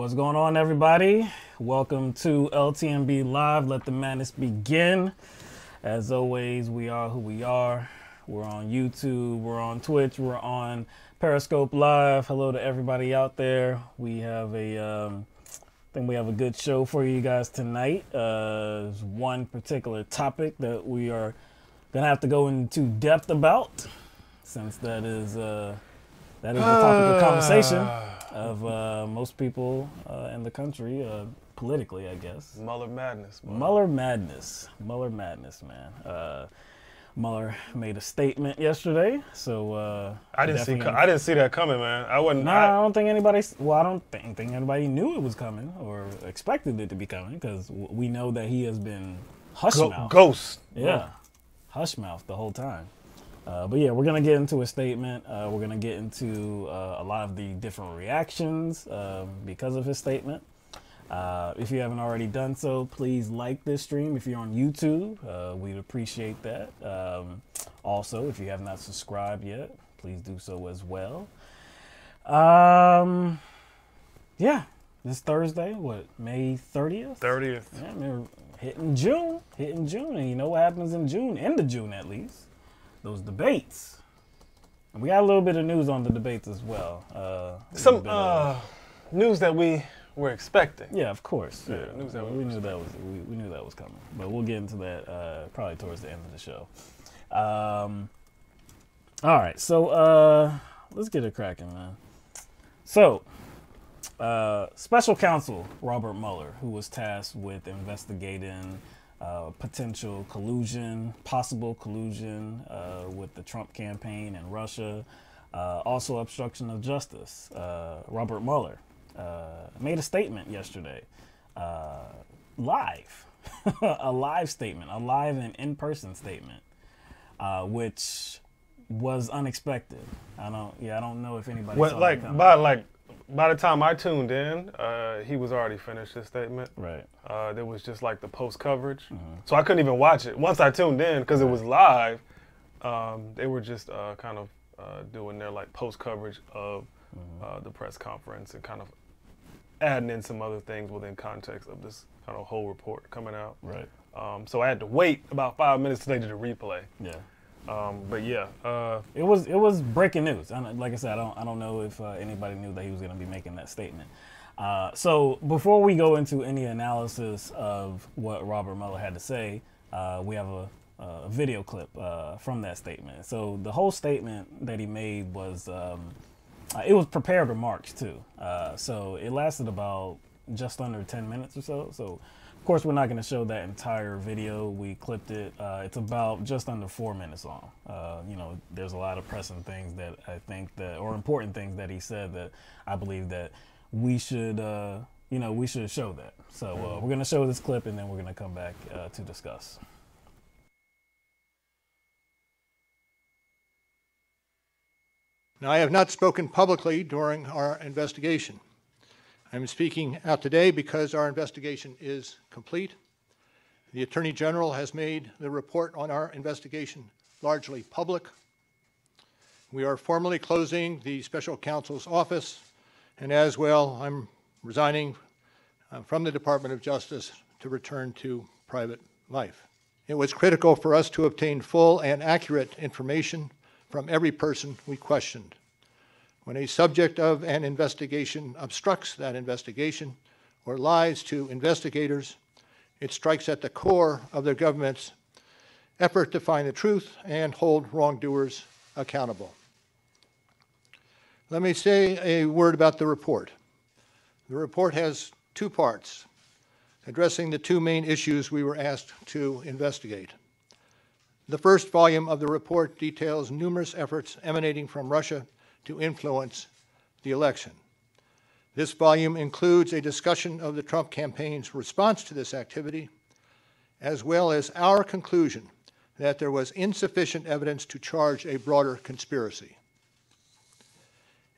What's going on, everybody? Welcome to LTMB Live. Let the madness begin. As always, we are who we are. We're on YouTube, we're on Twitch, we're on Periscope Live. Hello to everybody out there. We have I think we have a good show for you guys tonight. There's one particular topic that we are gonna have to go into depth about, since that is the topic of conversation of most people in the country, politically, I guess. Mueller madness. Mueller madness, man. Mueller made a statement yesterday, so I didn't see that coming, man. I wasn't. I don't think anybody. Well, I don't think anybody knew it was coming or expected it to be coming, because we know that he has been hush mouth. Ghost. Yeah, hush mouth the whole time. But yeah, we're gonna get into a statement. We're gonna get into a lot of the different reactions because of his statement. If you haven't already done so, please like this stream. If you're on YouTube, we'd appreciate that. Also, if you have not subscribed yet, please do so as well. Yeah, this Thursday, May 30th? 30th. Yeah, I mean, hitting June, and you know what happens in June, end of June at least, those debates. And we got a little bit of news on the debates as well. Some news that we were expecting. Yeah, of course. Yeah, news that we knew that was coming, but we'll get into that probably towards the end of the show. All right, so let's get it cracking, man. So, Special Counsel Robert Mueller, who was tasked with investigating potential collusion, possible collusion with the Trump campaign and Russia, also obstruction of justice, Robert Mueller made a statement yesterday, live, a live statement, a live and in-person statement, which was unexpected. I don't know if anybody saw that coming. By the time I tuned in, he was already finished his statement. Right. There was just like the post coverage, so I couldn't even watch it. Once I tuned in, because it was live, they were just kind of doing their like post coverage of the press conference and kind of adding in some other things within context of this kind of whole report coming out. Right. So I had to wait about 5 minutes till they did a replay. Yeah. But yeah, it was breaking news. Like I said, I don't know if anybody knew that he was going to be making that statement. So before we go into any analysis of what Robert Mueller had to say, we have a video clip from that statement. So the whole statement that he made was it was prepared remarks too. So it lasted about just under 10 minutes or so. So of course, we're not going to show that entire video. We clipped it. It's about just under 4 minutes long. You know, there's a lot of pressing things that I think or important things that he said that I believe that we should, we should show that. So we're going to show this clip, and then we're going to come back to discuss. Now, I have not spoken publicly during our investigation. I'm speaking out today because our investigation is complete. The Attorney General has made the report on our investigation largely public. We are formally closing the Special Counsel's office, and as well, I'm resigning from the Department of Justice to return to private life. It was critical for us to obtain full and accurate information from every person we questioned. When a subject of an investigation obstructs that investigation or lies to investigators, it strikes at the core of the government's effort to find the truth and hold wrongdoers accountable. Let me say a word about the report. The report has two parts, addressing the two main issues we were asked to investigate. The first volume of the report details numerous efforts emanating from Russia to influence the election. This volume includes a discussion of the Trump campaign's response to this activity, as well as our conclusion that there was insufficient evidence to charge a broader conspiracy.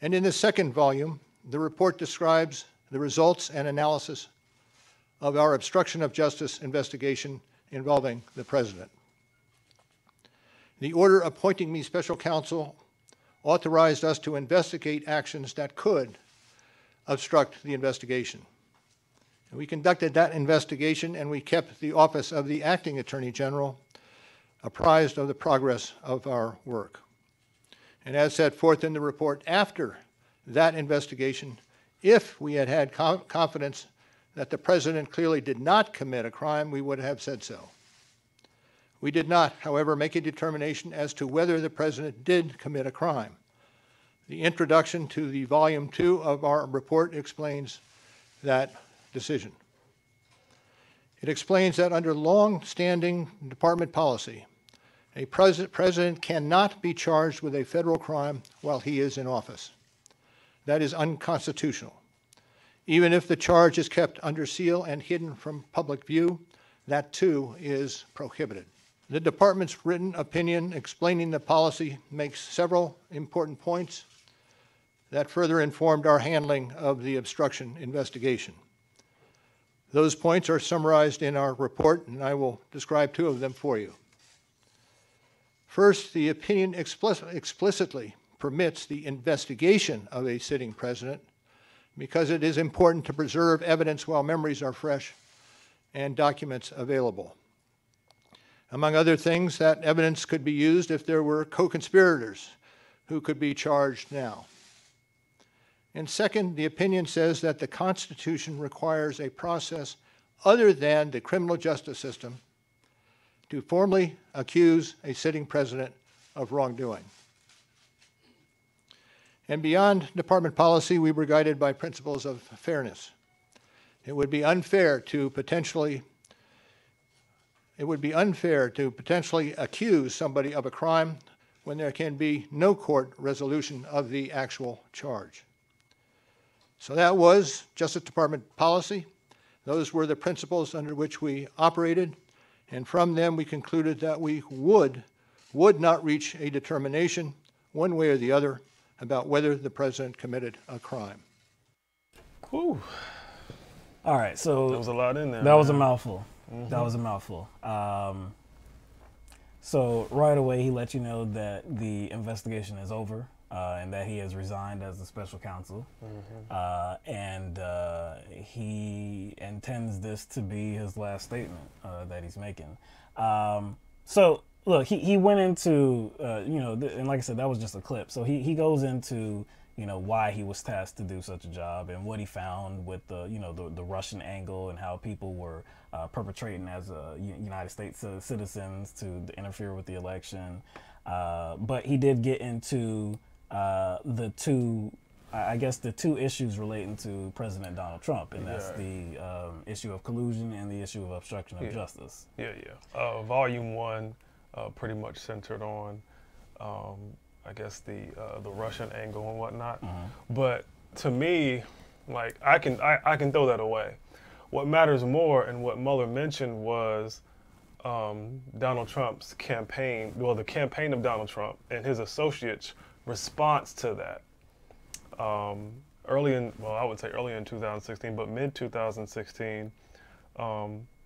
And in the second volume, the report describes the results and analysis of our obstruction of justice investigation involving the president. The order appointing me special counsel authorized us to investigate actions that could obstruct the investigation. And we conducted that investigation, and we kept the office of the acting Attorney General apprised of the progress of our work. And as set forth in the report, after that investigation, if we had had confidence that the President clearly did not commit a crime, we would have said so. We did not, however, make a determination as to whether the President did commit a crime. The introduction to the Volume 2 of our report explains that decision. It explains that under long-standing department policy, a president cannot be charged with a federal crime while he is in office. That is unconstitutional. Even if the charge is kept under seal and hidden from public view, that too is prohibited. The department's written opinion explaining the policy makes several important points that further informed our handling of the obstruction investigation. Those points are summarized in our report, and I will describe two of them for you. First, the opinion explicitly permits the investigation of a sitting president because it is important to preserve evidence while memories are fresh and documents available. Among other things, that evidence could be used if there were co-conspirators who could be charged now. And second, the opinion says that the Constitution requires a process other than the criminal justice system to formally accuse a sitting president of wrongdoing. And beyond department policy, we were guided by principles of fairness. It would be unfair to potentially accuse somebody of a crime when there can be no court resolution of the actual charge. So that was Justice Department policy. Those were the principles under which we operated, and from them we concluded that we would not reach a determination one way or the other about whether the president committed a crime. Whew. All right, so there was a lot in there. That was a mouthful. Mm-hmm. That was a mouthful. So right away he let you know that the investigation is over and that he has resigned as the special counsel. Mm-hmm. And he intends this to be his last statement that he's making. So look, he went into, and like I said, that was just a clip. So he goes into, why he was tasked to do such a job and what he found with the Russian angle and how people were perpetrating as United States citizens to interfere with the election. But he did get into the two issues relating to President Donald Trump, and that's the issue of collusion and the issue of obstruction of justice. Volume 1 pretty much centered on I guess the Russian angle and whatnot. Mm-hmm. But to me, like I can throw that away. What matters more, and what Mueller mentioned, was Donald Trump's campaign, the campaign of Donald Trump and his associates' response to that. Early in 2016, but mid-2016,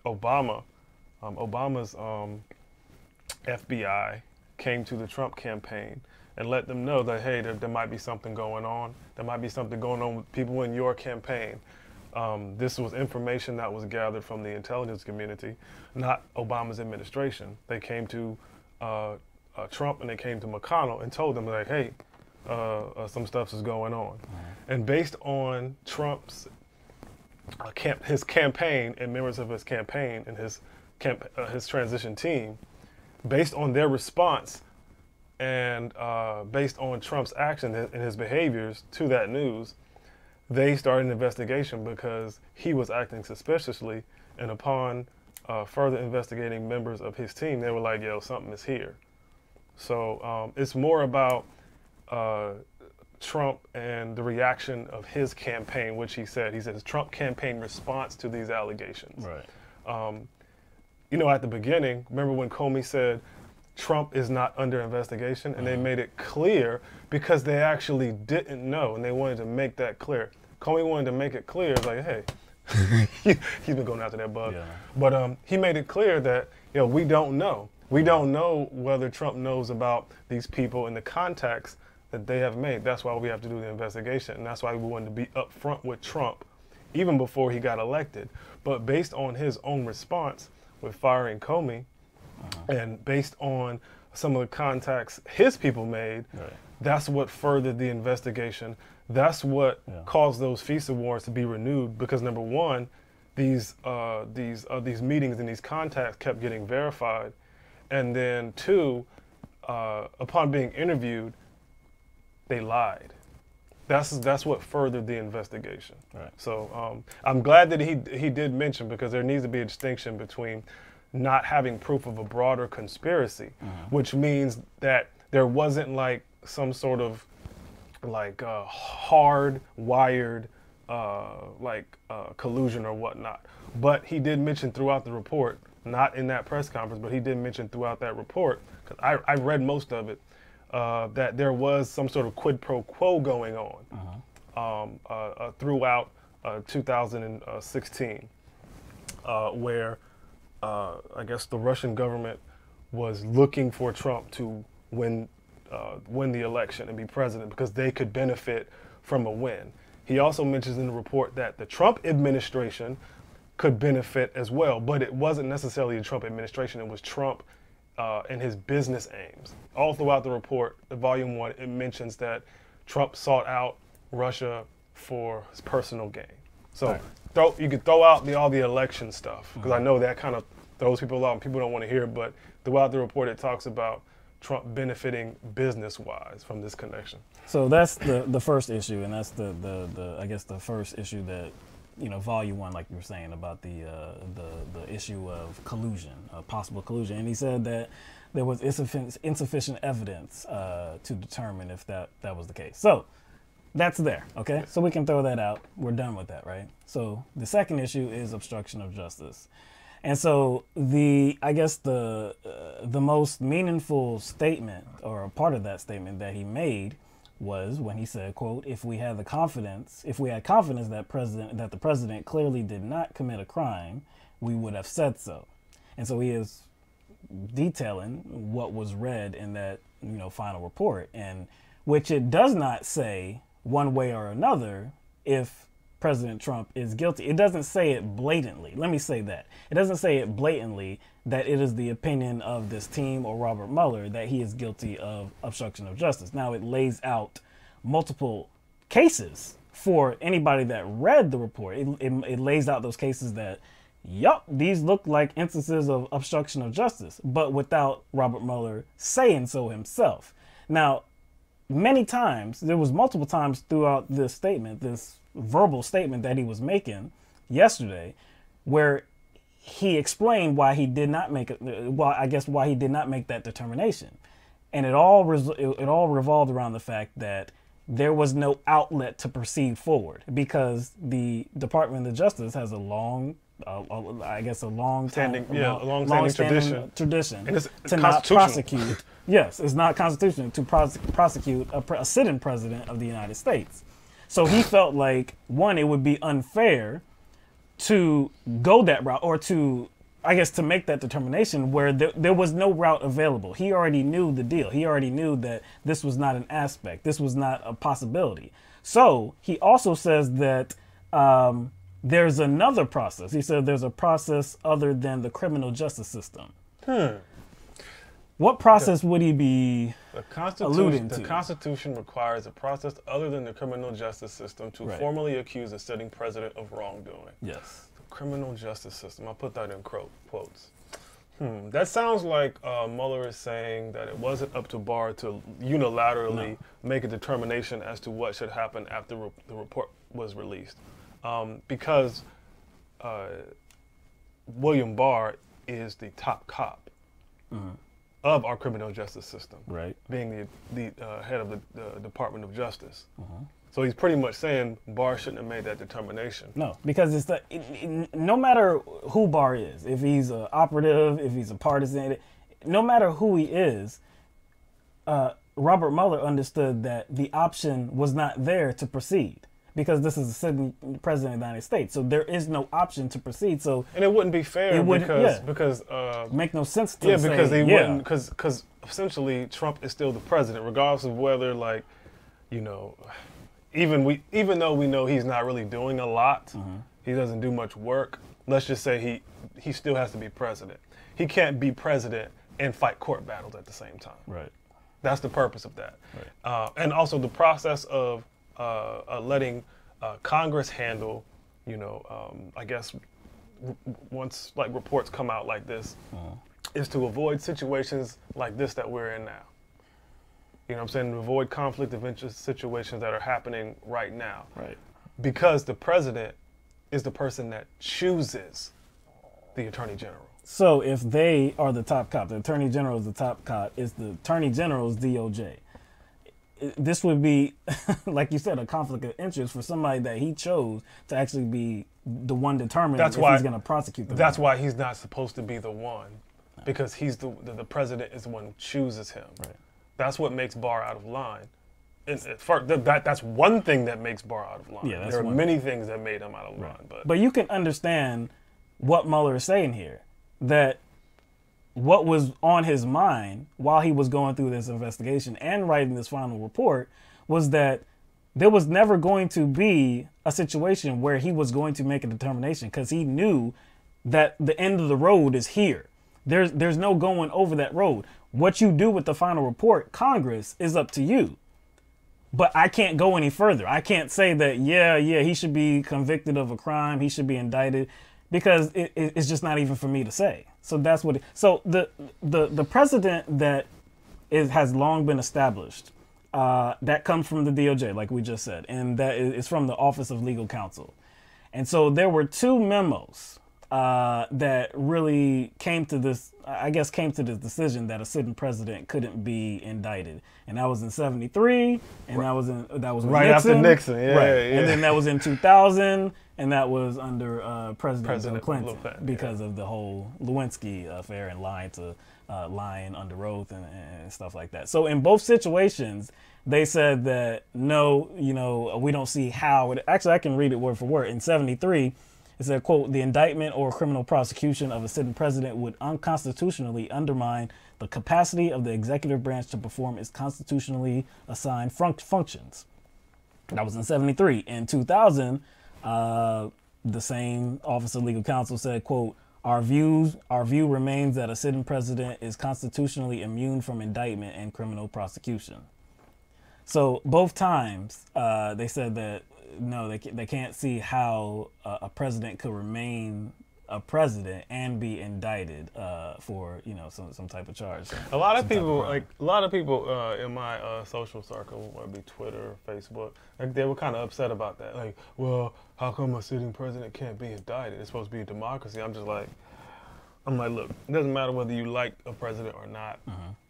Obama's FBI came to the Trump campaign and let them know that, hey, there might be something going on. There might be something going on with people in your campaign. This was information that was gathered from the intelligence community, not Obama's administration. They came to Trump and they came to McConnell and told them, like, hey, some stuff is going on. Mm-hmm. And based on Trump's his campaign and members of his campaign and his transition team, based on their response and based on Trump's action and his behaviors to that news, they started an investigation because he was acting suspiciously. And upon further investigating members of his team, they were like, yo, something is here. So it's more about Trump and the reaction of his campaign, which he said his Trump campaign response to these allegations. Right. At the beginning, remember when Comey said Trump is not under investigation, and they made it clear because they actually didn't know, and they wanted to make that clear. Comey wanted to make it clear, like, hey, he's been going after that bug. Yeah. But he made it clear that, we don't know. We don't know whether Trump knows about these people and the contacts that they have made. That's why we have to do the investigation, and that's why we wanted to be upfront with Trump even before he got elected. But based on his own response with firing Comey, and based on some of the contacts his people made, that's what furthered the investigation. That's what caused those FISA warrants to be renewed, because number one, these meetings and these contacts kept getting verified, and then two, upon being interviewed, they lied. That's what furthered the investigation. Right. So I'm glad that he did mention, because there needs to be a distinction between not having proof of a broader conspiracy, which means that there wasn't like some sort of like hard wired collusion or whatnot. But he did mention throughout the report, not in that press conference, but he did mention throughout that report, because I read most of it, that there was some sort of quid pro quo going on throughout 2016, where I guess the Russian government was looking for Trump to win the election and be president, because they could benefit from a win. He also mentions in the report that the Trump administration could benefit as well, but it wasn't necessarily the Trump administration. It was Trump and his business aims. All throughout the report, the volume 1, it mentions that Trump sought out Russia for his personal gain. So you could throw out all the election stuff, because I know that kind of throws people out and people don't want to hear it, but throughout the report it talks about Trump benefiting business-wise from this connection. So that's the first issue, and that's the I guess the first issue that, volume 1, like you were saying about the issue of collusion, possible collusion, and he said that there was insufficient evidence to determine if that was the case. So that's there, okay? So we can throw that out. We're done with that, right? So the second issue is obstruction of justice. And so I guess the most meaningful statement, or a part of that statement that he made, was when he said, quote, if we had confidence that the president clearly did not commit a crime, we would have said so. And so he is detailing what was read in that, final report, and which it does not say one way or another if President Trump is guilty. It doesn't say it blatantly. Let me say that. It doesn't say it blatantly that it is the opinion of this team or Robert Mueller that he is guilty of obstruction of justice. Now, it lays out multiple cases for anybody that read the report. It lays out those cases that, yup, these look like instances of obstruction of justice, but without Robert Mueller saying so himself. Now, many times, there was multiple times throughout this statement, this verbal statement that he was making yesterday, where he explained why he did not make it. Well, I guess why he did not make that determination, and it all revolved around the fact that there was no outlet to proceed forward, because the Department of Justice has a long tradition and it's to not prosecute. Yes, it's not constitutional to prosecute a sitting president of the United States. So he felt like, one, it would be unfair to go that route, or to make that determination where there was no route available. He already knew the deal. He already knew that this was not an aspect. This was not a possibility. So he also says that there's another process. He said there's a process other than the criminal justice system. What process would he be alluding to? The Constitution requires a process other than the criminal justice system to formally accuse a sitting president of wrongdoing. Yes. The criminal justice system. I'll put that in quotes. That sounds like Mueller is saying that it wasn't up to Barr to unilaterally make a determination as to what should happen after the report was released. Because William Barr is the top cop of our criminal justice system, right? Being the head of the Department of Justice. So he's pretty much saying Barr shouldn't have made that determination. No, because no matter who Barr is, if he's an operative, if he's a partisan, no matter who he is, Robert Mueller understood that the option was not there to proceed. because this is the sitting president of the United States. So there is no option to proceed. So and it wouldn't be fair because make no sense to because say, they wouldn't because essentially Trump is still the president, regardless of whether even though we know he's not really doing a lot, he doesn't do much work. Let's just say he still has to be president. He can't be president and fight court battles at the same time. Right. That's the purpose of that. Right. And also the process of letting Congress handle, I guess once like reports come out like this, is to avoid situations like this that we're in now. You know what I'm saying? To avoid conflict of interest situations that are happening right now. Right. Because the president is the person that chooses the attorney general. So if they are the top cop, the attorney general is the top cop, is the attorney general's DOJ. This would be, like you said, a conflict of interest for somebody that he chose to actually be the one determining if he's going to prosecute them. That's why he's not supposed to be the one, because he's the president is the one who chooses him. Right. That's what makes Barr out of line. That's one thing that makes Barr out of line. Yeah, there are many things that made him out of line. But you can understand what Mueller is saying here, that what was on his mind while he was going through this investigation and writing this final report was that there was never going to be a situation where he was going to make a determination, because he knew that the end of the road is here. There's no going over that road. What you do with the final report, Congress, is up to you. But I can't go any further. I can't say that, he should be convicted of a crime, he should be indicted, because it's just not even for me to say. So that's what. So the precedent that has long been established, that comes from the DOJ, like we just said, and that is from the Office of Legal Counsel. And so there were two memos that really came to this decision that a sitting president couldn't be indicted, and that was in '73, and that was right Nixon, after Nixon, and then that was in 2000, and that was under President Bill Clinton because of the whole Lewinsky affair and lying under oath and stuff like that. So in both situations, they said that no, we don't see how. Actually, I can read it word for word. In '73. It said, quote, the indictment or criminal prosecution of a sitting president would unconstitutionally undermine the capacity of the executive branch to perform its constitutionally assigned functions. That was in '73. In 2000, the same Office of Legal Counsel said, quote, our view remains that a sitting president is constitutionally immune from indictment and criminal prosecution. So both times they said that no, they can't see how a president could remain a president and be indicted for some type of charge. A lot of people in my social circle, whether it be Twitter, Facebook, they were kind of upset about that. Like, well, how come a sitting president can't be indicted? It's supposed to be a democracy. I'm like, look, it doesn't matter whether you like a president or not.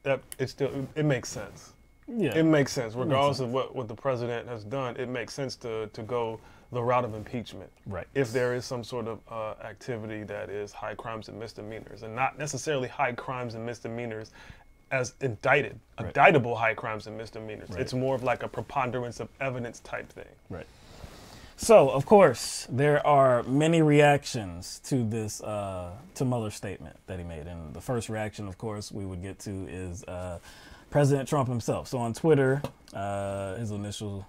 It makes sense. Yeah. It makes sense. Regardless of what the president has done, it makes sense to go the route of impeachment. Right. If there is some sort of activity that is high crimes and misdemeanors, and not necessarily high crimes and misdemeanors as indictable high crimes and misdemeanors. Right. It's more of like a preponderance of evidence type thing. Right. So, of course, there are many reactions to this, to Mueller's statement that he made. And the first reaction, of course, we would get to is President Trump himself. So on Twitter, his initial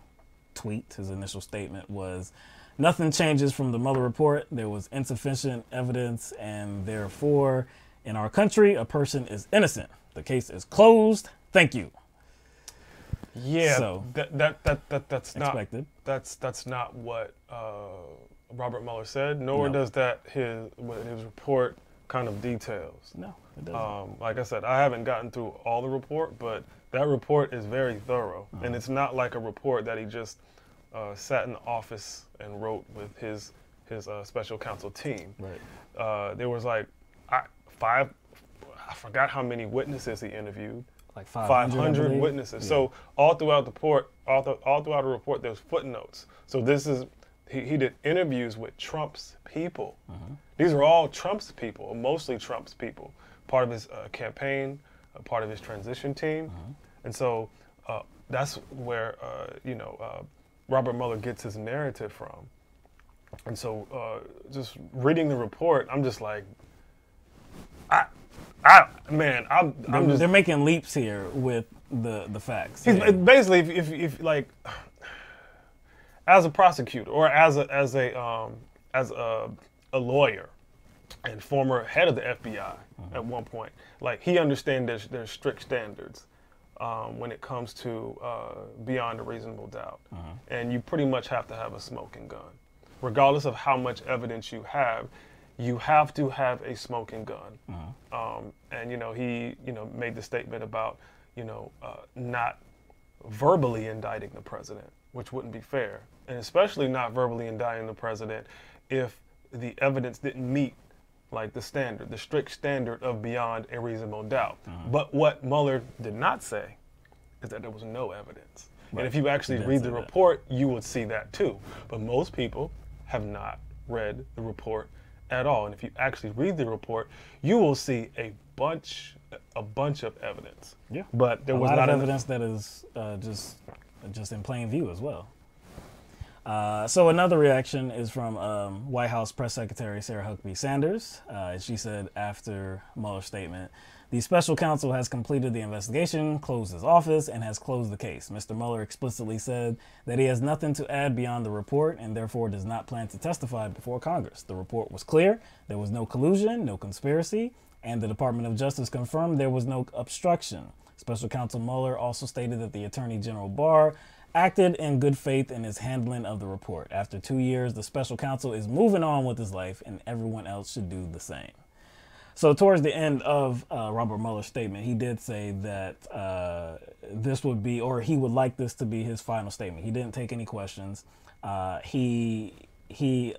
statement was, nothing changes from the Mueller report. There was insufficient evidence, and therefore, in our country, a person is innocent. The case is closed. Thank you. Yeah, so, that's expected. That's not what Robert Mueller said, nor does that his report kind of details. No, it doesn't. Like I said, I haven't gotten through all the report, but that report is very thorough, and it's not like a report that he just sat in the office and wrote with his special counsel team. Right. There was like I forgot how many witnesses he interviewed. Like 500 witnesses. Yeah. So all throughout the report, there's footnotes. So he did interviews with Trump's people. These are all Trump's people, mostly Trump's people. Part of his campaign, part of his transition team, and so that's where Robert Mueller gets his narrative from. And so just reading the report, I'm just like, They're making leaps here with the facts. Basically, if like, as a prosecutor or as a lawyer and former head of the FBI at one point, like he understands there's strict standards when it comes to beyond a reasonable doubt, and you pretty much have to have a smoking gun, regardless of how much evidence you have. You have to have a smoking gun, and he made the statement about not verbally indicting the president, which wouldn't be fair, and especially not verbally indicting the president if the evidence didn't meet like the strict standard of beyond a reasonable doubt. But what Mueller did not say is that there was no evidence. Right. And if you actually read the report, you would see that too. But most people have not read the report at all. And if you actually read the report, you will see a bunch of evidence. Yeah. But there was a lot not of evidence that is just in plain view as well. So another reaction is from White House Press Secretary Sarah Huckabee Sanders. She said after Mueller's statement, the special counsel has completed the investigation, closed his office, and has closed the case. Mr. Mueller explicitly said that he has nothing to add beyond the report and therefore does not plan to testify before Congress. The report was clear. There was no collusion, no conspiracy, and the Department of Justice confirmed there was no obstruction. Special counsel Mueller also stated that the Attorney General Barr acted in good faith in his handling of the report. After 2 years, the special counsel is moving on with his life, and everyone else should do the same. So towards the end of Robert Mueller's statement, he did say that this would be, or he would like this to be his final statement. He didn't take any questions. He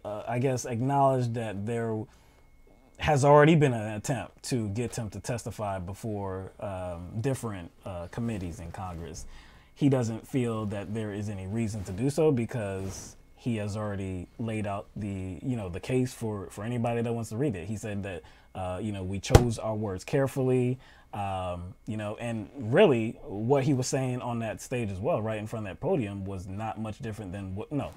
I guess, acknowledged that there has already been an attempt to get him to testify before different committees in Congress. He doesn't feel that there is any reason to do so because he has already laid out the case for anybody that wants to read it. He said that we chose our words carefully, and really what he was saying on that stage as well, right in front of that podium, was not much different than what. No.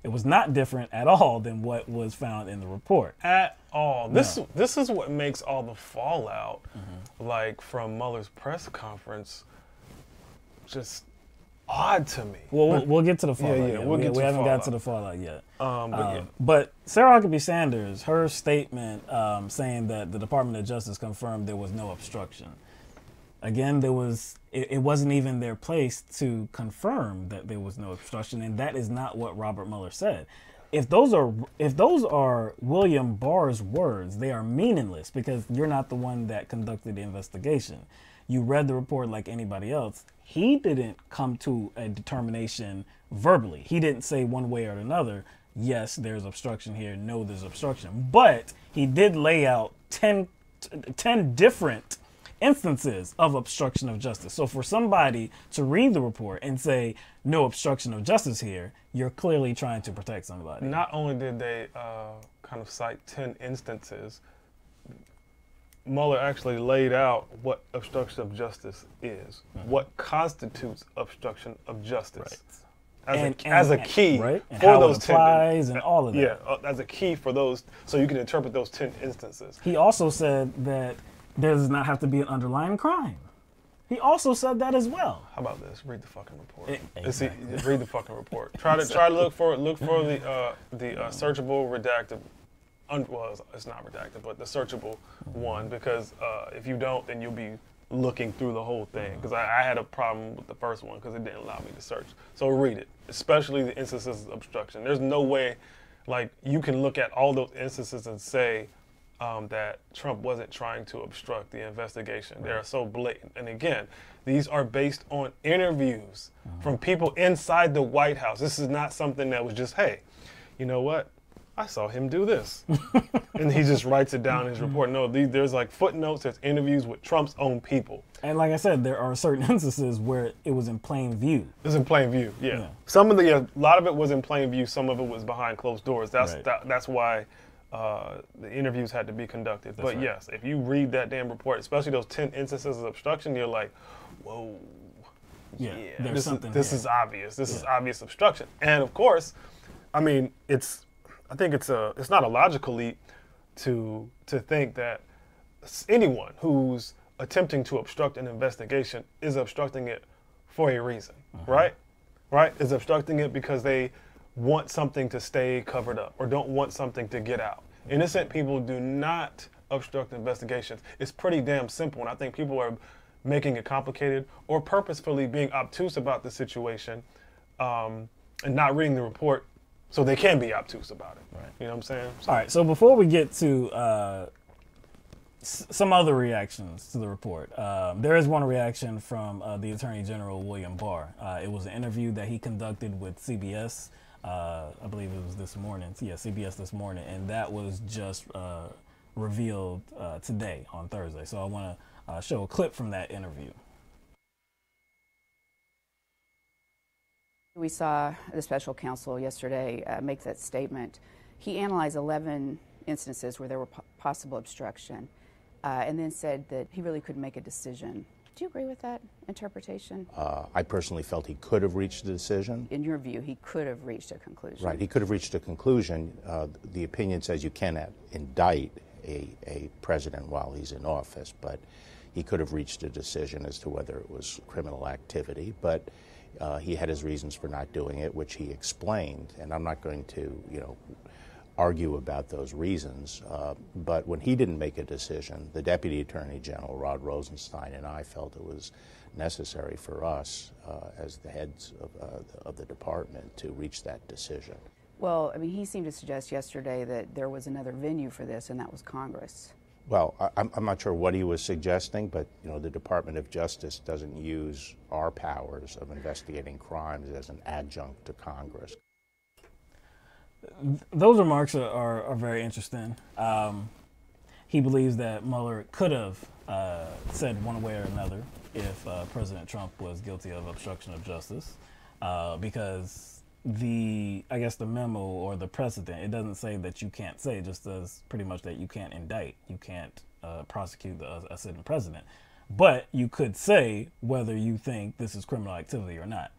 It was not different at all than what was found in the report. At all. This is what makes all the fallout, like from Mueller's press conference, just odd to me. Well, we'll get to the fallout. Yeah, we haven't got to the fallout yet. But Sarah Huckabee Sanders, her statement saying that the Department of Justice confirmed there was no obstruction. Again, it wasn't even their place to confirm that there was no obstruction, and that is not what Robert Mueller said. If those are William Barr's words, they are meaningless because you're not the one that conducted the investigation. You read the report like anybody else. He didn't come to a determination verbally. He didn't say one way or another, yes, there's obstruction here, no, there's obstruction. But he did lay out 10 different instances of obstruction of justice. So for somebody to read the report and say no obstruction of justice here, you're clearly trying to protect somebody. Not only did they kind of cite 10 instances, Mueller actually laid out what obstruction of justice is, what constitutes obstruction of justice, as a key right? And for how those it applies 10, and all of that. Yeah, as a key for those, so you can interpret those 10 instances. He also said that there does not have to be an underlying crime. He also said that as well. How about this? Read the fucking report. Exactly. Read the fucking report. Try to look for the searchable redacted. Well, it's not redacted, but the searchable one, because if you don't, then you'll be looking through the whole thing. Because I had a problem with the first one because it didn't allow me to search. So read it, especially the instances of obstruction. There's no way, like, you can look at all those instances and say that Trump wasn't trying to obstruct the investigation. They are so blatant. And again, these are based on interviews from people inside the White House. This is not something that was just, hey, you know what? I saw him do this. And he just writes it down in his report. No, there's like footnotes, there's interviews with Trump's own people. And like I said, there are certain instances where it was in plain view. It was in plain view, yeah. Some of a lot of it was in plain view, some of it was behind closed doors. That's why the interviews had to be conducted. But yes, if you read that damn report, especially those 10 instances of obstruction, you're like, whoa, Yeah, there's something this here. is obvious. This is obvious obstruction. And of course, I mean, I think it's not a logical leap to think that anyone who's attempting to obstruct an investigation is obstructing it for a reason, right? Right? Is obstructing it because they want something to stay covered up or don't want something to get out. Innocent people do not obstruct investigations. It's pretty damn simple, and I think people are making it complicated or purposefully being obtuse about the situation and not reading the report so they can be obtuse about it. Right. You know what I'm saying? All right, so before we get to some other reactions to the report, there is one reaction from the Attorney General, William Barr. It was an interview that he conducted with CBS. I believe it was this morning. Yeah, CBS this morning, and that was just revealed today on Thursday. So I want to show a clip from that interview. We saw the special counsel yesterday make that statement. He analyzed 11 instances where there were possible obstruction and then said that he really couldn't make a decision. Do you agree with that interpretation? I personally felt he could have reached a decision. In your view, he could have reached a conclusion. Right, he could have reached a conclusion. The opinion says you cannot indict a president while he's in office, but he could have reached a decision as to whether it was criminal activity. But he had his reasons for not doing it, which he explained, and I'm not going to, argue about those reasons. But when he didn't make a decision, the Deputy Attorney General, Rod Rosenstein, and I felt it was necessary for us, as the heads of the department, to reach that decision. Well, I mean, he seemed to suggest yesterday that there was another venue for this, and that was Congress. Well, I'm not sure what he was suggesting, but the Department of Justice doesn't use our powers of investigating crimes as an adjunct to Congress. Those remarks are very interesting. He believes that Mueller could have said one way or another if President Trump was guilty of obstruction of justice, because I guess the memo or the precedent, it doesn't say that you can't say, it just says pretty much that you can't indict, you can't prosecute a sitting president. But you could say whether you think this is criminal activity or not.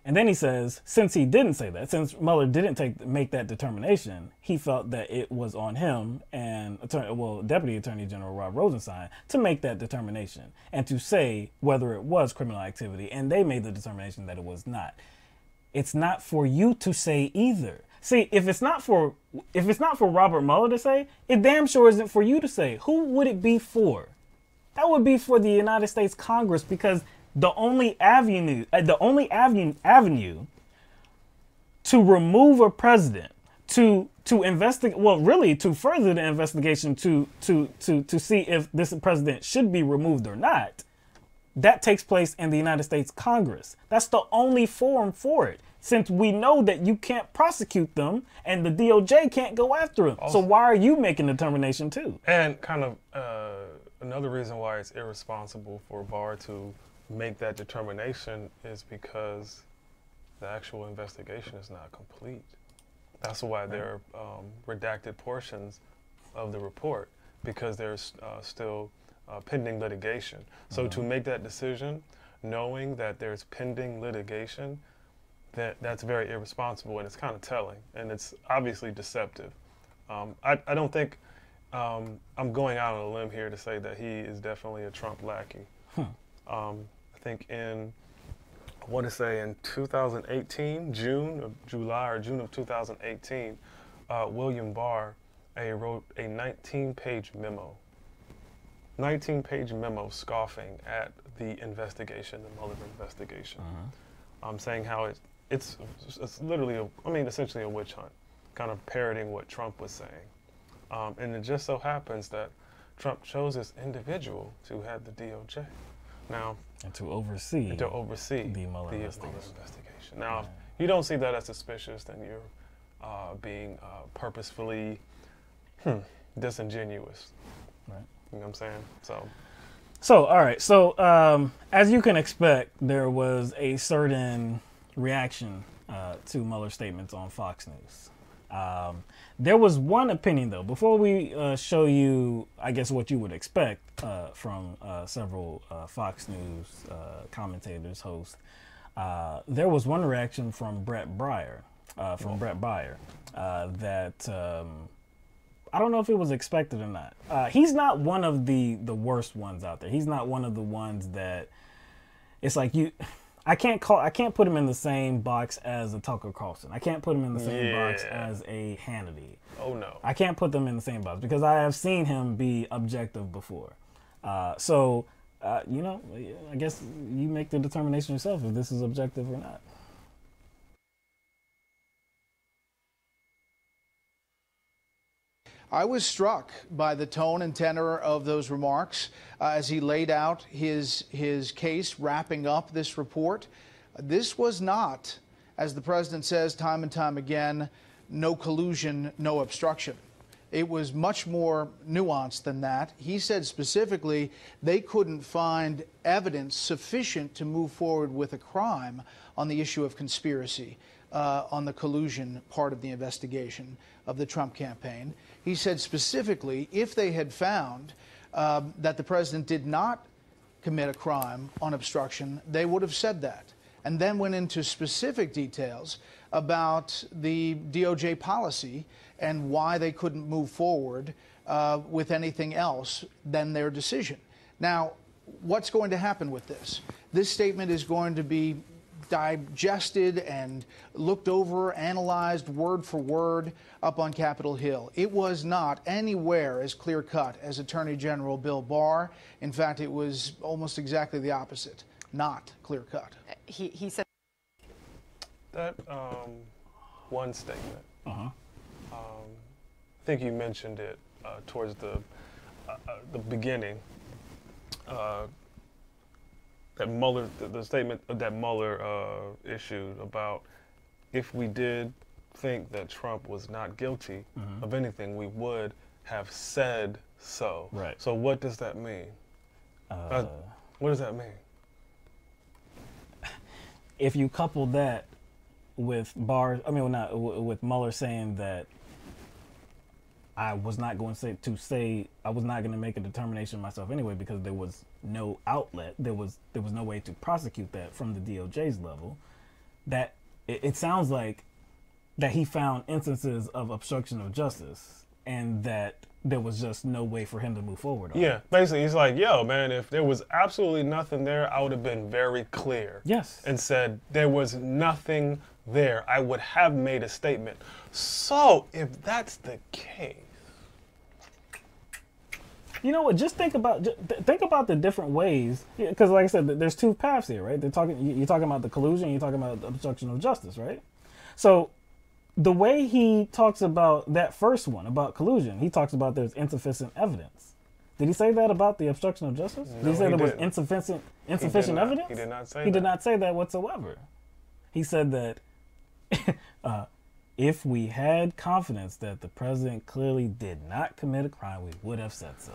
And then he says, since he didn't say that, since Mueller didn't make that determination, he felt that it was on him and Deputy Attorney General Rod Rosenstein to make that determination and to say whether it was criminal activity. And they made the determination that it was not. It's not for you to say either. See, if it's not for Robert Mueller to say, it damn sure isn't for you to say. Who would it be for? That would be for the United States Congress, because the only avenue to remove a president, to investigate, well, really to further the investigation to see if this president should be removed or not, that takes place in the United States Congress. That's the only forum for it, since we know that you can't prosecute them and the DOJ can't go after them. So why are you making the determination too? And kind of another reason why it's irresponsible for Barr to make that determination is because the actual investigation is not complete. That's why there are redacted portions of the report, because there's still pending litigation. So to make that decision, knowing that there's pending litigation, that's very irresponsible, and it's kind of telling, and it's obviously deceptive. I don't think I'm going out on a limb here to say that he is definitely a Trump lackey. I think in 2018, July or June of 2018, William Barr wrote a 19-page memo. 19-page memo scoffing at the investigation, the Mueller investigation, saying how it's literally, essentially a witch hunt, kind of parroting what Trump was saying. And it just so happens that Trump chose this individual to head the DOJ. Now, and to oversee the Mueller investigation. Now, if you don't see that as suspicious, then you're being purposefully disingenuous. Right. You know what I'm saying? So all right. So as you can expect, there was a certain reaction to Mueller's statements on Fox News. There was one opinion, though, before we show you, I guess, what you would expect from several Fox News commentators, hosts. There was one reaction from Brett Baier, that I don't know if it was expected or not. He's not one of the worst ones out there. He's not one of the ones that it's like I can't put him in the same box as a Tucker Carlson. I can't put him in the same box as a Hannity. Oh no. I can't put them in the same box because I have seen him be objective before. I guess you make the determination yourself if this is objective or not. I was struck by the tone and tenor of those remarks as he laid out his case, wrapping up this report. This was not, as the president says time and time again, no collusion, no obstruction. It was much more nuanced than that. He said specifically they couldn't find evidence sufficient to move forward with a crime on the issue of conspiracy, on the collusion part of the investigation of the Trump campaign. He said specifically if they had found that the president did not commit a crime on obstruction, they would have said that. And then went into specific details about the DOJ policy and why they couldn't move forward with anything else than their decision. Now, what's going to happen with this? This statement is going to be digested and looked over, analyzed word for word up on Capitol Hill. It was not anywhere as clear-cut as Attorney General Bill Barr. In fact, it was almost exactly the opposite, not clear-cut. He said that one statement. I think you mentioned it towards the beginning. That Mueller, the statement that Mueller issued about if we did think that Trump was not guilty of anything, we would have said so. Right. So what does that mean? What does that mean? If you couple that with with Mueller saying that I was not going to I was not going to make a determination myself anyway because there was no outlet, there was no way to prosecute that from the DOJ's level, that it sounds like that he found instances of obstruction of justice and that there was just no way for him to move forward on. Yeah, basically he's like, yo, man, if there was absolutely nothing there, I would have been very clear. Yes. And said there was nothing there. I would have made a statement. So if that's the case, you know what? Just think about the different ways, because like I said, there's two paths here, right? You're talking about the collusion, you're talking about the obstruction of justice, right? So the way he talks about that first one about collusion, he talks about there's insufficient evidence. Did he say that about the obstruction of justice? No, did he say there was didn't. insufficient evidence? He did not say that. He did not say that whatsoever. He said that if we had confidence that the president clearly did not commit a crime, we would have said so.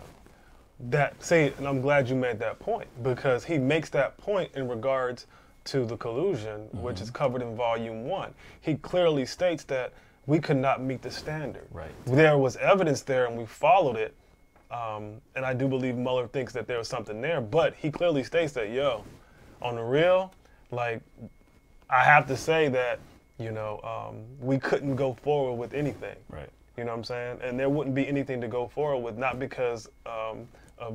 And I'm glad you made that point, because he makes that point in regards to the collusion, which is covered in Volume 1. He clearly states that we could not meet the standard. Right. There was evidence there, and we followed it. And I do believe Mueller thinks that there was something there, but he clearly states that, yo, on the real, like, I have to say that, we couldn't go forward with anything. Right. You know what I'm saying? And there wouldn't be anything to go forward with, not because of a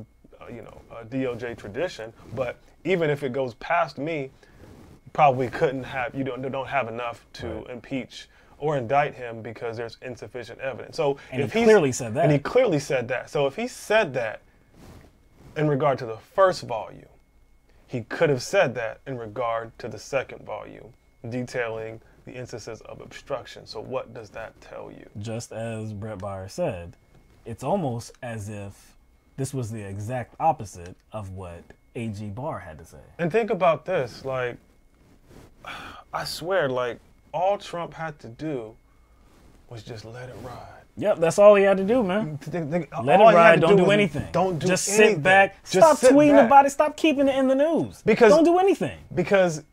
DOJ tradition, but even if it goes past me, probably couldn't have, don't have enough to impeach or indict him because there's insufficient evidence. So and he clearly said that. And he clearly said that. So if he said that in regard to the first volume, he could have said that in regard to the second volume, detailing the instances of obstruction. So what does that tell you? Just as Brett Baier said, it's almost as if this was the exact opposite of what AG Barr had to say. And think about this, like, I swear, like, all Trump had to do was just let it ride. Yep, that's all he had to do, man. Let it ride, don't do anything. Don't do just anything. Sit back, stop tweeting about it, stop keeping it in the news. Because don't do anything. Because,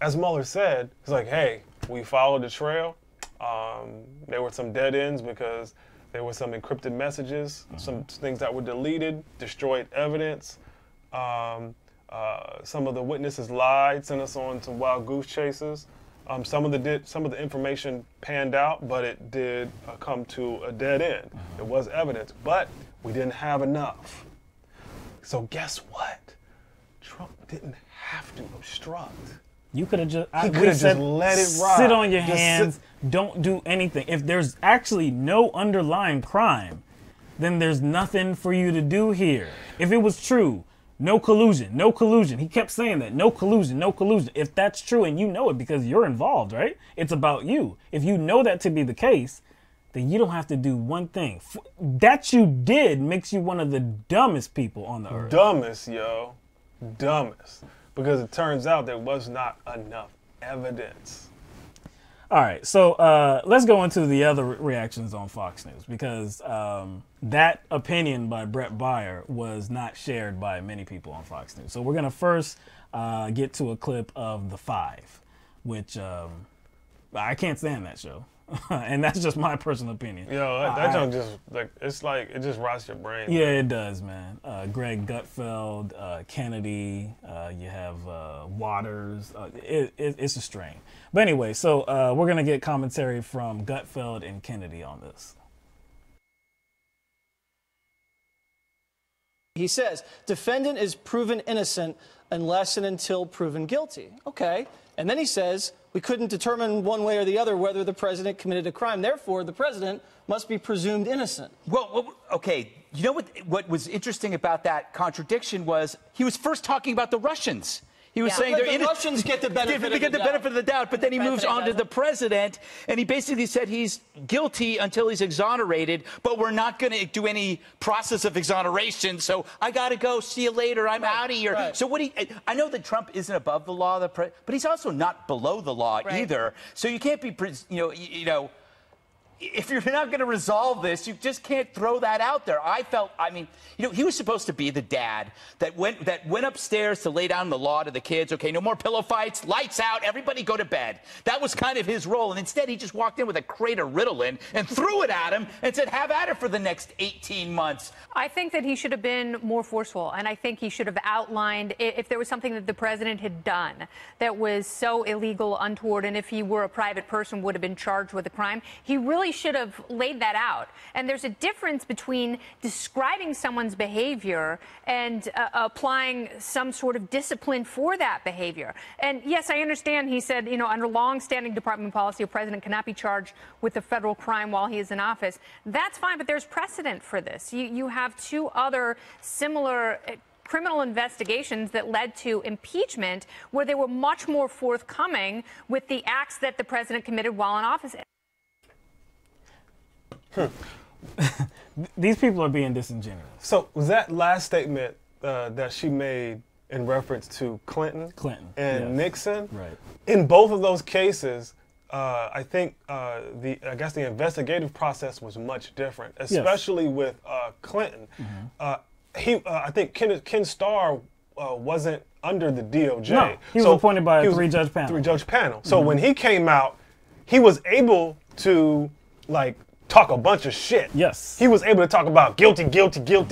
as Mueller said, it's like, hey, we followed the trail, There were some dead ends because there were some encrypted messages, some things that were deleted, destroyed evidence. Some of the witnesses lied, sent us on some wild goose chases. Some of the information panned out, but it did come to a dead end. There was evidence, but we didn't have enough. So guess what? Trump didn't have to obstruct. You could have just, He could have just let it ride. Sit on your hands, don't do anything. If there's actually no underlying crime, then there's nothing for you to do here. If it was true, no collusion, no collusion. He kept saying that, no collusion, no collusion. If that's true and you know it because you're involved, right? It's about you. If you know that to be the case, then you don't have to do one thing. That you did makes you one of the dumbest people on the earth. Dumbest, yo. Dumbest. Because it turns out there was not enough evidence. All right, so let's go into the other reactions on Fox News, because that opinion by Brett Baier was not shared by many people on Fox News. So we're going to first get to a clip of The Five, which I can't stand that show. And that's just my personal opinion. Yo, that junk just, it just rots your brain. Yeah, it does, man. Greg Gutfeld, Kennedy, you have Waters. It's a strain. But anyway, so we're going to get commentary from Gutfeld and Kennedy on this. He says, defendant is proven innocent unless and until proven guilty. Okay. And then he says, we couldn't determine one way or the other whether the president committed a crime. Therefore, the president must be presumed innocent. Well, okay. You know what was interesting about that contradiction was he was first talking about the Russians. He was saying the Russians get the benefit of the doubt, but then he moves on to the president, and he basically said he's guilty until he's exonerated, but we're not going to do any process of exoneration, so I got to go. See you later. I'm out of here. Right. So I know that Trump isn't above the law, but he's also not below the law either. So you can't be, if you're not going to resolve this, you just can't throw that out there. He was supposed to be the dad that went upstairs to lay down the law to the kids. Okay, no more pillow fights, lights out, everybody go to bed. That was kind of his role. And instead, he just walked in with a crate of Ritalin and threw it at him and said, have at it for the next 18 months. I think that he should have been more forceful, and I think he should have outlined if there was something that the president had done that was so illegal, untoward, and if he were a private person would have been charged with a crime. He really should have laid that out. And there's a difference between describing someone's behavior and applying some sort of discipline for that behavior. And yes, I understand he said, under long-standing department policy, a president cannot be charged with a federal crime while he is in office. That's fine, but there's precedent for this. You have two other similar criminal investigations that led to impeachment where they were much more forthcoming with the acts that the president committed while in office. These people are being disingenuous. So was that last statement that she made in reference to Clinton and Nixon? Right. In both of those cases, I think the investigative process was much different, especially with Clinton. I think Ken Starr wasn't under the DOJ. No, he was appointed by a three-judge panel. So when he came out, he was able to talk a bunch of shit. Yes. He was able to talk about guilty,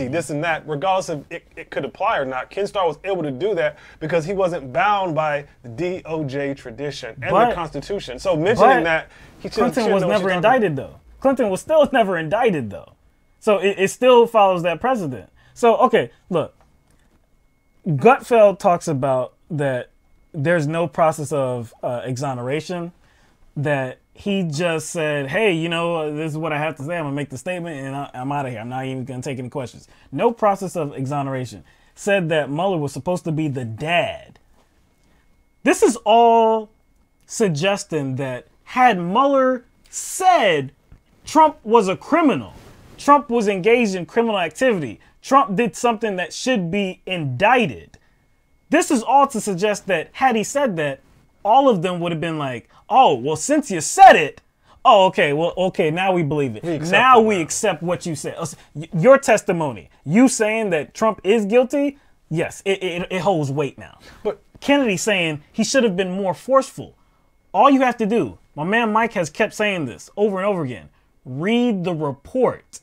this and that, regardless of it could apply or not. Ken Starr was able to do that because he wasn't bound by the DOJ tradition and the Constitution. So mentioning that, Clinton was never indicted, though. Clinton was still never indicted, though. So it still follows that precedent. So, okay, look. Gutfeld talks about that there's no process of exoneration, that he just said, hey, this is what I have to say. I'm going to make the statement and I'm out of here. I'm not even going to take any questions. No process of exoneration. Said that Mueller was supposed to be the dad. This is all suggesting that had Mueller said Trump was a criminal, Trump was engaged in criminal activity, Trump did something that should be indicted. This is all to suggest that had he said that, all of them would have been like, oh, well, since you said it, okay, now we believe it. We accept what you said. Your testimony, you saying that Trump is guilty, yes, it holds weight now. But Kennedy saying he should have been more forceful. All you have to do, My man Mike has kept saying this over and over again. Read the report.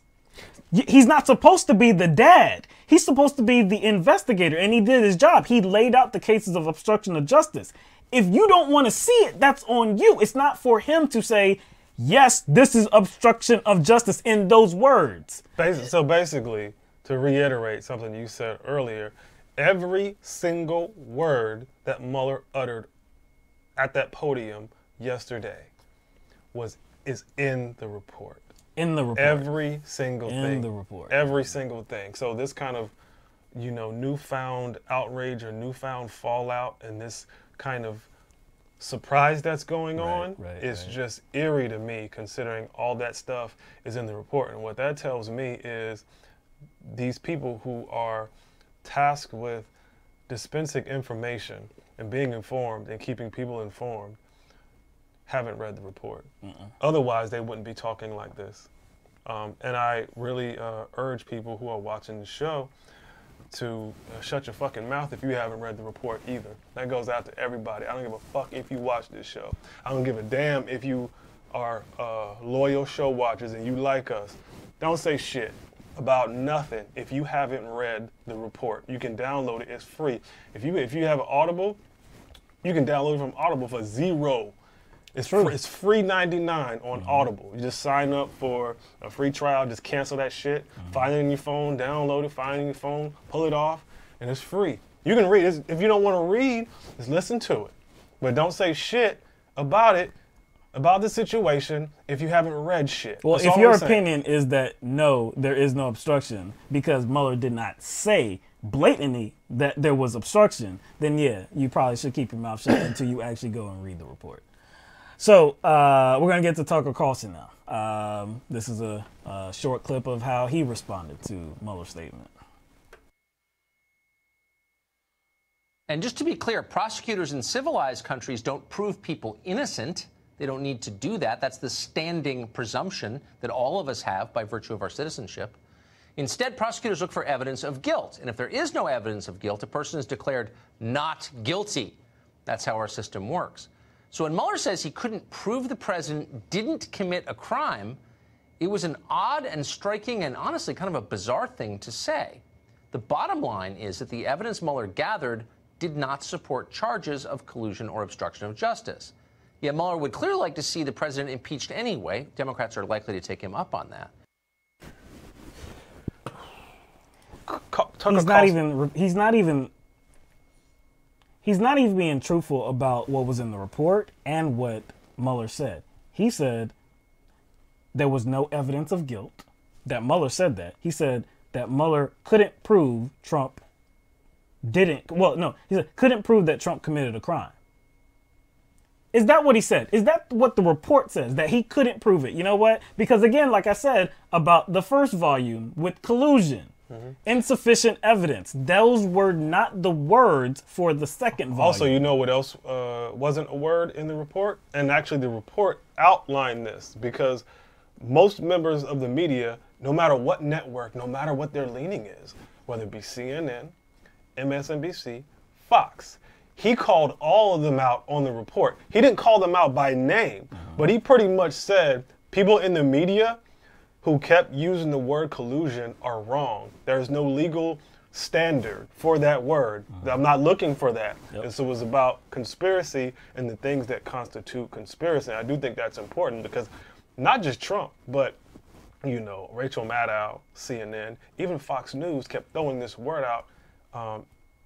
He's not supposed to be the dad. He's supposed to be the investigator, and he did his job. He laid out the cases of obstruction of justice. If you don't want to see it, that's on you. It's not for him to say, yes, this is obstruction of justice in those words. So basically, to reiterate something you said earlier, every single word that Mueller uttered at that podium yesterday is in the report. In the report. Every single thing. In the report. Every single thing. So this kind of, newfound outrage or newfound fallout and this kind of surprise that's going on is just eerie to me, considering all that stuff is in the report. And what that tells me is these people who are tasked with dispensing information and being informed and keeping people informed haven't read the report. Otherwise, they wouldn't be talking like this. And I really urge people who are watching the show to shut your fucking mouth if you haven't read the report either. That goes out to everybody. I don't give a fuck if you watch this show. I don't give a damn if you are loyal show watchers and you like us. Don't say shit about nothing if you haven't read the report. You can download it. It's free. If you have an Audible, you can download it from Audible for $0. It's free. It's free 99 on Audible. You just sign up for a free trial. Just cancel that shit. Find it in your phone. Download it. Find it in your phone. Pull it off, and it's free. You can read it. If you don't want to read, just listen to it. But don't say shit about it, about the situation, if you haven't read shit. Well, if your opinion is that no, there is no obstruction because Mueller did not say blatantly that there was obstruction, then yeah, you probably should keep your mouth shut until you actually go and read the report. So we're going to get to Tucker Carlson now. This is a short clip of how he responded to Mueller's statement. And just to be clear, prosecutors in civilized countries don't prove people innocent. They don't need to do that. That's the standing presumption that all of us have by virtue of our citizenship. Instead, prosecutors look for evidence of guilt. And if there is no evidence of guilt, a person is declared not guilty. That's how our system works. So when Mueller says he couldn't prove the president didn't commit a crime, it was an odd and striking and honestly kind of a bizarre thing to say. The bottom line is that the evidence Mueller gathered did not support charges of collusion or obstruction of justice. Yet Mueller would clearly like to see the president impeached anyway. Democrats are likely to take him up on that. He's not even being truthful about what was in the report and what Mueller said. He said there was no evidence of guilt. That Mueller said that. He said that Mueller couldn't prove Trump didn't. Well, no, he said couldn't prove that Trump committed a crime. Is that what he said? Is that what the report says? That he couldn't prove it? You know what? Because again, like I said about the first volume with collusion, insufficient evidence. Those were not the words for the second volume. Also, you know what else wasn't a word in the report? And actually the report outlined this because most members of the media, no matter what network, no matter what their leaning is, whether it be CNN, MSNBC, Fox, he called all of them out on the report. He didn't call them out by name, but he pretty much said people in the media who kept using the word collusion are wrong. There's no legal standard for that word. I'm not looking for that. And so it was about conspiracy and the things that constitute conspiracy. And I do think that's important because not just Trump, but Rachel Maddow, CNN, even Fox News kept throwing this word out.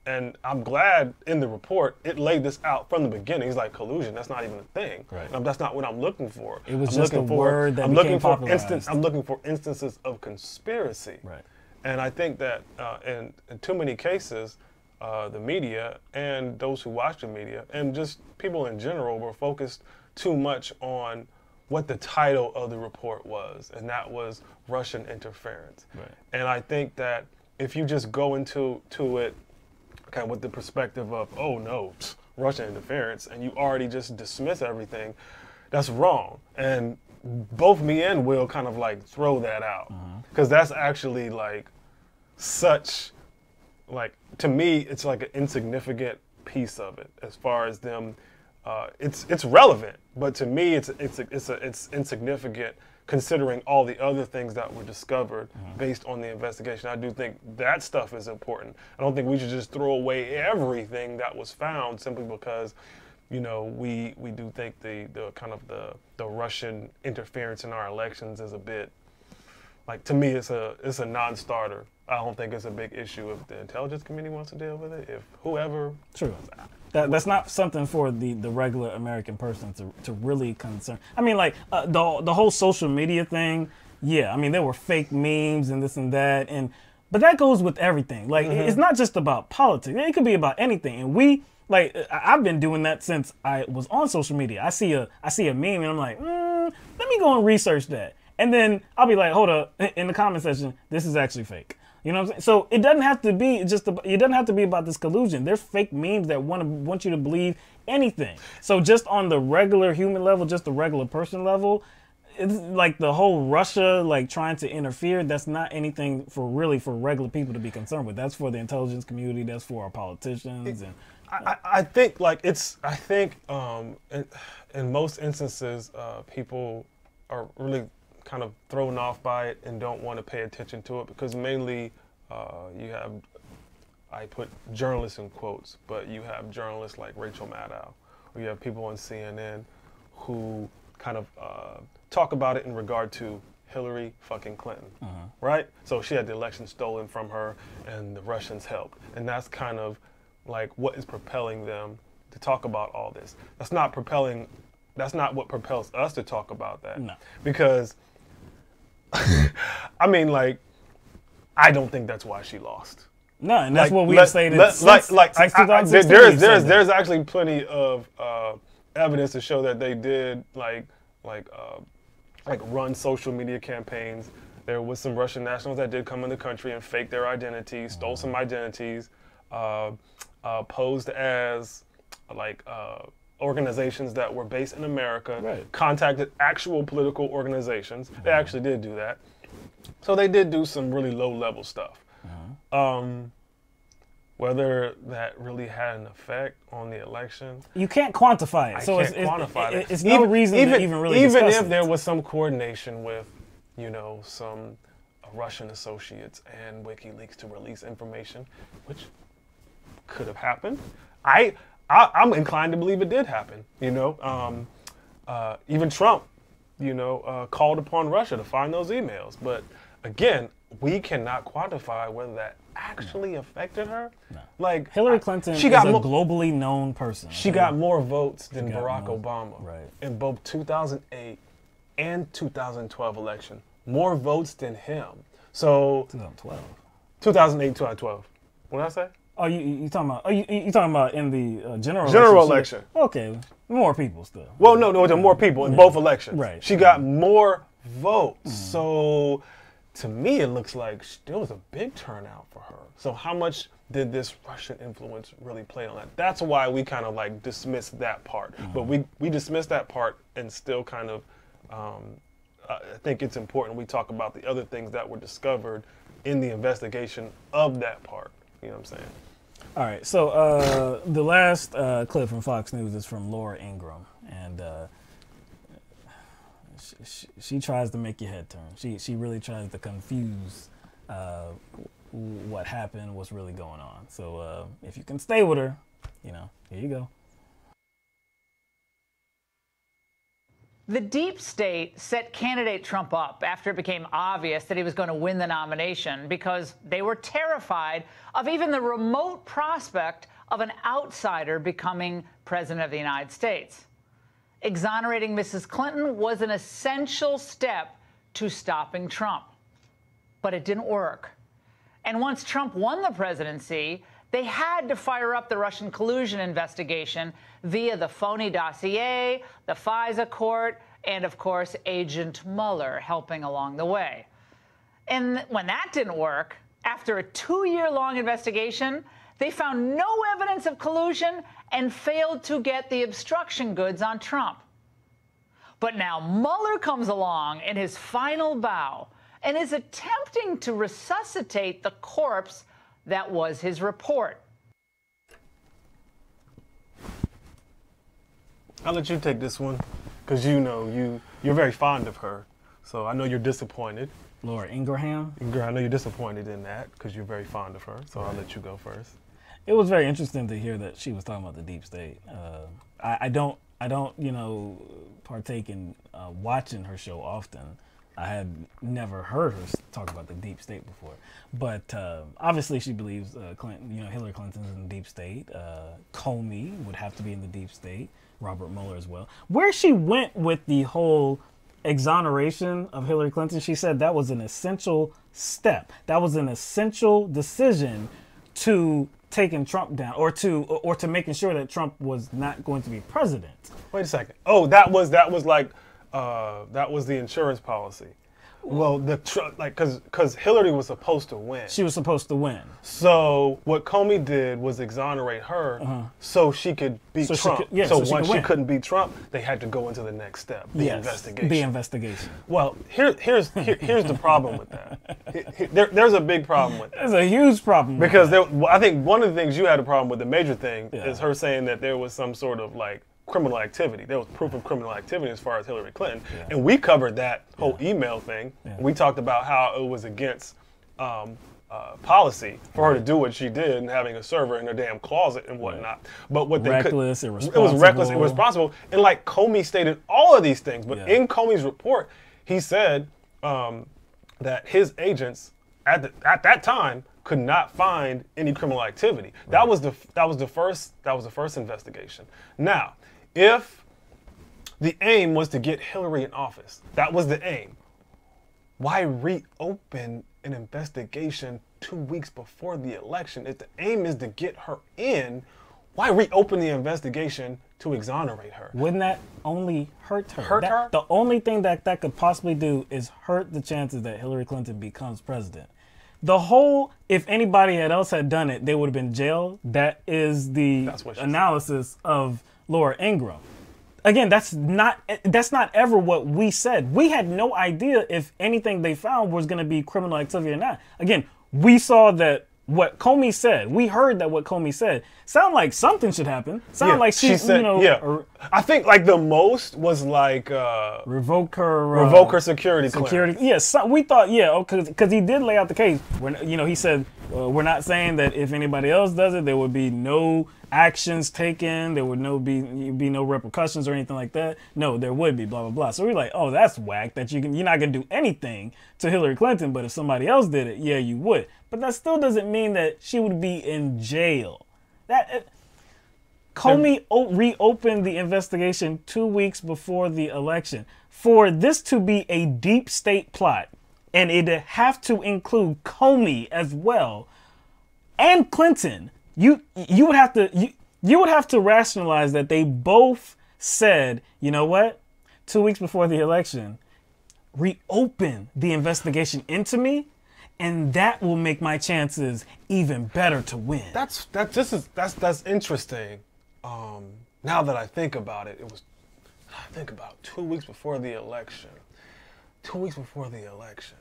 And I'm glad in the report it laid this out from the beginning. He's like, collusion, that's not even a thing. Right. That's not what I'm looking for. It was just a word that became popularized. I'm looking for instances of conspiracy. Right. And I think that in too many cases, the media and those who watch the media and just people in general were focused too much on what the title of the report was, and that was Russian interference. Right. And I think that if you just go into it kind of with the perspective of, oh no, Russian interference, and you already just dismiss everything, that's wrong. And both me and Will kind of like throw that out. Because that's actually like such, like, to me, it's like an insignificant piece of it as far as them it's relevant, but to me, it's insignificant considering all the other things that were discovered based on the investigation. I do think that stuff is important. I don't think we should just throw away everything that was found simply because, you know, we do think the kind of the Russian interference in our elections is a bit, like, to me, it's a non-starter. I don't think it's a big issue if the intelligence community wants to deal with it. If whoever, true, that's not something for the regular American person to really concern. I mean, like the whole social media thing. Yeah, I mean, there were fake memes and this and that, but that goes with everything. Like, it's not just about politics. It could be about anything. And I've been doing that since I was on social media. I see a meme and I'm like, let me go and research that. And then I'll be like, hold up, in the comment section, this is actually fake. You know what I'm saying? So it doesn't have to be it doesn't have to be about this collusion. There's fake memes that want you to believe anything. So just on the regular human level, just the regular person level, it's like the whole Russia like trying to interfere. That's not anything for regular people to be concerned with. That's for the intelligence community. That's for our politicians. And I think like in most instances, people are really kind of thrown off by it and don't want to pay attention to it because mainly you have, I put journalists in quotes, but you have journalists like Rachel Maddow, or you have people on CNN who kind of talk about it in regard to Hillary fucking Clinton, right? So she had the election stolen from her and the Russians helped. And that's kind of like what is propelling them to talk about all this. That's not what propels us to talk about that. No. Because I mean, like, I don't think that's why she lost. No, and that's what we've stated since 2016. There's actually plenty of evidence to show that they did like run social media campaigns. There was some Russian nationals that did come in the country and fake their identities, stole some identities, posed as like organizations that were based in America, contacted actual political organizations. They actually did do that. So they did do some really low-level stuff. Whether that really had an effect on the election, you can't quantify it. I can't quantify it. It's no reason to even really even discuss if there was some coordination with, you know, some Russian associates and WikiLeaks to release information, which could have happened. I'm inclined to believe it did happen. You know, even Trump, you know, called upon Russia to find those emails. But again, we cannot quantify whether that actually affected her. No. Like Hillary Clinton is a globally known person. She got more votes than Barack Obama in both 2008 and 2012 election. More votes than him. So 2012. 2008, 2012. What did I say? Oh, you talking about? You talking about in the general election? Okay, more people still. Well, no, there were more people in both elections. Right. She got more votes. So to me, it looks like there was a big turnout for her. So how much did this Russian influence really play on that? That's why we kind of like dismissed that part. But we dismissed that part and still kind of, I think it's important we talk about the other things that were discovered in the investigation of that part. You know what I'm saying? All right, so the last clip from Fox News is from Laura Ingraham, and she tries to make your head turn. She really tries to confuse what happened, what's really going on. So if you can stay with her, you know, here you go. The deep state set candidate Trump up after it became obvious that he was going to win the nomination because they were terrified of even the remote prospect of an outsider becoming president of the United States. Exonerating Mrs. Clinton was an essential step to stopping Trump. But it didn't work. And once Trump won the presidency, they had to fire up the Russian collusion investigation via the phony dossier, the FISA court, and, of course, Agent Mueller helping along the way. And when that didn't work, after a 2-year-long investigation, they found no evidence of collusion and failed to get the obstruction goods on Trump. But now Mueller comes along in his final bow and is attempting to resuscitate the corpse that was his report. I'll let you take this one, because you're very fond of her. So I know you're disappointed. Laura Ingraham? I know you're disappointed in that because you're very fond of her. So I'll let you go first. It was very interesting to hear that she was talking about the deep state. I don't partake in watching her show often. I had never heard her talk about the deep state before, but obviously she believes Hillary Clinton's in the deep state. Comey would have to be in the deep state. Robert Mueller as well. Where she went with the whole exoneration of Hillary Clinton, she said that was an essential step. That was an essential decision to taking Trump down, or to making sure that Trump was not going to be president. Wait a second. Oh, that was the insurance policy. Well, because Hillary was supposed to win. She was supposed to win. So what Comey did was exonerate her, so she could beat Trump. So once she couldn't beat Trump, they had to go into the next step, the investigation. The investigation. Well, here's the problem with that. There's a big problem with that. There's a huge problem with because that. I think one of the things you had a problem with, the major thing, is her saying that there was some sort of criminal activity. There was proof of criminal activity as far as Hillary Clinton. Yeah. And we covered that whole email thing. Yeah. We talked about how it was against policy for her to do what she did and having a server in her damn closet and whatnot. But what irresponsible. It was reckless, irresponsible. And Comey stated all of these things. But in Comey's report, he said that his agents at that time could not find any criminal activity. Right. That was the first investigation. Now, if the aim was to get Hillary in office, that was the aim, why reopen an investigation 2 weeks before the election? If the aim is to get her in, why reopen the investigation to exonerate her? Wouldn't that only hurt her? The only thing that could possibly do is hurt the chances that Hillary Clinton becomes president. If anybody else had done it, they would have been jailed. That is the analysis of Laura Ingraham. Again, that's not ever what we said. We had no idea if anything they found was going to be criminal activity or not. Again, we saw that what Comey said. We heard that what Comey said. Sound like something should happen. Sound like she said, I think the most was revoke her security clearance. Yes, we thought because he did lay out the case. He said we're not saying that if anybody else does it, there would be no actions taken. There would be no repercussions or anything like that. No, there would be blah blah blah. So we're like, oh, that's whack. That you're not gonna do anything to Hillary Clinton, but if somebody else did it, yeah, you would. But that still doesn't mean that she would be in jail. Comey reopened the investigation 2 weeks before the election. For this to be a deep state plot, and it'd have to include Comey as well, and Clinton, you would have to rationalize that they both said, you know what, 2 weeks before the election, reopen the investigation into me, and that will make my chances even better to win. That's interesting. Now that I think about it, I think about 2 weeks before the election. 2 weeks before the election.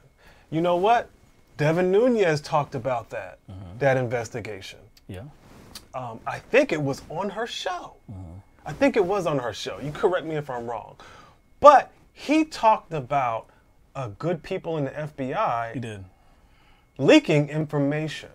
You know what? Devin Nunes talked about that investigation. Yeah. I think it was on her show. I think it was on her show. You correct me if I'm wrong. But he talked about good people in the FBI. He did. Leaking information.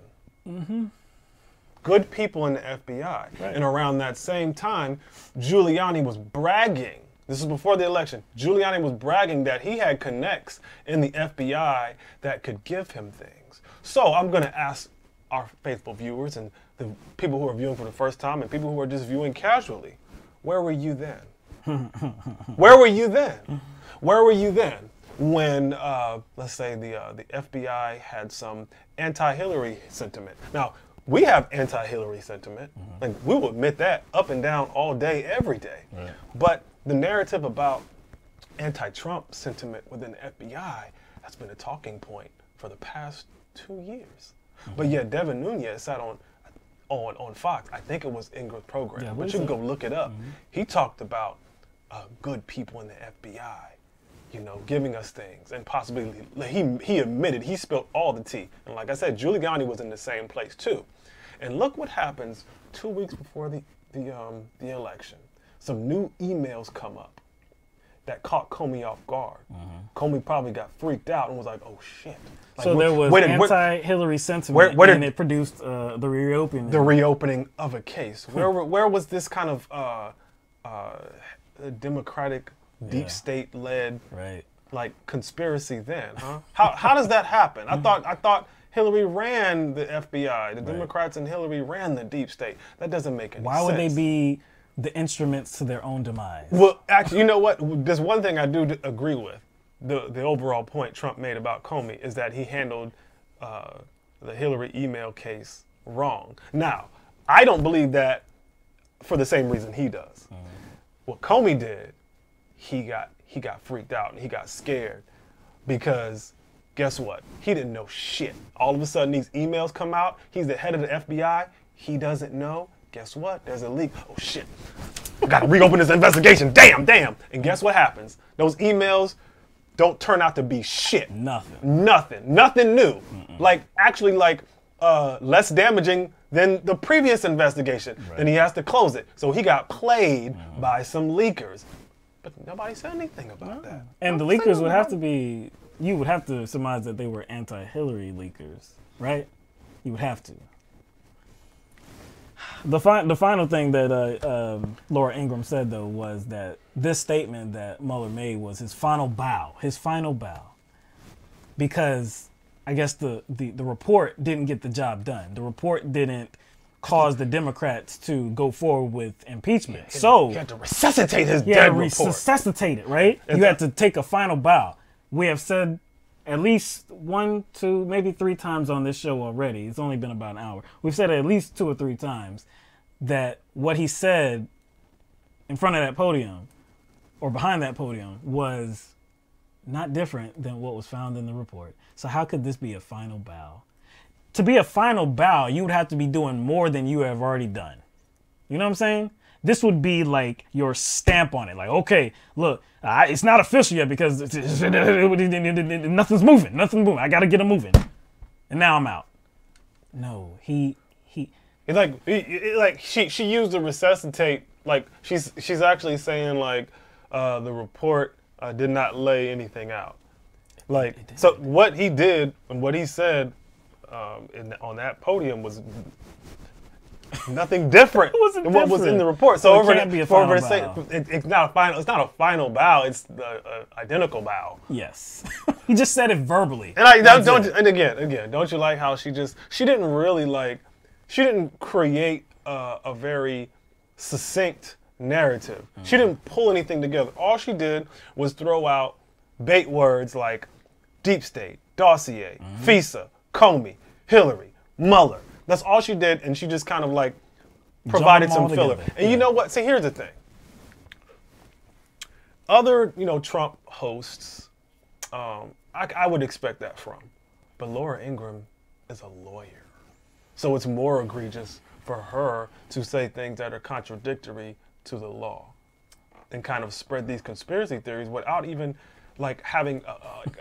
Good people in the FBI. Right. And around that same time, Giuliani was bragging. This is before the election. Giuliani was bragging that he had connects in the FBI that could give him things. So I'm going to ask our faithful viewers and the people who are viewing for the first time and people who are just viewing casually, where were you then? Where were you then? Where were you then when, let's say, the FBI had some anti-Hillary sentiment? Now, we have anti-Hillary sentiment. We will admit that up and down all day, every day. Right. But the narrative about anti-Trump sentiment within the FBI has been a talking point for the past 2 years. But yet Devin Nunes sat on Fox. I think it was Ingra's program, but you can go look it up. He talked about good people in the FBI, giving us things, and possibly he admitted, he spilled all the tea. And like I said, Giuliani was in the same place too. And look what happens 2 weeks before the election. some new emails come up that caught Comey off guard. Comey probably got freaked out and was like, "Oh shit!" Like, so there was anti-Hillary sentiment, and it produced the reopening. The reopening of a case. Where was this kind of Democratic deep state led like conspiracy then? Huh? How does that happen? I thought Hillary ran the FBI. The Democrats and Hillary ran the deep state. That doesn't make any sense. Why would they be the instruments to their own demise? Well, actually, you know what? There's one thing I do agree with. The overall point Trump made about Comey is that he handled the Hillary email case wrong. Now, I don't believe that for the same reason he does. What Comey did, he got freaked out and he got scared because guess what? He didn't know shit. All of a sudden, these emails come out. He's the head of the FBI. He doesn't know. Guess what? There's a leak. Oh, shit. We got to reopen this investigation. Damn. And guess what happens? Those emails don't turn out to be shit. Nothing new. Like, actually, less damaging than the previous investigation. Then he has to close it. So he got played by some leakers. But nobody said anything about that. And the leakers would have to be, you would have to surmise that they were anti-Hillary leakers, right? You would have to. The final thing that Laura Ingraham said, though, was that this statement that Mueller made was his final bow. Because I guess the report didn't get the job done. The report didn't cause the Democrats to go forward with impeachment. So you had to resuscitate his dead report. Resuscitate it, right? You had to take a final bow. We have said at least 1, 2, maybe 3 times on this show already. It's only been about an hour. We've said at least 2 or 3 times that what he said in front of that podium or behind that podium was not different than what was found in the report. So how could this be a final bow? To be a final bow, you would have to be doing more than you have already done. You know what I'm saying? This would be like your stamp on it. Like, okay, look, it's not official yet because nothing's moving. I got to get it moving. And now I'm out. No, she used the resuscitate. Like she's actually saying like the report did not lay anything out. Like, so what he did and what he said on that podium was nothing different than what was in the report. So it's not a final bow. It's the identical bow. Yes, he just said it verbally. And again, don't you like how she didn't create a very succinct narrative. She didn't pull anything together. All she did was throw out bait words like deep state, dossier, FISA, Comey, Hillary, Mueller. That's all she did, and she just kind of like provided some filler. And you know what? See, here's the thing. Other, Trump hosts, I would expect that from. But Laura Ingraham is a lawyer. So it's more egregious for her to say things that are contradictory to the law and kind of spread these conspiracy theories without even like having,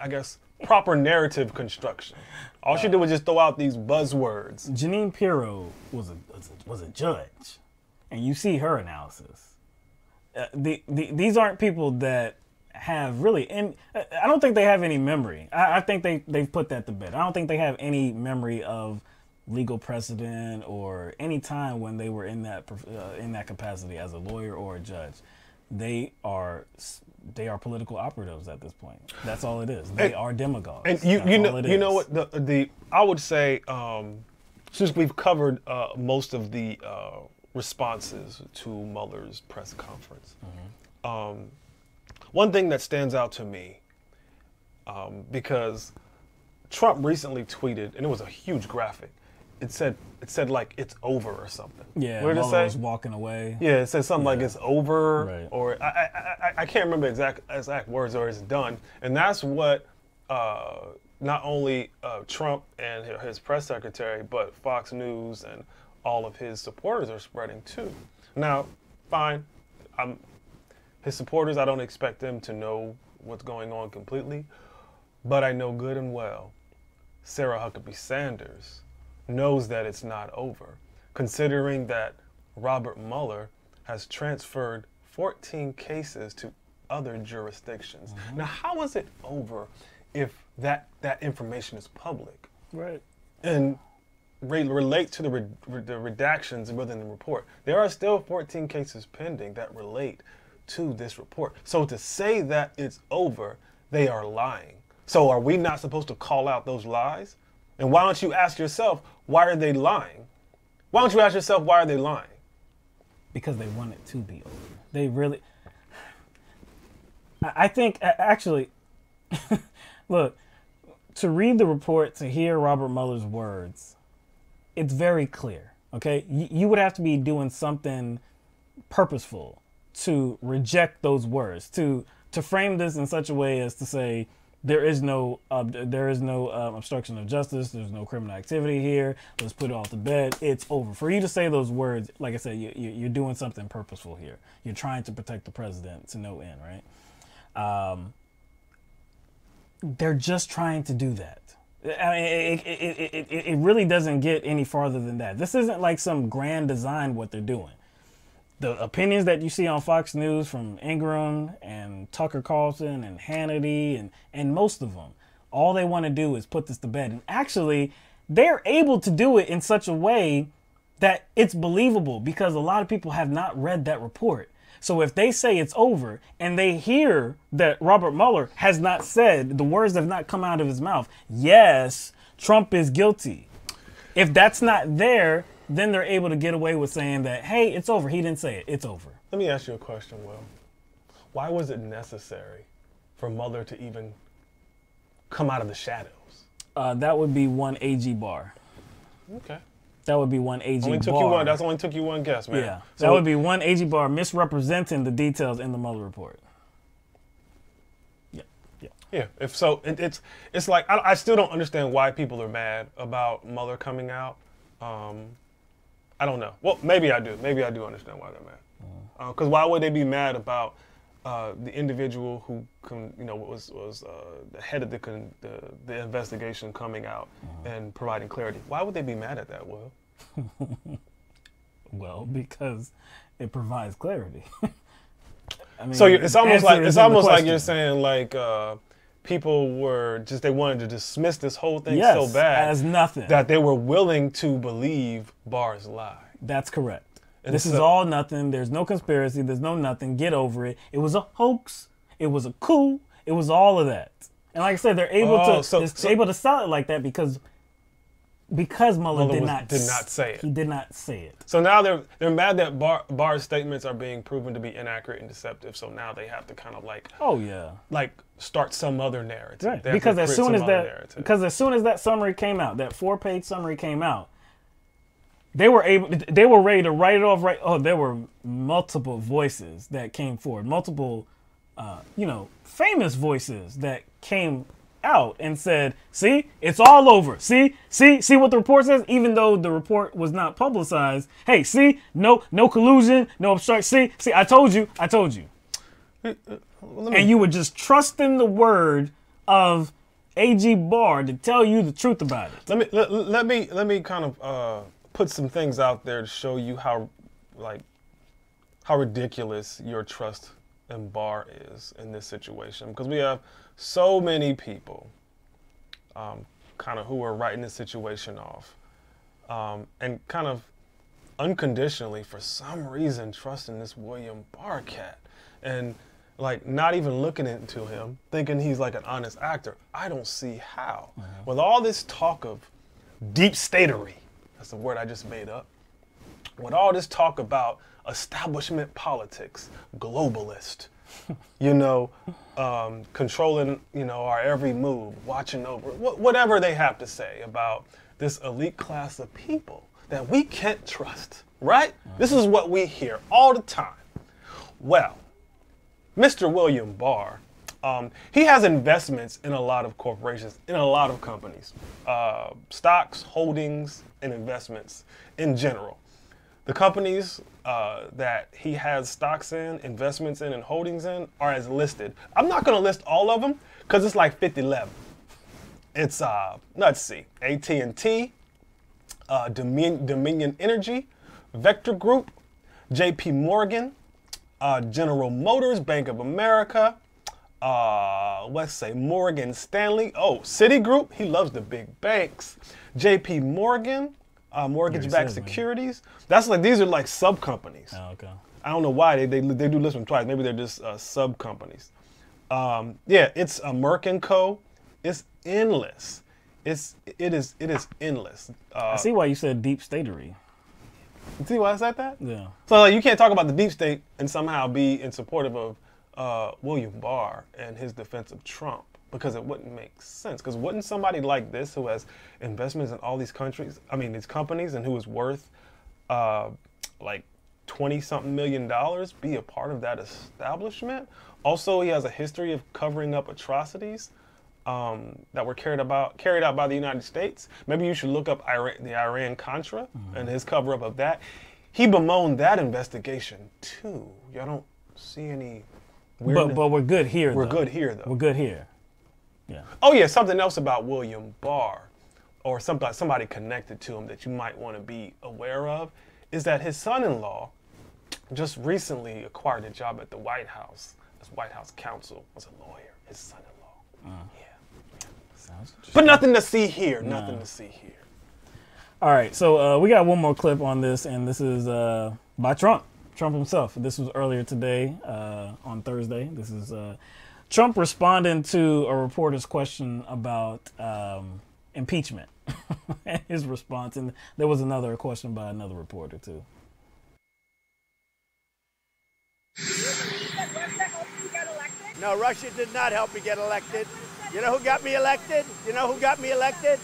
I guess, proper narrative construction. All she did was just throw out these buzzwords. Jeanine Pirro was a judge, and you see her analysis. These aren't people that have really any. I don't think they have any memory. I think they've put that to bed. I don't think they have any memory of legal precedent or any time when they were in that capacity as a lawyer or a judge. They are political operatives at this point. That's all it is. They are demagogues. And you know what I would say, since we've covered most of the responses to Mueller's press conference, one thing that stands out to me, because Trump recently tweeted, and it was a huge graphic. It said like it's over or something. Yeah, what did it say? Was walking away. Yeah, it said something like it's over, right. Or I can't remember exact words, or it's done. And that's what not only Trump and his press secretary, but Fox News and all of his supporters are spreading too. Now, fine, his supporters, I don't expect them to know what's going on completely, but I know good and well Sarah Huckabee Sanders knows that it's not over, considering that Robert Mueller has transferred 14 cases to other jurisdictions. Now, how is it over if that information is public? Right. And relate to the redactions within the report. There are still 14 cases pending that relate to this report. So to say that it's over, they are lying. So are we not supposed to call out those lies? And why don't you ask yourself, why are they lying? Why don't you ask yourself, why are they lying? Because they want it to be over. They really... I think, actually, look, to read the report, to hear Robert Mueller's words, it's very clear, okay? You would have to be doing something purposeful to reject those words, to frame this in such a way as to say there is no obstruction of justice, there's no criminal activity here, let's put it all to bed, it's over. For you to say those words, like I said, you're doing something purposeful here. You're trying to protect the president to no end, right? They're just trying to do that. I mean, it really doesn't get any farther than that. This isn't like some grand design what they're doing. The opinions that you see on Fox News from Ingram and Tucker Carlson and Hannity and most of them, all they want to do is put this to bed. And actually, they're able to do it in such a way that it's believable because a lot of people have not read that report. So if they say it's over and they hear that Robert Mueller has not said, the words have not come out of his mouth, yes, Trump is guilty. If that's not there, then they're able to get away with saying that, hey, it's over. He didn't say it. It's over. Let me ask you a question, Will. Why was it necessary for Mueller to even come out of the shadows? That would be one AG bar. Okay. That would be one AG bar. That only took you one guess, man. Yeah. So that would be one AG bar misrepresenting the details in the Mueller report. Yeah. Yeah. Yeah. If so, it's like I still don't understand why people are mad about Mueller coming out. I don't know. Well, maybe I do. Maybe I do understand why they're mad. Because why would they be mad about the individual who was the head of the investigation coming out and providing clarity? Why would they be mad at that, Will? Well, because it provides clarity. I mean, so it's almost like you're saying like people they wanted to dismiss this whole thing so bad as nothing that they were willing to believe Barr's lie. That's correct. And this is all nothing. There's no conspiracy. There's no nothing. Get over it. It was a hoax. It was a coup. It was all of that. And like I said, they're able able to sell it like that because Mueller did not say it. He did not say it. So now they're mad that Barr's statements are being proven to be inaccurate and deceptive. So now they have to kind of start some other narrative. Right. Because as soon as that summary came out, that 4-page summary came out, they were ready to write it off. There were multiple voices that came forward, multiple, famous voices that came out and said, "See, it's all over. See what the report says." Even though the report was not publicized, hey, see, no collusion, no obstruction. See, I told you. And you were just trusting the word of AG Barr to tell you the truth about it. Let me kind of put some things out there to show you how ridiculous your trust in Barr is in this situation, because we have so many people kind of who are writing this situation off and kind of unconditionally, for some reason, trusting this William Barr cat and like not even looking into him, thinking he's like an honest actor. I don't see how. With all this talk of deep statery, that's the word I just made up, with all this talk about establishment politics, globalist, controlling, our every move, watching over, whatever they have to say about this elite class of people that we can't trust, right? This is what we hear all the time. Well, Mr. William Barr, he has investments in a lot of corporations, in a lot of companies, stocks, holdings, and investments in general. The companies that he has stocks in, investments in, and holdings in are as listed. I'm not going to list all of them because it's like 50-11. It's, let's see, AT&T, Dominion Energy, Vector Group, JP Morgan, General Motors, Bank of America, let's say Morgan Stanley. Oh, Citigroup, he loves the big banks. JP Morgan, mortgage-backed securities. That's like, these are like sub-companies. Oh, okay. I don't know why they do list them twice. Maybe they're just sub-companies. Yeah, it's a Merck & Co. It's endless. It is endless. I see why you said deep statery. You see why I said that? Yeah. So like, you can't talk about the deep state and somehow be in supportive of William Barr and his defense of Trump, because it wouldn't make sense. Because wouldn't somebody like this, who has investments in all these countries, these companies, and who is worth like $20-something million, be a part of that establishment? Also, he has a history of covering up atrocities that were carried out by the United States. Maybe you should look up the Iran-Contra and his cover-up of that. He bemoaned that investigation too. Y'all don't see any weirdness. But we're good here. We're good here, though. We're good here. Yeah. Oh yeah, something else about William Barr, or somebody connected to him that you might want to be aware of, is that his son-in-law just recently acquired a job at the White House as White House counsel, as a lawyer. His son-in-law. Yeah. But nothing to see here. Nothing to see here. All right, so we got one more clip on this, and this is by Trump himself. This was earlier today on Thursday. This is Trump responding to a reporter's question about impeachment. His response, and there was another question by another reporter too. No, Russia did not help me get elected. You know who got me elected? You know who got me elected?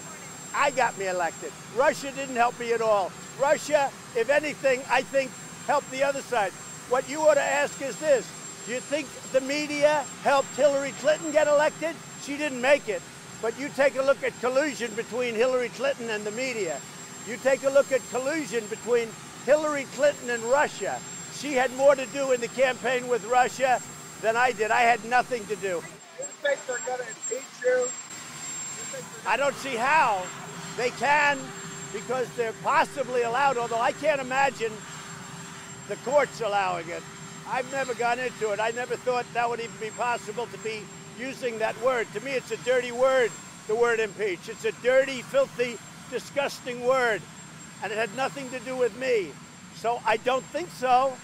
I got me elected. Russia didn't help me at all. Russia, if anything, I think helped the other side. What you ought to ask is this. Do you think the media helped Hillary Clinton get elected? She didn't make it. But you take a look at collusion between Hillary Clinton and the media. You take a look at collusion between Hillary Clinton and Russia. She had more to do in the campaign with Russia than I did. I had nothing to do. You think they're going to impeach you? I don't see how. They can, because they're possibly allowed, although I can't imagine the courts allowing it. I've never gone into it. I never thought that would even be possible to be using that word. To me, it's a dirty word, the word impeach. It's a dirty, filthy, disgusting word, and it had nothing to do with me. So I don't think so,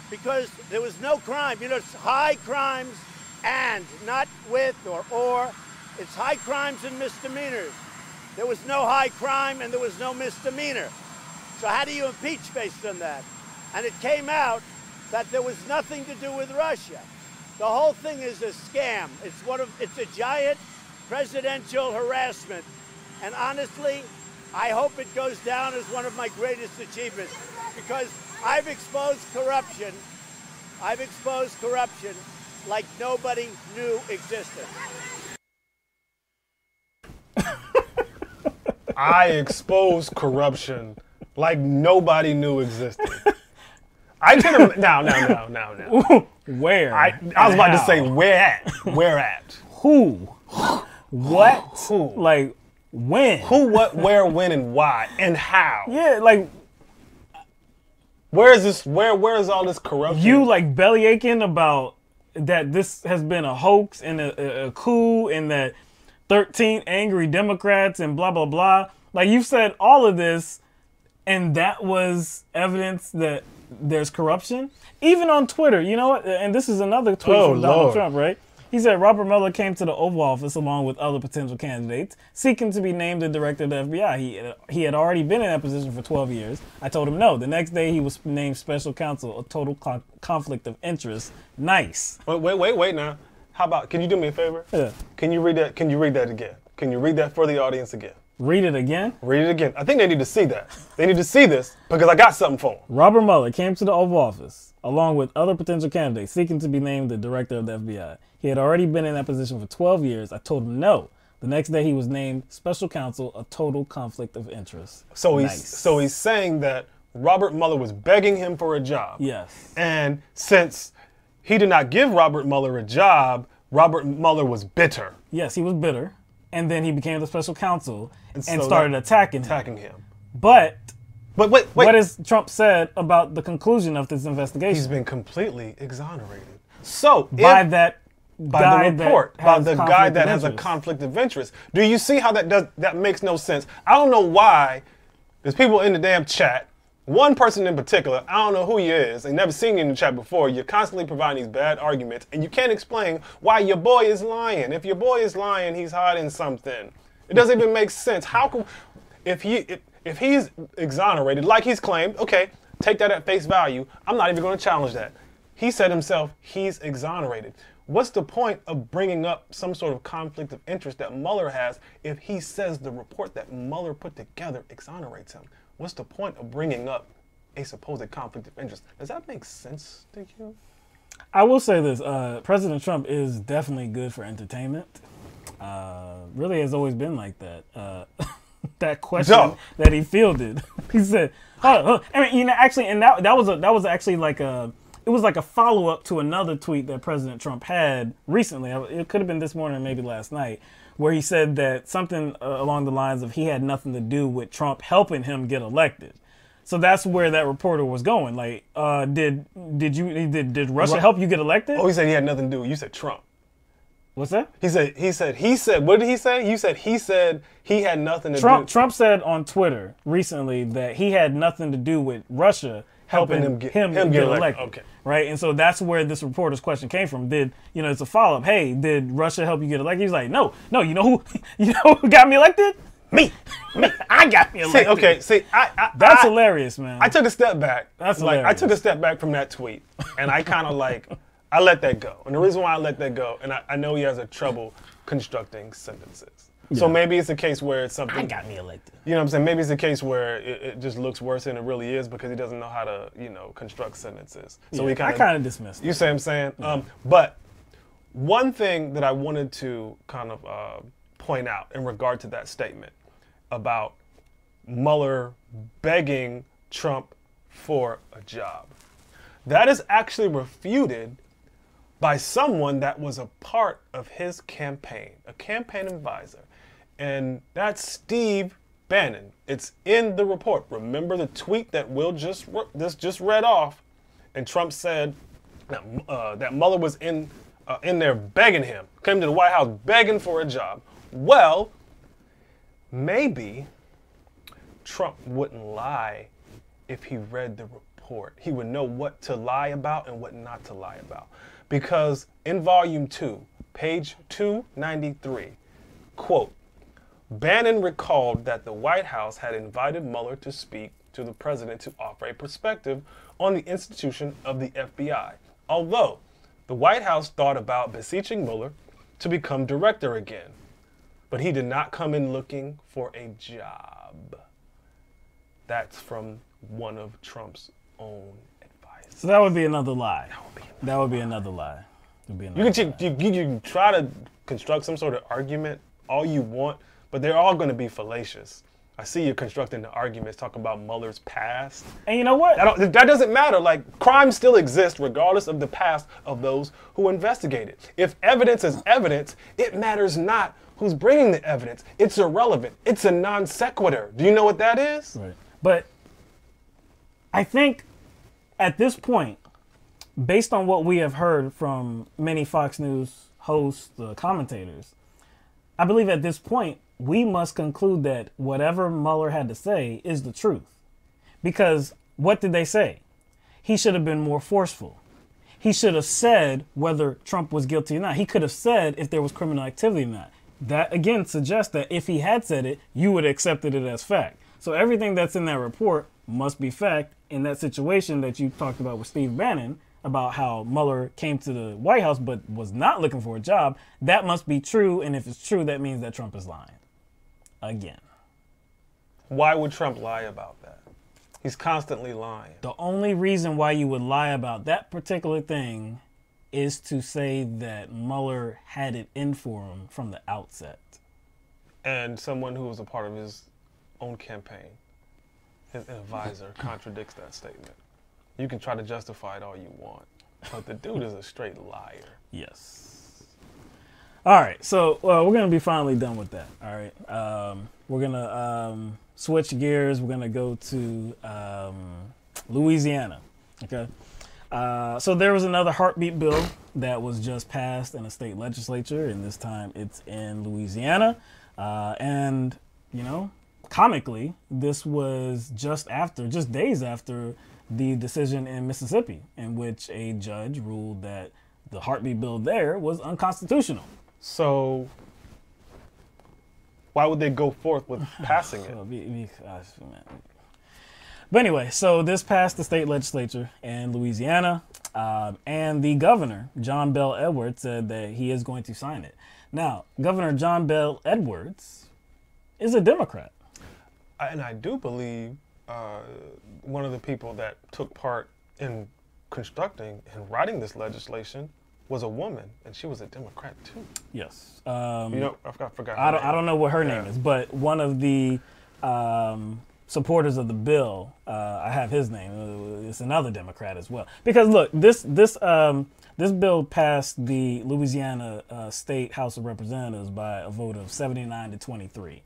because there was no crime. You know, it's high crimes and, not with or. It's high crimes and misdemeanors. There was no high crime and there was no misdemeanor. So how do you impeach based on that? And it came out that there was nothing to do with Russia. The whole thing is a scam. It's a giant presidential harassment. And honestly, I hope it goes down as one of my greatest achievements, because I've exposed corruption. I've exposed corruption like nobody knew existed. I exposed corruption like nobody knew existed. I can now. Where? I was about to say where at? Where at? Who? What? Who? Like when? Who? What? Where? When? And why? And how? Yeah, like where is this? Where is all this corruption? You like belly aching about that this has been a hoax and a coup, and that 13 angry Democrats and blah, blah, blah. Like, you've said all of this, and that was evidence that there's corruption. Even on Twitter, you know what? And this is another tweet from Donald Trump, right? He said, Robert Mueller came to the Oval Office along with other potential candidates, seeking to be named the director of the FBI. He had already been in that position for 12 years. I told him no. The next day, he was named special counsel, a total conflict of interest. Nice. Wait now. How about, can you do me a favor? Yeah. Can you read that? Can you read that again? Can you read that for the audience again? Read it again? Read it again. I think they need to see that. They need to see this because I got something for them. Robert Mueller came to the Oval Office along with other potential candidates seeking to be named the director of the FBI. He had already been in that position for 12 years. I told him no. The next day he was named special counsel, a total conflict of interest. So he's saying that Robert Mueller was begging him for a job. Yes. And since he did not give Robert Mueller a job, Robert Mueller was bitter. Yes, he was bitter. And then he became the special counsel and so started attacking him. But But wait. What has Trump said about the conclusion of this investigation? He's been completely exonerated. So by the report, by the guy that has a conflict of interest. Do you see how that makes no sense? I don't know why there's people in the damn chat. One person in particular, I don't know who he is, and never seen you in the chat before. You're constantly providing these bad arguments, and you can't explain why your boy is lying. If your boy is lying, he's hiding something. It doesn't even make sense. How come, if he's exonerated, like he's claimed, okay, take that at face value. I'm not even going to challenge that. He said himself he's exonerated. What's the point of bringing up some sort of conflict of interest that Mueller has if he says the report that Mueller put together exonerates him? What's the point of bringing up a supposed conflict of interest? Does that make sense to you? I will say this. President Trump is definitely good for entertainment. Really has always been like that. That question that he fielded, he said, I mean, you know, actually, and that was actually like it was like a follow-up to another tweet that President Trump had recently. It could have been this morning or maybe last night, where he said that something along the lines of he had nothing to do with Trump helping him get elected. So that's where that reporter was going. Like, did Russia help you get elected? Oh, he said he had nothing to do with it. You said Trump. What's that? He said, what did he say? He said he had nothing to do. Trump said on Twitter recently that he had nothing to do with Russia helping him get elected. Okay. Right? And so that's where this reporter's question came from. It's a follow-up. Hey, did Russia help you get elected? He's like, no, you know who got me elected? Me. I got me elected. That's hilarious, man. I took a step back. That's hilarious. I took a step back from that tweet, and I kind of I let that go. And the reason why I let that go, and I know he has a trouble constructing sentences. Yeah. So maybe it's a case where it's something. I got me elected. You know what I'm saying? Maybe it's a case where it just looks worse than it really is because he doesn't know how to, construct sentences. So I kind of dismissed it. You see what I'm saying? Yeah. But one thing that I wanted to kind of point out in regard to that statement about Mueller begging Trump for a job, that is actually refuted by someone that was a part of his campaign, a campaign advisor. And that's Steve Bannon. It's in the report. Remember the tweet that Will just read off, and Trump said that Mueller was in there begging him, came to the White House begging for a job. Well, maybe Trump wouldn't lie if he read the report. He would know what to lie about and what not to lie about. Because in volume 2, page 293, quote, Bannon recalled that the White House had invited Mueller to speak to the president to offer a perspective on the institution of the FBI, although the White House thought about beseeching Mueller to become director again. But he did not come in looking for a job. That's from one of Trump's own advisors. So that would be another lie. That would be another lie. You can try to construct some sort of argument all you want, but they're all going to be fallacious. I see you constructing the arguments talking about Mueller's past. And you know what? That doesn't matter. Like, crime still exists regardless of the past of those who investigate it. If evidence is evidence, it matters not who's bringing the evidence. It's irrelevant. It's a non sequitur. Do you know what that is? Right. But I think at this point, based on what we have heard from many Fox News hosts, commentators, I believe at this point, we must conclude that whatever Mueller had to say is the truth. Because what did they say? He should have been more forceful. He should have said whether Trump was guilty or not. He could have said if there was criminal activity or not. That, again, suggests that if he had said it, you would have accepted it as fact. So everything that's in that report must be fact. In that situation that you talked about with Steve Bannon, about how Mueller came to the White House but was not looking for a job, that must be true. And if it's true, that means that Trump is lying. Again. Why would Trump lie about that? He's constantly lying. The only reason why you would lie about that particular thing is to say that Mueller had it in for him from the outset. And someone who was a part of his own campaign, his advisor, contradicts that statement. You can try to justify it all you want, but the dude is a straight liar. Yes. All right, so we're going to be finally done with that, all right? We're going to switch gears. We're going to go to Louisiana. Okay. So there was another heartbeat bill that was just passed in a state legislature, and this time it's in Louisiana. And, you know, comically, this was just days after the decision in Mississippi, in which a judge ruled that the heartbeat bill there was unconstitutional. So why would they go forth with passing it? But anyway, so this passed the state legislature in Louisiana, and the governor, John Bel Edwards, said that he is going to sign it. Now, Governor John Bel Edwards is a Democrat. And I do believe one of the people that took part in constructing and writing this legislation was a woman, and she was a Democrat too. Yes. You know, I forgot. I don't know what her name is, but one of the supporters of the bill, I have his name. It's another Democrat as well. Because look, this bill passed the Louisiana State House of Representatives by a vote of 79 to 23.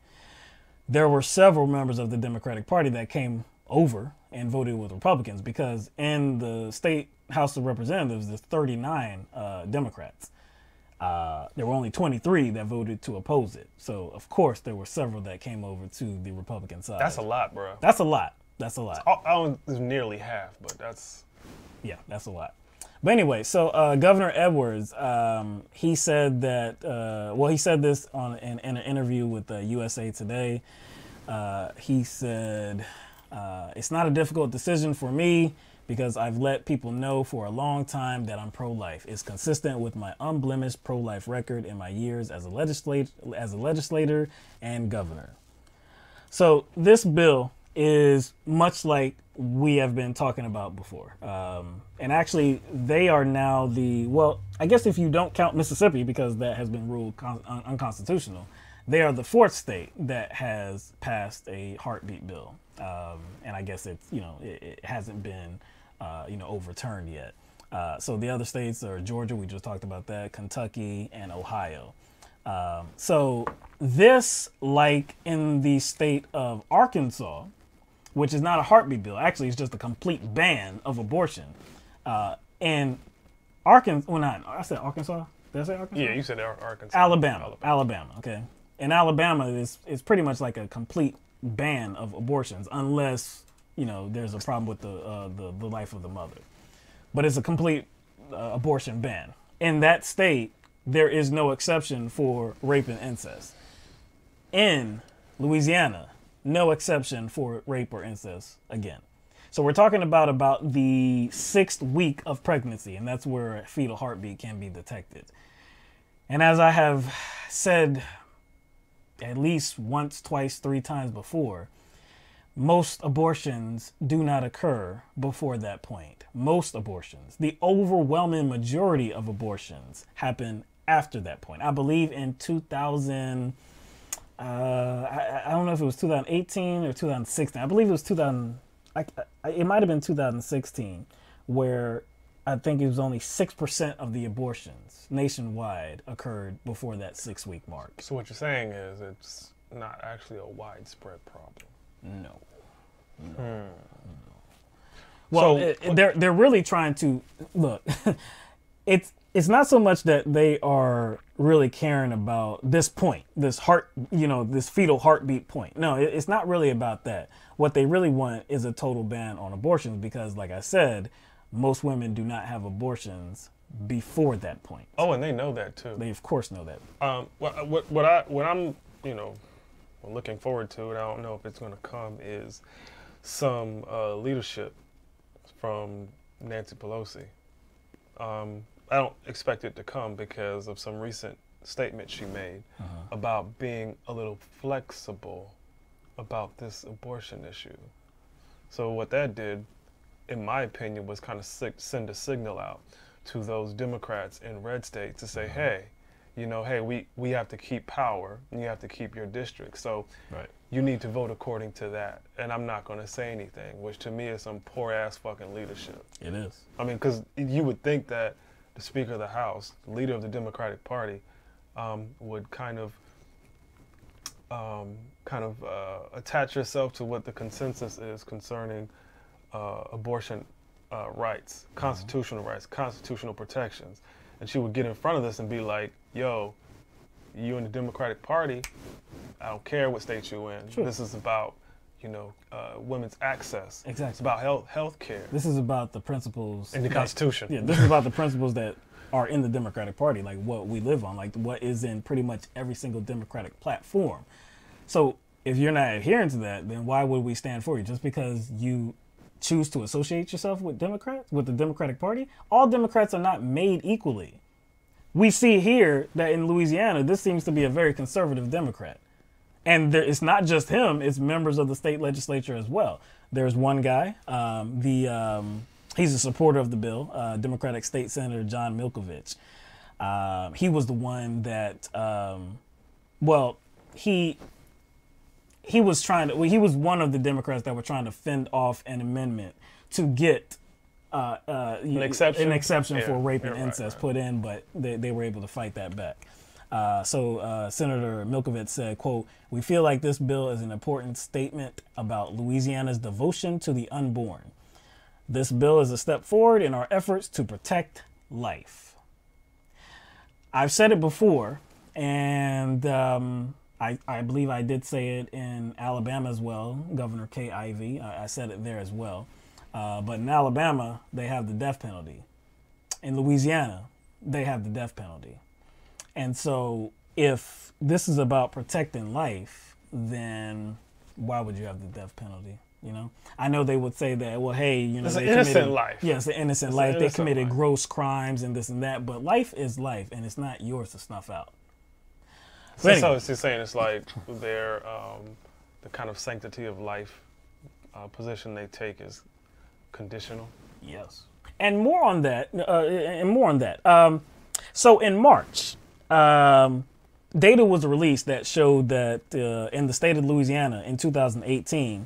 There were several members of the Democratic Party that came over and voted with Republicans, because in the State House of Representatives, there's 39 Democrats. There were only 23 that voted to oppose it. So, of course, there were several that came over to the Republican side. That's a lot, bro. That's a lot. That's a lot. It's nearly half, but that's... Yeah, that's a lot. But anyway, so Governor Edwards, he said that, he said this in an interview with USA Today. He said, it's not a difficult decision for me because I've let people know for a long time that I'm pro-life. It's consistent with my unblemished pro-life record in my years as a legislator and governor. So this bill is much like we have been talking about before. And actually, they are now I guess if you don't count Mississippi, because that has been ruled unconstitutional, they are the fourth state that has passed a heartbeat bill. And I guess it hasn't been, overturned yet. So the other states are Georgia, we just talked about that, Kentucky, and Ohio. So this, like in the state of Arkansas, which is not a heartbeat bill, actually it's just a complete ban of abortion. And Arkansas, I said Arkansas? Did I say Arkansas? Yeah, you said Arkansas. Alabama, okay. In Alabama, it's pretty much like a complete ban of abortions, unless, there's a problem with the life of the mother. But it's a complete abortion ban. In that state, there is no exception for rape and incest. In Louisiana, no exception for rape or incest again. So we're talking about the 6th week of pregnancy, and that's where a fetal heartbeat can be detected. And as I have said at least once, twice, 3 times before, most abortions do not occur before that point. Most abortions, the overwhelming majority of abortions, happen after that point. I believe in 2000, I don't know if it was 2018 or 2016. I believe it was it might have been 2016, where I think it was only 6% of the abortions nationwide occurred before that 6-week mark. So what you're saying is it's not actually a widespread problem. No. Well, So they're really trying to look. It's not so much that they are really caring about this point, this fetal heartbeat point. No, it's not really about that. What they really want is a total ban on abortions, because, like I said, most women do not have abortions before that point. Oh, and they know that too. They of course know that. What I'm looking forward to, and I don't know if it's going to come, is some leadership from Nancy Pelosi. I don't expect it to come because of some recent statements she made about being a little flexible about this abortion issue. So what that did, in my opinion, was kind of send a signal out to those Democrats in red states to say, hey, we have to keep power, and you have to keep your district. So you need to vote according to that. And I'm not going to say anything, which to me is some poor ass fucking leadership. It is. I mean, because you would think that the Speaker of the House, the leader of the Democratic Party, would kind of kind of attach yourself to what the consensus is concerning abortion rights, constitutional rights, constitutional protections. And she would get in front of this and be like, yo, you in the Democratic Party, I don't care what state you're in. Sure. This is about, women's access. Exactly. It's about health care. This is about the principles. In the Constitution. Yeah, this is about the principles that are in the Democratic Party, like what we live on, like what is in pretty much every single Democratic platform. So if you're not adhering to that, then why would we stand for you? Just because you choose to associate yourself with Democrats, with the Democratic Party? All Democrats are not made equally. We see here that in Louisiana, this seems to be a very conservative Democrat. And it's not just him, it's members of the state legislature as well. There's one guy, he's a supporter of the bill, Democratic State Senator John Milkovich. He was the one that, he was one of the Democrats that were trying to fend off an amendment to get an exception for rape and incest put in, but they were able to fight that back. So Senator Milkovich said, quote, "We feel like this bill is an important statement about Louisiana's devotion to the unborn. This bill is a step forward in our efforts to protect life." I've said it before, and I believe I did say it in Alabama as well, Governor Kay Ivey. I said it there as well. But in Alabama, they have the death penalty. In Louisiana, they have the death penalty. And so if this is about protecting life, then why would you have the death penalty? You know, I know they would say that, well, hey, it's an innocent life. Yeah, it's an innocent life. They committed gross crimes and this and that, but life is life, and it's not yours to snuff out. So it's just saying it's like their the kind of sanctity of life position they take is conditional. Yes, and more on that. So in March, data was released that showed that in the state of Louisiana in 2018,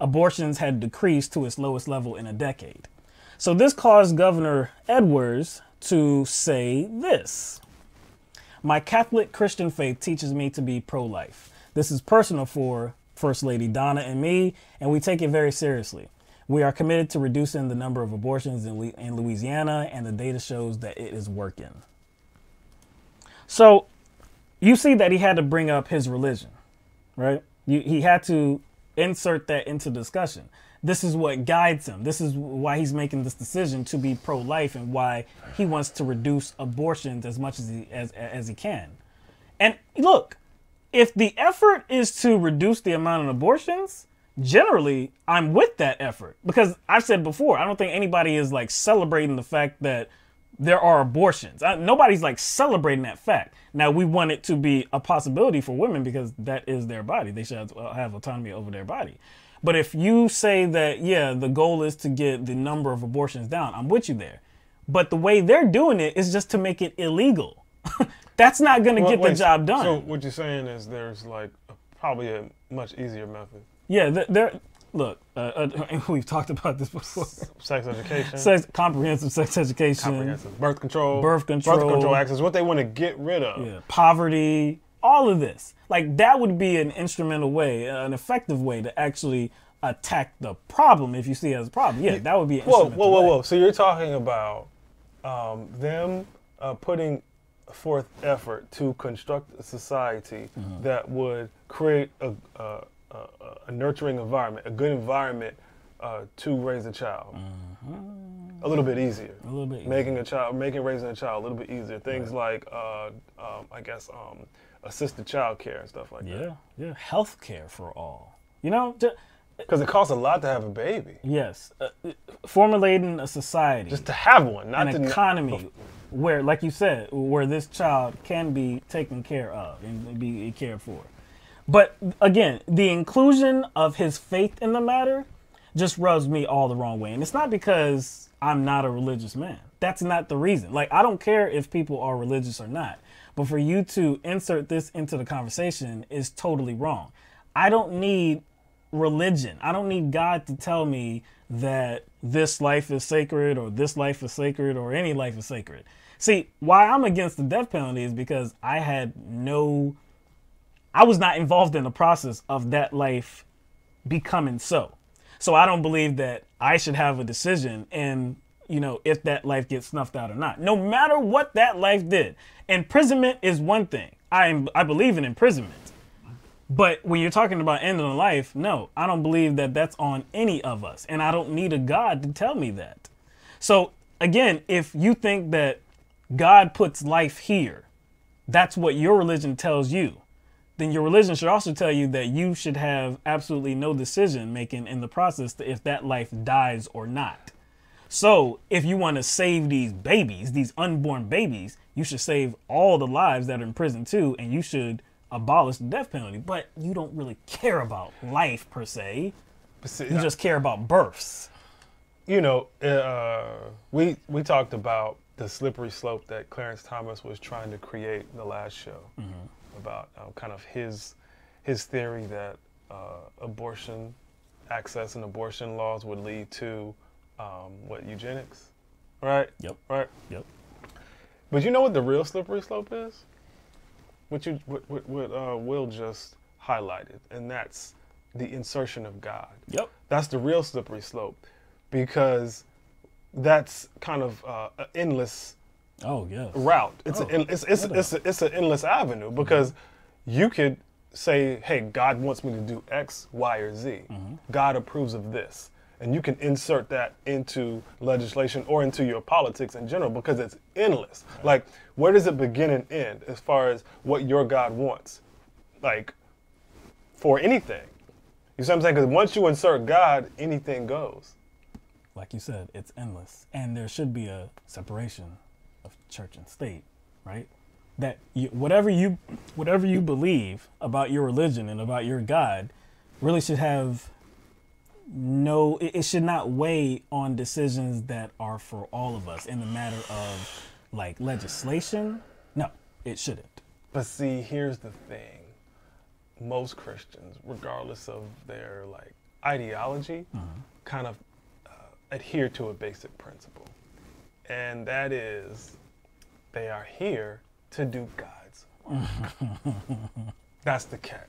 abortions had decreased to its lowest level in a decade. So this caused Governor Edwards to say this: "My Catholic Christian faith teaches me to be pro-life. This is personal for First Lady Donna and me, and we take it very seriously. We are committed to reducing the number of abortions in Louisiana, and the data shows that it is working." So you see that he had to bring up his religion, right? He had to insert that into discussion. This is what guides him. This is why he's making this decision to be pro-life and why he wants to reduce abortions as much as he can. And look, if the effort is to reduce the amount of abortions, generally I'm with that effort, because I've said before, I don't think anybody is like celebrating the fact that there are abortions. Nobody's like celebrating that fact. Now, we want it to be a possibility for women because that is their body. They should have autonomy over their body. But if you say that, yeah, the goal is to get the number of abortions down, I'm with you there. But the way they're doing it is just to make it illegal. That's not going to get the job done. So what you're saying is there's like probably a much easier method. Yeah, look, we've talked about this before. Sex education. Comprehensive sex education. Comprehensive. Birth control. Birth control access. What they want to get rid of. Yeah. Poverty. All of this. Like, that would be an instrumental way, an effective way to actually attack the problem if you see it as a problem. Yeah, that would be an instrumental way. Whoa. So you're talking about them putting forth effort to construct a society that would create a nurturing environment, a good environment to raise a child. A little bit easier. A little bit easier. Making raising a child a little bit easier. Things like, I guess, assisted child care and stuff like that. Yeah, health care for all. You know, because it costs a lot to have a baby. Yes, formulating a society, just to have one, not an economy where, like you said, where this child can be taken care of and be cared for. But again, the inclusion of his faith in the matter just rubs me all the wrong way. And it's not because I'm not a religious man. That's not the reason. Like, I don't care if people are religious or not. But for you to insert this into the conversation is totally wrong. I don't need religion. I don't need God to tell me that this life is sacred or this life is sacred or any life is sacred. See, why I'm against the death penalty is because I had no I was not involved in the process of that life becoming so. So I don't believe that I should have a decision in, you know, if that life gets snuffed out or not. No matter what that life did. Imprisonment is one thing. I believe in imprisonment. But when you're talking about ending a life, no, I don't believe that that's on any of us. And I don't need a God to tell me that. So again, if you think that God puts life here, that's what your religion tells you, then your religion should also tell you that you should have absolutely no decision making in the process to if that life dies or not. So if you want to save these babies, these unborn babies, you should save all the lives that are in prison too, and you should abolish the death penalty. But you don't really care about life per se. You just care about births. You know, we talked about the slippery slope that Clarence Thomas was trying to create in the last show, about kind of his theory that abortion access and abortion laws would lead to eugenics, right? Yep. Right. Yep. But you know what the real slippery slope is? What Will just highlighted, and that's the insertion of God. Yep. That's the real slippery slope, because that's kind of an endless route. It's an endless avenue, because you could say, hey, God wants me to do X, Y, or Z. God approves of this. And you can insert that into legislation or into your politics in general, because it's endless. Like, where does it begin and end as far as what your God wants? Like, for anything. You see what I'm saying? Because once you insert God, anything goes. Like you said, it's endless. And there should be a separation of church and state, right? That whatever you believe about your religion and about your God really should have it should not weigh on decisions that are for all of us in the matter of like legislation. No, it shouldn't. But see, here's the thing. Most Christians, regardless of their like ideology, kind of adhere to a basic principle. And that is, they are here to do God's work. That's the catch.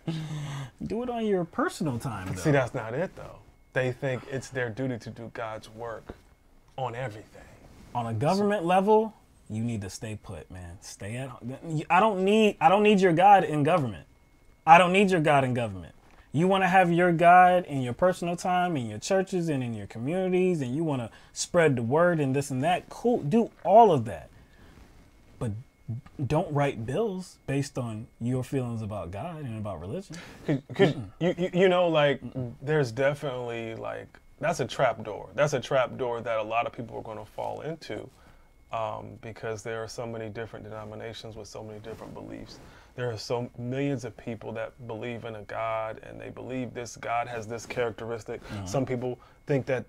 Do it on your personal time, though. See, that's not it, though. They think it's their duty to do God's work on everything. On a government level, you need to stay put, man. Stay at home. I don't need your God in government. I don't need your God in government. You want to have your God in your personal time, in your churches and in your communities, and you want to spread the word and this and that. Cool. Do all of that. But don't write bills based on your feelings about God and about religion. Cause you know, like, there's definitely, like, that's a trap door. That's a trap door that a lot of people are going to fall into, because there are so many different denominations with so many different beliefs. There are so millions of people that believe in a God, and they believe this God has this characteristic. Some people think that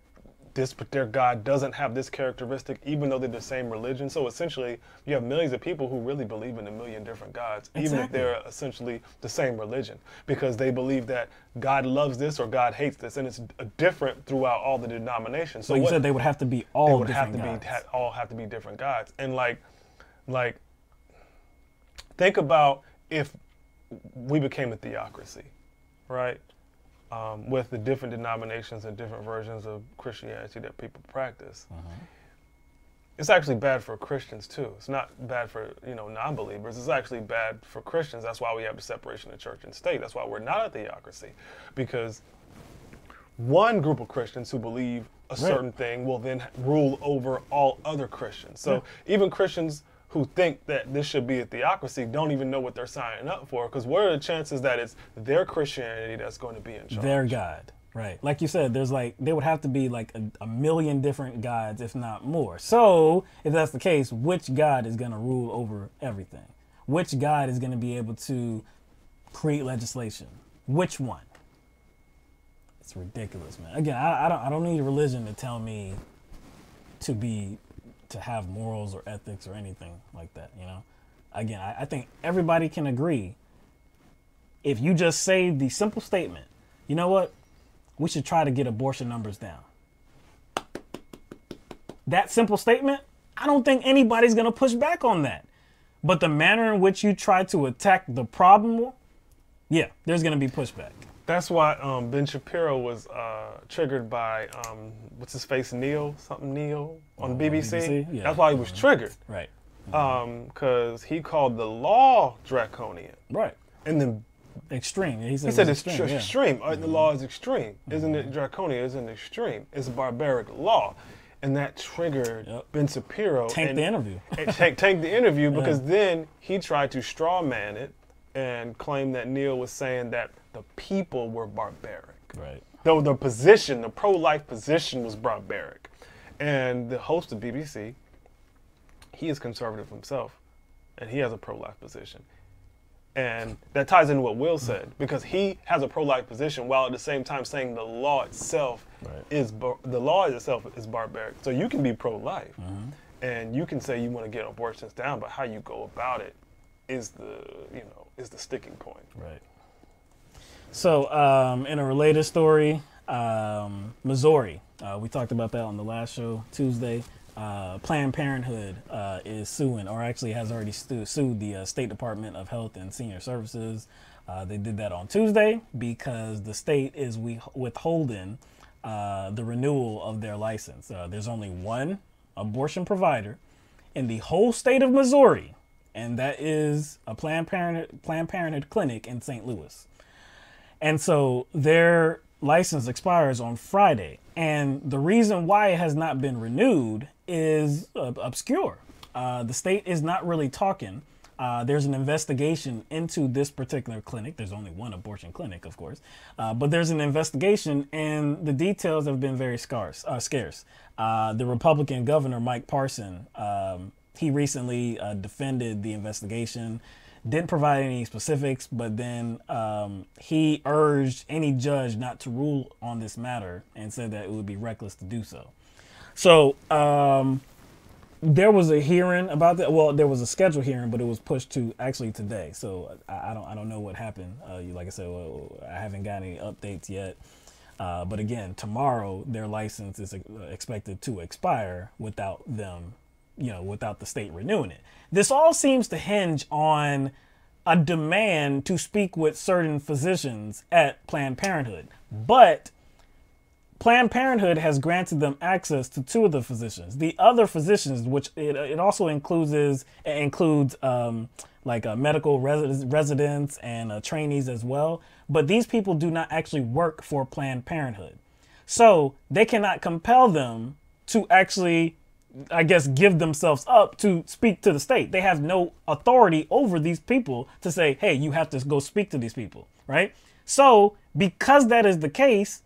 their God doesn't have this characteristic, even though they're the same religion. So essentially, you have millions of people who really believe in a million different gods, even if they're essentially the same religion, because they believe that God loves this or God hates this, and it's different throughout all the denominations. So you said they would have to be all different gods. All have to be different gods. And like, think about if we became a theocracy, right? With the different denominations and different versions of Christianity that people practice. It's actually bad for Christians too. It's not bad for, non-believers. It's actually bad for Christians. That's why we have the separation of church and state. That's why we're not a theocracy, because one group of Christians who believe a certain thing will then rule over all other Christians. So even Christians who think that this should be a theocracy don't even know what they're signing up for, because what are the chances that it's their Christianity that's going to be in charge? Their God, right. Like you said, there would have to be like a million different gods, if not more. So if that's the case, which God is going to rule over everything? Which God is going to be able to create legislation? Which one? It's ridiculous, man. Again, I don't need religion to tell me to have morals or ethics or anything like that, Again, I think everybody can agree, if you just say the simple statement, you know what, we should try to get abortion numbers down. That simple statement, I don't think anybody's going to push back on that. But the manner in which you try to attack the problem Yeah, there's going to be pushback. That's why Ben Shapiro was triggered by what's his face, Neil on BBC. Yeah. That's why he was triggered. Right. Because he called the law draconian. Right. And then extreme. He said it's extreme. extreme. The law is extreme. Isn't it draconian? Isn't it extreme? It's a barbaric law. And that triggered Ben Shapiro. Tanked the interview. Tanked the interview because then he tried to straw man it and claim that Neil was saying that the people were barbaric. Right. Though the position, the pro-life position was barbaric. And the host of BBC, he is conservative himself, and he has a pro-life position. And that ties into what Will said, because he has a pro-life position while at the same time saying the law itself is barbaric. So you can be pro-life, and you can say you want to get abortions down, but how you go about it is the sticking point. Right. So in a related story, Missouri, we talked about that on the last show Tuesday. Planned Parenthood is suing, or actually has already sued the State Department of Health and Senior Services. They did that on Tuesday because the state is withholding the renewal of their license. There's only one abortion provider in the whole state of Missouri, and that is a Planned Parenthood clinic in St. Louis. And so their license expires on Friday. And the reason why it has not been renewed is obscure. The state is not really talking. There's an investigation into this particular clinic. There's only one abortion clinic, of course. But there's an investigation, and the details have been very scarce. The Republican governor, Mike Parson, he recently defended the investigation. Didn't provide any specifics, but then he urged any judge not to rule on this matter and said that it would be reckless to do so. So there was a hearing about that. Well, there was a scheduled hearing, but it was pushed to actually today. So I don't know what happened. Like I said, I haven't got any updates yet. But again, tomorrow their license is expected to expire without them, without the state renewing it. This all seems to hinge on a demand to speak with certain physicians at Planned Parenthood. But Planned Parenthood has granted them access to two of the physicians. The other physicians, which it also includes medical residents and trainees as well. But these people do not actually work for Planned Parenthood. So they cannot compel them to actually, I guess, give themselves up to speak to the state. They have no authority over these people to say, hey, you have to go speak to these people, right? So because that is the case,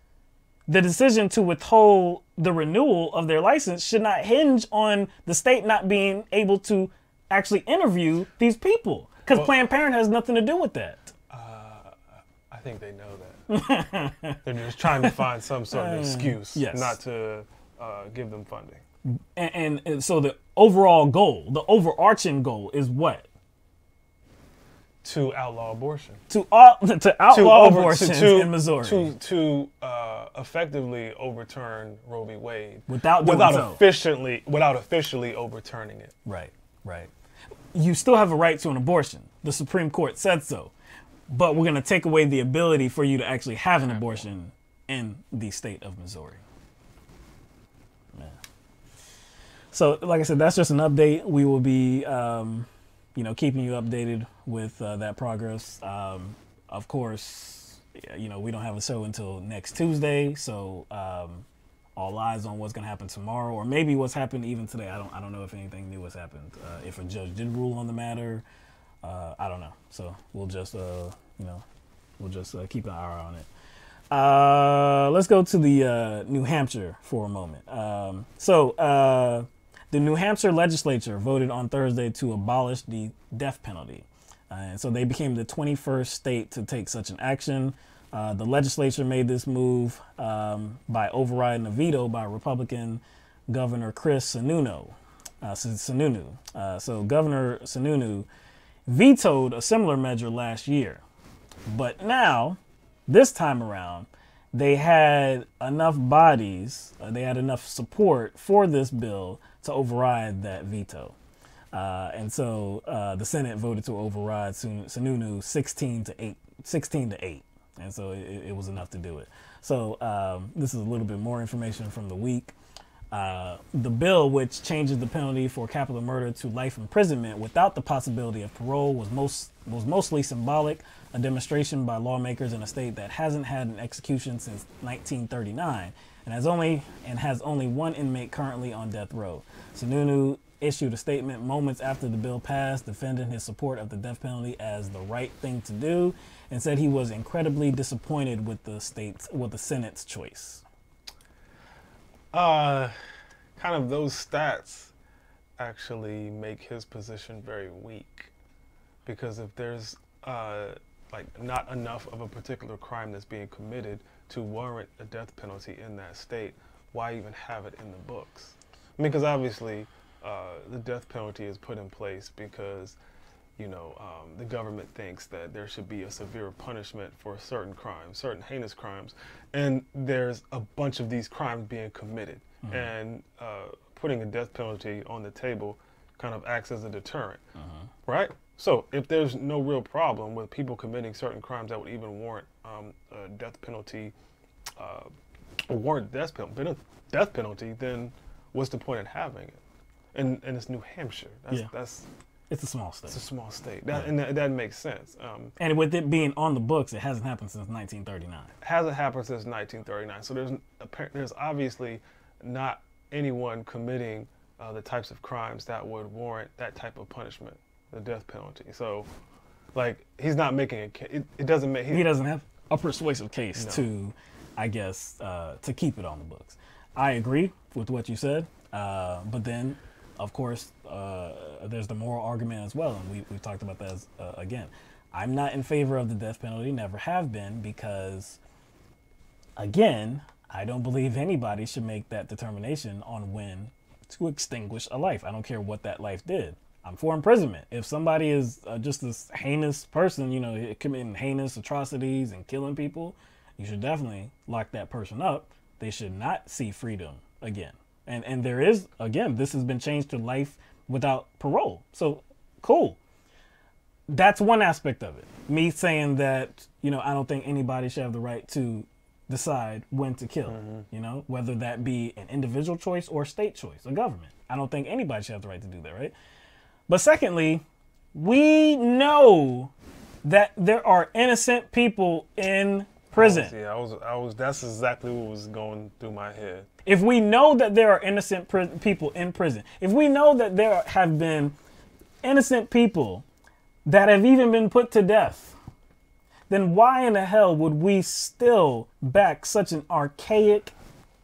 the decision to withhold the renewal of their license should not hinge on the state not being able to actually interview these people, because Planned Parenthood has nothing to do with that. I think they know that. They're just trying to find some sort of excuse not to give them funding. And so the overall goal, the overarching goal is what? To outlaw abortion. To outlaw abortion in Missouri. To effectively overturn Roe v. Wade without officially overturning it. Right. You still have a right to an abortion. The Supreme Court said so. But we're going to take away the ability for you to actually have an abortion in the state of Missouri. Man. So, like I said, that's just an update. We will be, keeping you updated with that progress. Of course, we don't have a show until next Tuesday. So, all eyes on what's going to happen tomorrow, or maybe what's happened even today. I don't know if anything new has happened. If a judge did rule on the matter. I don't know. So we'll just, keep an eye on it. Let's go to the New Hampshire for a moment. The New Hampshire legislature voted on Thursday to abolish the death penalty. And so they became the 21st state to take such an action. The legislature made this move by overriding a veto by Republican Governor Chris Sununu. So Governor Sununu vetoed a similar measure last year. But now, this time around, they had enough bodies, they had enough support for this bill to override that veto. And so the Senate voted to override Sununu 16-8. And so it was enough to do it. So this is a little bit more information from the week. The bill, which changes the penalty for capital murder to life imprisonment without the possibility of parole, was mostly symbolic, a demonstration by lawmakers in a state that hasn't had an execution since 1939 and has only one inmate currently on death row. Sununu issued a statement moments after the bill passed, defending his support of the death penalty as the right thing to do, and said he was incredibly disappointed with the Senate's choice. Kind of those stats actually make his position very weak, because if there's like not enough of a particular crime that's being committed to warrant a death penalty in that state, why even have it in the books? I mean, because obviously the death penalty is put in place because, you know, the government thinks that there should be a severe punishment for certain crimes, certain heinous crimes, and there's a bunch of these crimes being committed, and putting a death penalty on the table kind of acts as a deterrent, right? So if there's no real problem with people committing certain crimes that would even warrant a death penalty, death penalty, then what's the point in having it? And it's New Hampshire. It's a small state. It's a small state. And that makes sense. And with it being on the books, it hasn't happened since 1939. Hasn't happened since 1939. So there's obviously not anyone committing the types of crimes that would warrant that type of punishment, the death penalty. So, like, he's not making it doesn't make... He doesn't have a persuasive case to, I guess, to keep it on the books. I agree with what you said, but then, of course, there's the moral argument as well, and we've talked about that again. I'm not in favor of the death penalty, never have been, because, again, I don't believe anybody should make that determination on when to extinguish a life. I don't care what that life did. I'm for imprisonment. If somebody is just this heinous person, you know, committing heinous atrocities and killing people, you should definitely lock that person up. They should not see freedom again. And there is, again, this has been changed to life without parole. So, cool. That's one aspect of it. Me saying that, you know, I don't think anybody should have the right to decide when to kill, you know, whether that be an individual choice or state choice, a government. I don't think anybody should have the right to do that, right? But secondly, we know that there are innocent people in prison. That's exactly what was going through my head. If we know that there are innocent people in prison, if we know that there have been innocent people that have even been put to death, then why in the hell would we still back such an archaic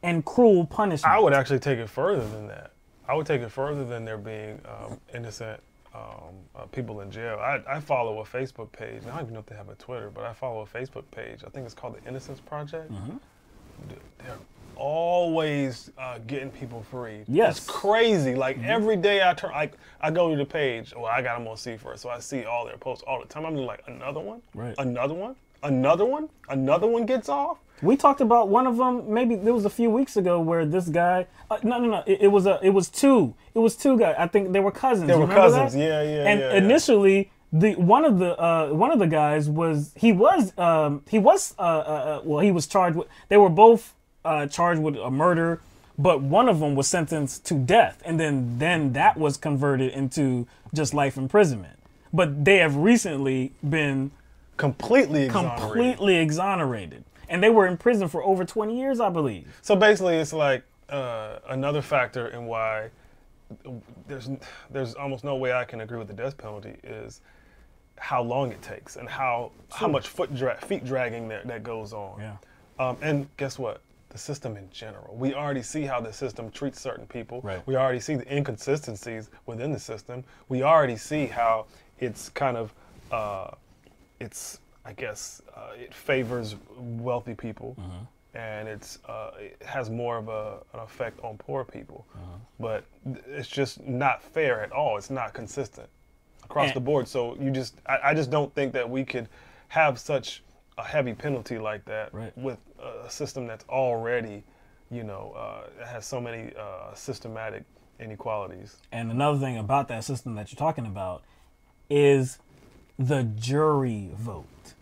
and cruel punishment? I would actually take it further than that. I would take it further than there being innocent people in jail. I follow a Facebook page. I don't even know if they have a Twitter, but I follow a Facebook page. I think it's called the Innocence Project. They're always getting people free. Yes. It's crazy. Like every day I go to the page. Well, I got them on see first, so I see all their posts all the time. I'm like, another one? Right. Another one? Another one? Another one gets off? We talked about one of them. Maybe there was a few weeks ago where this guy. No. It was two. It was two guys. I think they were cousins. They were cousins. That? Yeah. And initially, one of the guys was charged with. They were both charged with a murder, but one of them was sentenced to death, and then that was converted into just life imprisonment. But they have recently been completely exonerated. And they were in prison for over 20 years, I believe. So basically, it's like another factor in why there's almost no way I can agree with the death penalty is how long it takes and how much feet dragging that goes on. Yeah. And guess what? The system in general. We already see how the system treats certain people. Right. We already see the inconsistencies within the system. We already see how it's kind of it favors wealthy people, and it has more of an effect on poor people. But it's just not fair at all. It's not consistent across the board. So I just don't think that we could have such a heavy penalty like that with a system that's already, has so many systematic inequalities. And another thing about that system that you're talking about is the jury vote,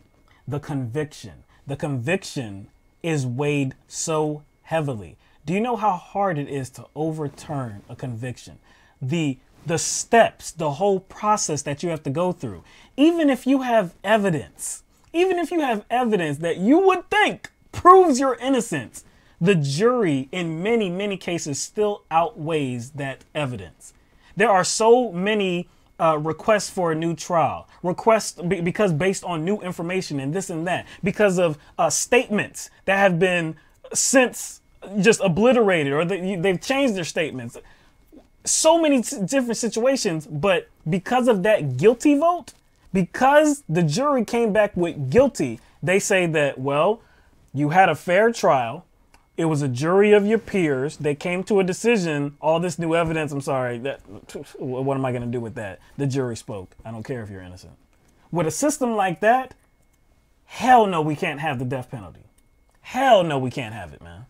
the conviction. The conviction is weighed so heavily. Do you know how hard it is to overturn a conviction? The steps, the whole process that you have to go through. Even if you have evidence that you would think proves your innocence, the jury in many, many cases still outweighs that evidence. There are so many requests for a new trial, because based on new information and this and that, because of statements that have been since just obliterated, or they've changed their statements. So many different situations, but because of that guilty vote, because the jury came back with guilty, they say that, well, you had a fair trial. It was a jury of your peers. They came to a decision. All this new evidence, I'm sorry, what am I going to do with that? The jury spoke. I don't care if you're innocent. With a system like that, hell no, we can't have the death penalty. Hell no, we can't have it, man.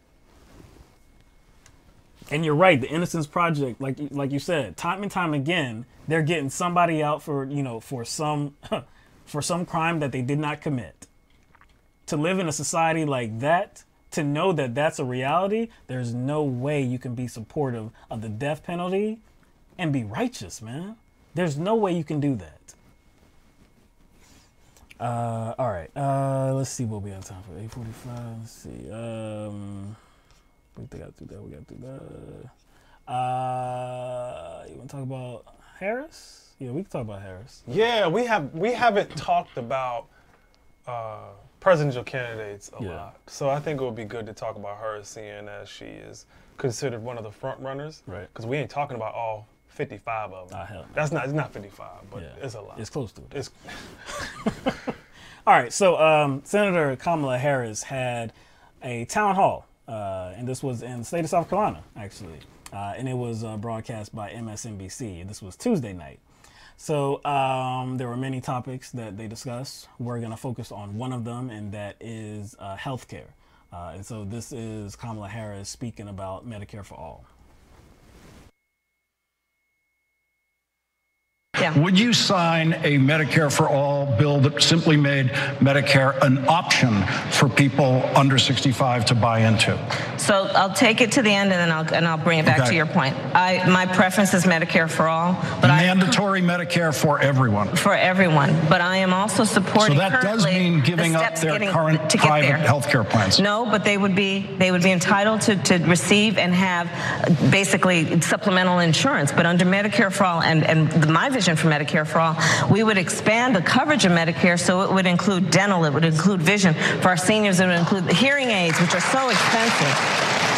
And you're right, the Innocence Project, like you said, time and time again, they're getting somebody out for some crime that they did not commit. To live in a society like that, to know that that's a reality, there's no way you can be supportive of the death penalty and be righteous, man. There's no way you can do that. All right, let's see what we have time for. 8:45. Let's see. We got to do that. You want to talk about Harris? Yeah, we can talk about Harris. Yeah, we haven't talked about presidential candidates a lot. So I think it would be good to talk about her, seeing as she is considered one of the front runners. Right. Because we ain't talking about all 55 of them. Hell. It's not 55, but it's a lot. It's close to it. It's all right, so Senator Kamala Harris had a town hall, and this was in the state of South Carolina, actually, and it was broadcast by MSNBC. This was Tuesday night. So there were many topics that they discussed. We're going to focus on one of them, and that is healthcare. And so this is Kamala Harris speaking about Medicare for all. Yeah. Would you sign a Medicare for all bill that simply made Medicare an option for people under 65 to buy into? So I'll take it to the end, and then I'll bring it back to your point. My preference is Medicare for all, but mandatory Medicare for everyone. For everyone, but I am also supporting. So that does mean giving up their current private health care plans. No, but they would be entitled to receive and have basically supplemental insurance. But under Medicare for all, and my vision for Medicare for all, we would expand the coverage of Medicare so it would include dental, it would include vision. For our seniors, it would include the hearing aids, which are so expensive.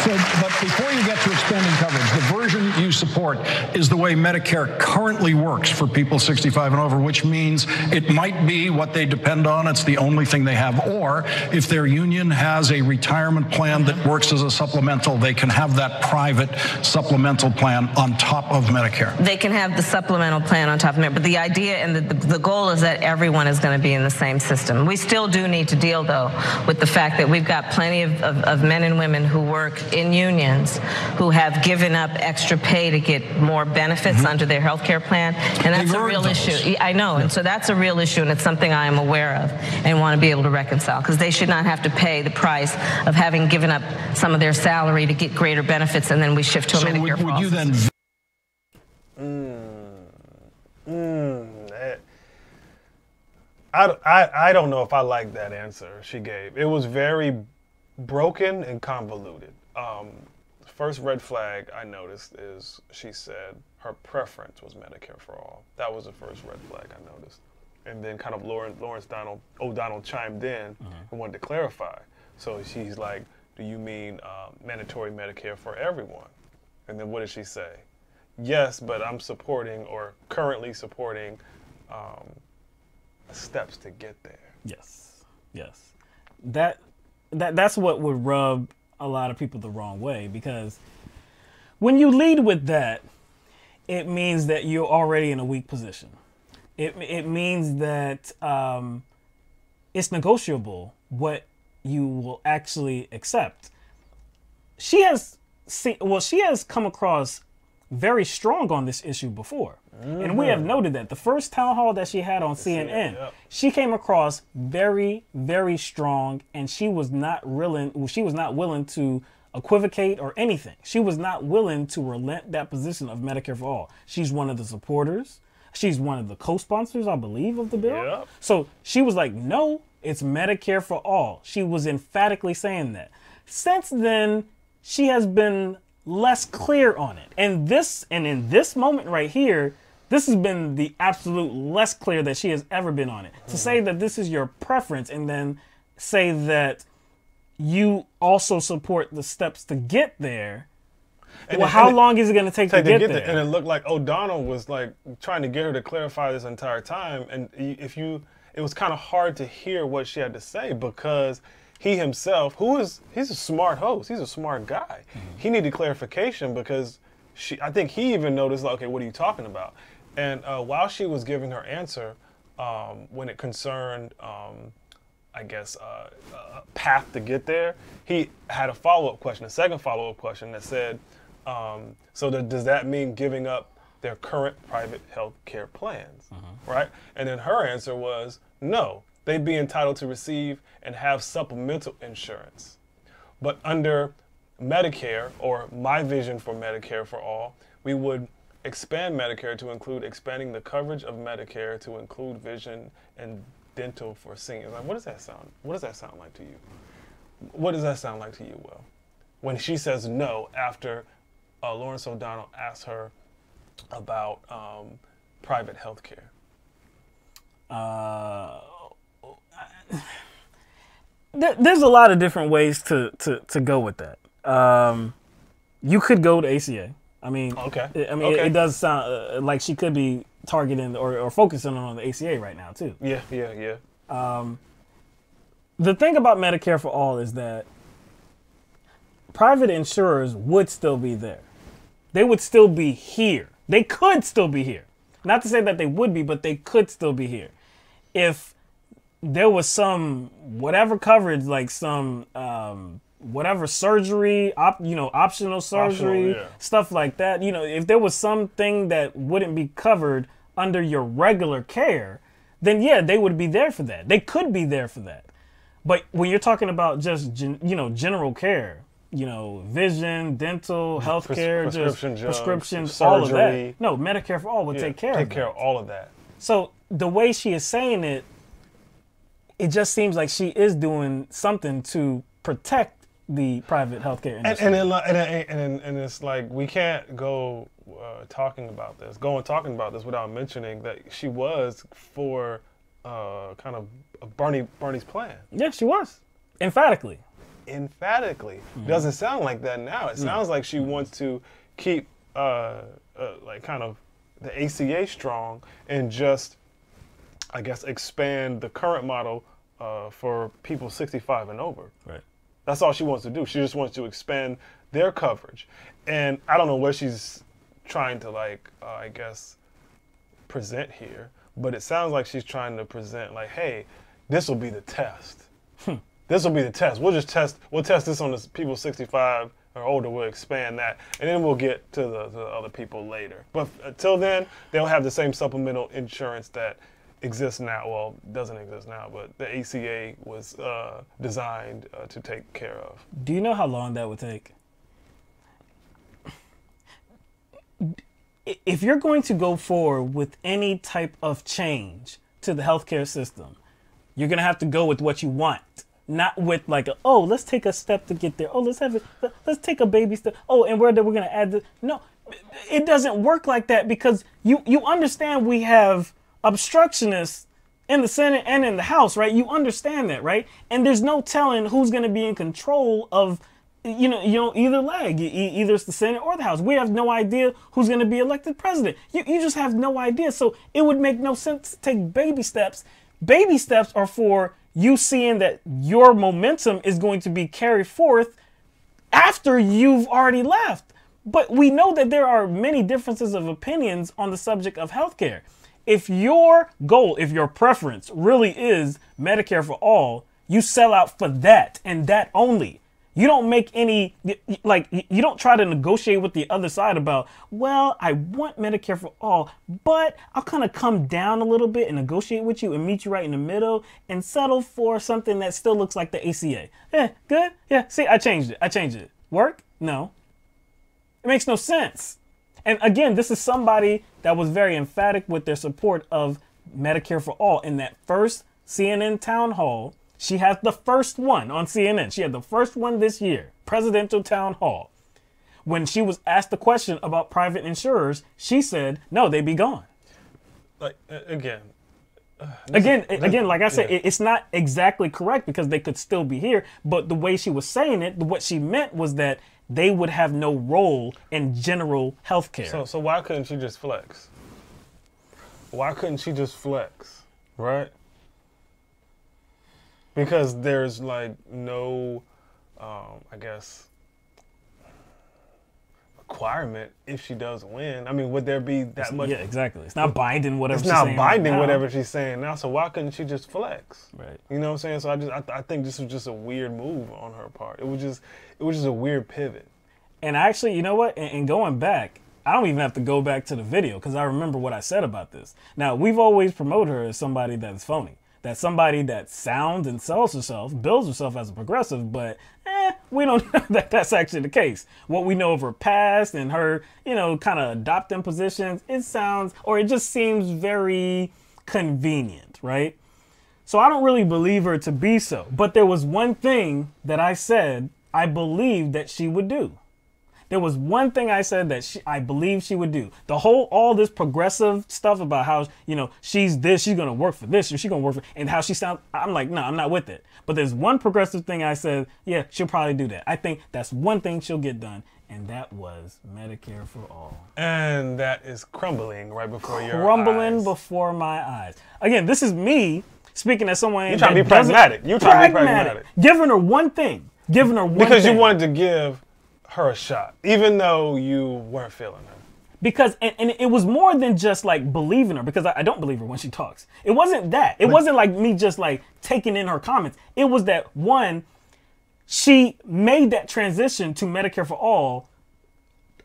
So, but before you get to expanding coverage, the version you support is the way Medicare currently works for people 65 and over, which means it might be what they depend on. It's the only thing they have. Or if their union has a retirement plan that works as a supplemental, they can have that private supplemental plan on top of Medicare. They can have the supplemental plan on top of it. But the idea and the goal is that everyone is going to be in the same system. We still do need to deal, though, with the fact that we've got plenty of men and women who work in unions who have given up extra pay to get more benefits under their health care plan, and that's a real issue. I know, and so that's a real issue, and it's something I am aware of and want to be able to reconcile, because they should not have to pay the price of having given up some of their salary to get greater benefits, and then we shift to a Medicare for all. Would you then? I don't know if I like that answer she gave. It was very broken and convoluted. First red flag I noticed is she said her preference was Medicare for all. That was the first red flag I noticed. And then kind of Lawrence O'Donnell chimed in and wanted to clarify. So she's like, do you mean mandatory Medicare for everyone? And then what did she say? Yes, but I'm supporting or currently supporting steps to get there. Yes. That's what would rub a lot of people the wrong way, because when you lead with that, it means that you're already in a weak position. It means that it's negotiable what you will actually accept. She has come across very strong on this issue before. And we have noted that the first town hall that she had on CNN, she came across very, very strong, and she was not willing to equivocate or anything. She was not willing to relent that position of Medicare for all. She's one of the supporters. She's one of the co-sponsors, I believe, of the bill. Yep. So she was like, no, it's Medicare for all. She was emphatically saying that. Since then, she has been less clear on it. And in this moment right here, this has been the absolute less clear that she has ever been on it. To say that this is your preference and then say that you also support the steps to get there. Well, how long is it going to take to get there? And it looked like O'Donnell was like trying to get her to clarify this entire time. And it was kind of hard to hear what she had to say, because he himself, he's a smart host, he's a smart guy. He needed clarification, because I think he even noticed, like, okay, what are you talking about? And while she was giving her answer, when it concerned, I guess, a path to get there, he had a follow-up question, a second follow-up question that said, so does that mean giving up their current private health care plans, right? And then her answer was, no, they'd be entitled to receive and have supplemental insurance. But under Medicare, or my vision for Medicare for all, we would expand Medicare to include expanding the coverage of Medicare to include vision and dental for seniors. Like, what does that sound like to you? What does that sound like to you, Will? When she says no after Lawrence O'Donnell asked her about private health care. There's a lot of different ways to go with that. You could go to ACA. I mean, it does sound like she could be targeting or focusing on the ACA right now too. Yeah. The thing about Medicare for all is that private insurers would still be there. They would still be here. They could still be here. Not to say that they would be, but they could still be here. If there was some whatever coverage, like some whatever surgery, optional surgery, stuff like that. If there was something that wouldn't be covered under your regular care, then yeah, they would be there for that. They could be there for that. But when you're talking about just general care, vision, dental, healthcare, prescriptions, surgery, all of that. No, Medicare for all would take care of all of that. So the way she is saying it, it just seems like she is doing something to protect the private healthcare industry. And it's like, we can't go talking about this without mentioning that she was for kind of Bernie's plan. Yeah, she was. Emphatically. Doesn't sound like that now. It sounds like she wants to keep like kind of the ACA strong and just, I guess, expand the current model for people 65 and over. Right. That's all she wants to do. She just wants to expand their coverage. And I don't know what she's trying to, like, I guess, present here, but it sounds like she's trying to present, like, hey, this will be the test. This will be the test. We'll test this on the people 65 or older. We'll expand that, and then we'll get to the other people later. But until then, they'll have the same supplemental insurance that exists now. Well, doesn't exist now, but the ACA was designed to take care of. Do you know how long that would take? If you're going to go forward with any type of change to the healthcare system, you're going to have to go with what you want. Not with like, let's take a step to get there. Let's take a baby step. And we're going to add this. No, it doesn't work like that, because you understand we have obstructionists in the Senate and in the House, right? You understand that, right? And there's no telling who's going to be in control of, either leg. Either it's the Senate or the House. We have no idea who's going to be elected president. You just have no idea. So it would make no sense to take baby steps. Baby steps are for you seeing that your momentum is going to be carried forth after you've already left. But we know that there are many differences of opinions on the subject of healthcare. If your goal, if your preference really is Medicare for all, you sell out for that and that only. You don't make any, like, you don't try to negotiate with the other side about, well, I want Medicare for all, but I'll kind of come down a little bit and negotiate with you and meet you right in the middle and settle for something that still looks like the ACA. Yeah, good? Yeah, see, I changed it. Work? No. It makes no sense. And again, this is somebody that was very emphatic with their support of Medicare for all. In that first CNN town hall, she has the first one on CNN. She had the first one this year, presidential town hall. When she was asked the question about private insurers, she said, no, they be gone. Like, again, like I said, it's not exactly correct because they could still be here. But the way she was saying it, what she meant was that they would have no role in general health care. So why couldn't she just flex? Why couldn't she just flex, right? Because there's like no, I guess, requirement if she does win. I mean, would there be that much? Yeah, exactly. It's not binding whatever it's she's not saying binding right now. whatever she's saying now. So why couldn't she just flex? Right. You know what I'm saying? So I think this was just a weird move on her part. It was just a weird pivot. And actually, you know what? And going back, I don't even have to go back to the video because I remember what I said about this. Now, we've always promoted her as somebody that's phony. That's somebody that sounds and sells herself, bills herself as a progressive, but we don't know that that's actually the case. What we know of her past and her, kind of adopting positions, it just seems very convenient, right? So I don't really believe her to be so. But there was one thing that I said I believed that she would do. There was one thing I said that I believe she would do. All this progressive stuff about how, she's this, she's going to work for this, or she's going to work for, and how she sounds, I'm like, no, I'm not with it. But there's one progressive thing I said, yeah, she'll probably do that. I think that's one thing she'll get done, and that was Medicare for all. And that is crumbling right before your eyes. Crumbling before my eyes. Again, this is me speaking as someone You're trying to be pragmatic. You're trying to be pragmatic. Giving her one thing. Because you wanted to give her a shot, even though you weren't feeling her. Because, and it was more than just like believing her, because I don't believe her when she talks. It wasn't that. It wasn't like me just like taking in her comments. It was that, one, she made that transition to Medicare for all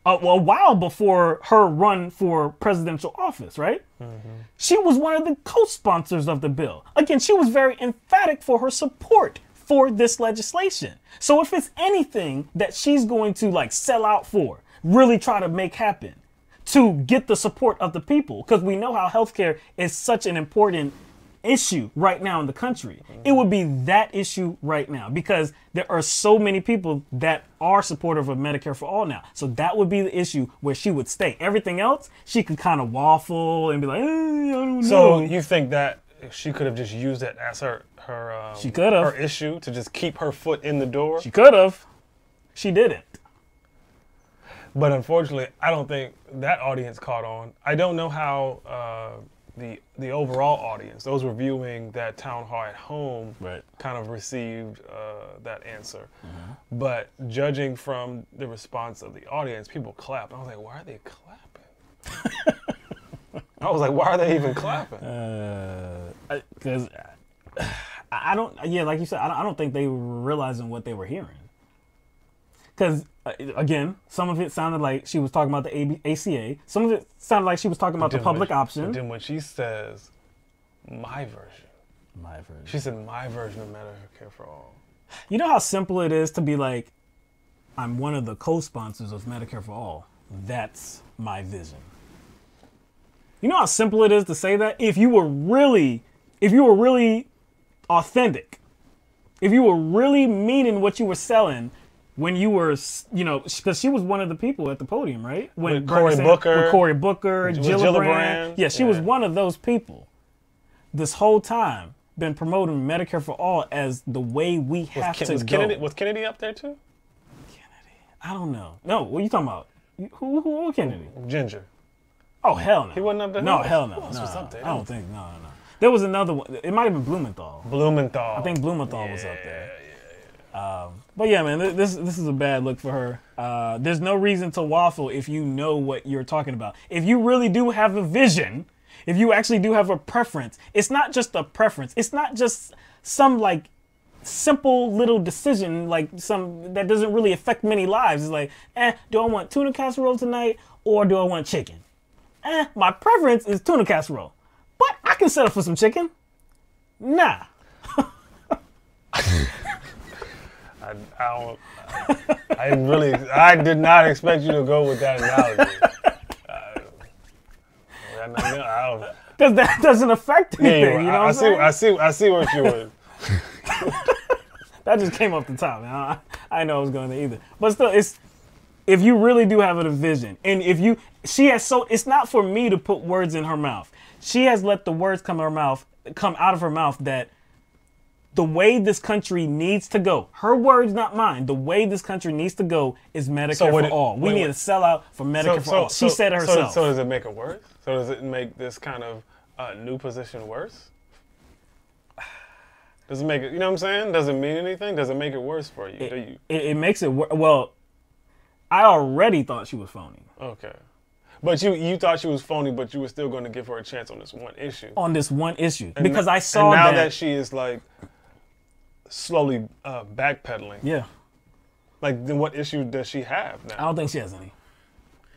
a while before her run for presidential office, right? Mm-hmm. She was one of the co-sponsors of the bill. Again, she was very emphatic for her support for this legislation. So if it's anything that she's going to like sell out for, really try to make happen to get the support of the people, because we know how healthcare is such an important issue right now in the country. It would be that issue right now because there are so many people that are supportive of Medicare for all now. So that would be the issue where she would stay. Everything else, she could kind of waffle and be like, I don't know. So you think that she could have just used it as her she could have. Her issue to just keep her foot in the door? She could have. She didn't. But unfortunately, I don't think that audience caught on. I don't know how the overall audience, those reviewing that town hall at home, kind of received that answer. Mm-hmm. But judging from the response of the audience, people clapped. I was like, why are they clapping? I was like, why are they even clapping? Because I don't, like you said, I don't think they were realizing what they were hearing. Because, again, some of it sounded like she was talking about the ACA. Some of it sounded like she was talking about the public option. But then when she says, my version. She said, my version of Medicare for all. You know how simple it is to be like, I'm one of the co-sponsors of Medicare for all. That's my vision. You know how simple it is to say that? If you were really authentic, if you were really meaning what you were selling, when you were, because she was one of the people at the podium, right? With Cory Booker, Gaillard. Yeah, she was one of those people. This whole time, been promoting Medicare for all as the way we have to go. Was Kennedy up there too? Kennedy? I don't know. No, what are you talking about? Who Kennedy? Ginger. Oh, hell no. He wasn't up there? No, hell no. Who else was up there? I don't think, no. There was another one. It might have been Blumenthal. I think Blumenthal was up there. But yeah, man, this is a bad look for her. There's no reason to waffle if you know what you're talking about. If you really do have a vision, if you actually do have a preference, it's not just a preference. It's not just some like simple little decision, like some that doesn't really affect many lives. It's like, do I want tuna casserole tonight or do I want chicken? My preference is tuna casserole, but I can settle for some chicken. Nah. I did not expect you to go with that analogy. Because that doesn't affect anything, you know what I'm saying? I see what you were. That just came off the top, man. I know I was going to either. But still, if you really do have a vision, and it's not for me to put words in her mouth. She has let the words come out of her mouth that the way this country needs to go, her words, not mine, the way this country needs to go is Medicare for all. We need to sell out for Medicare for all. She said it herself. So does it make it worse? So does it make this kind of new position worse? Does it make it, you know what I'm saying? Does it mean anything? Does it make it worse for you? It makes it worse. Well, I already thought she was phony. Okay. But you thought she was phony, but you were still going to give her a chance on this one issue. On this one issue. And because I saw and now that she is like slowly backpedaling. Yeah. Like, then what issue does she have now? I don't think she has any.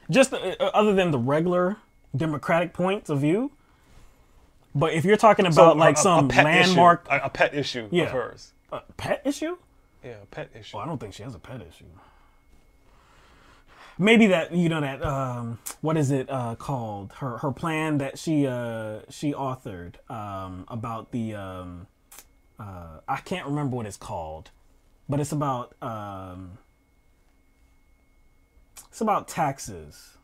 Just other than the regular Democratic points of view. But if you're talking about some landmark... A pet issue of hers. A pet issue? Yeah, a pet issue. Well, I don't think she has a pet issue. Maybe that, what is it called? Her plan that she authored about the... I can't remember what it's called. But it's about taxes.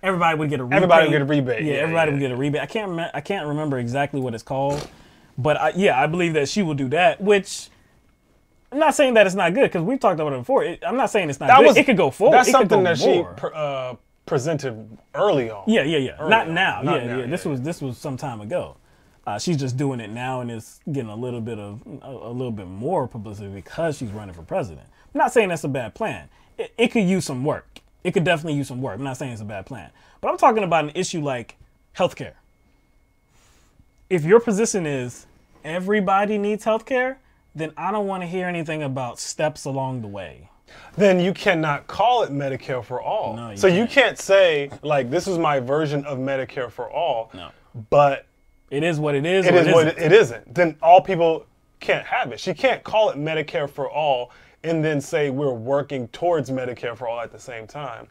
Everybody would get a rebate. Everybody would get a rebate. Yeah, everybody would get a rebate. I can't remember exactly what it's called, but I believe that she will do that. Which I'm not saying that it's not good because we've talked about it before. I'm not saying it's not good. It could go forward. That's something that she presented early on. Yeah. Not now. Yeah. This was some time ago. She's just doing it now and it's getting a little bit more publicity because she's running for president. I'm not saying that's a bad plan. It could use some work. It could definitely use some work. I'm not saying it's a bad plan. But I'm talking about an issue like healthcare. If your position is everybody needs healthcare, then I don't want to hear anything about steps along the way. Then you cannot call it Medicare for all. No, you can't say, like, this is my version of Medicare for all. No. But it is what it is. It isn't. Then all people can't have it. She can't call it Medicare for all and then say we're working towards Medicare for all at the same time.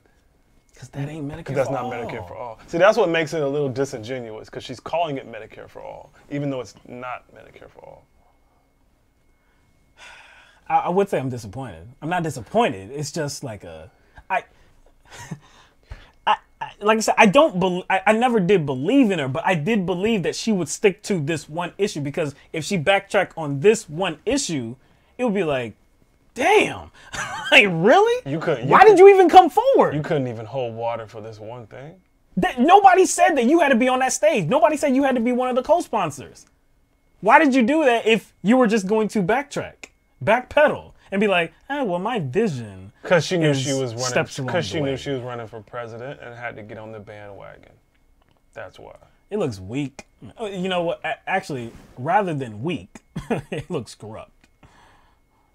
Because that ain't Medicare for all. That's not Medicare for all. See, that's what makes it a little disingenuous, because she's calling it Medicare for all, even though it's not Medicare for all. I would say I'm disappointed. I'm not disappointed. It's just like like I said, I never did believe in her, but I did believe that she would stick to this one issue, because if she backtracked on this one issue, it would be like, damn, like really? Why did you even come forward? You couldn't even hold water for this one thing. Nobody said that you had to be on that stage. Nobody said you had to be one of the co-sponsors. Why did you do that if you were just going to backpedal, and be like, well, my vision? Because she knew she was running. Because she knew she was running for president and had to get on the bandwagon. That's why. It looks weak. You know what? Actually, rather than weak, it looks corrupt.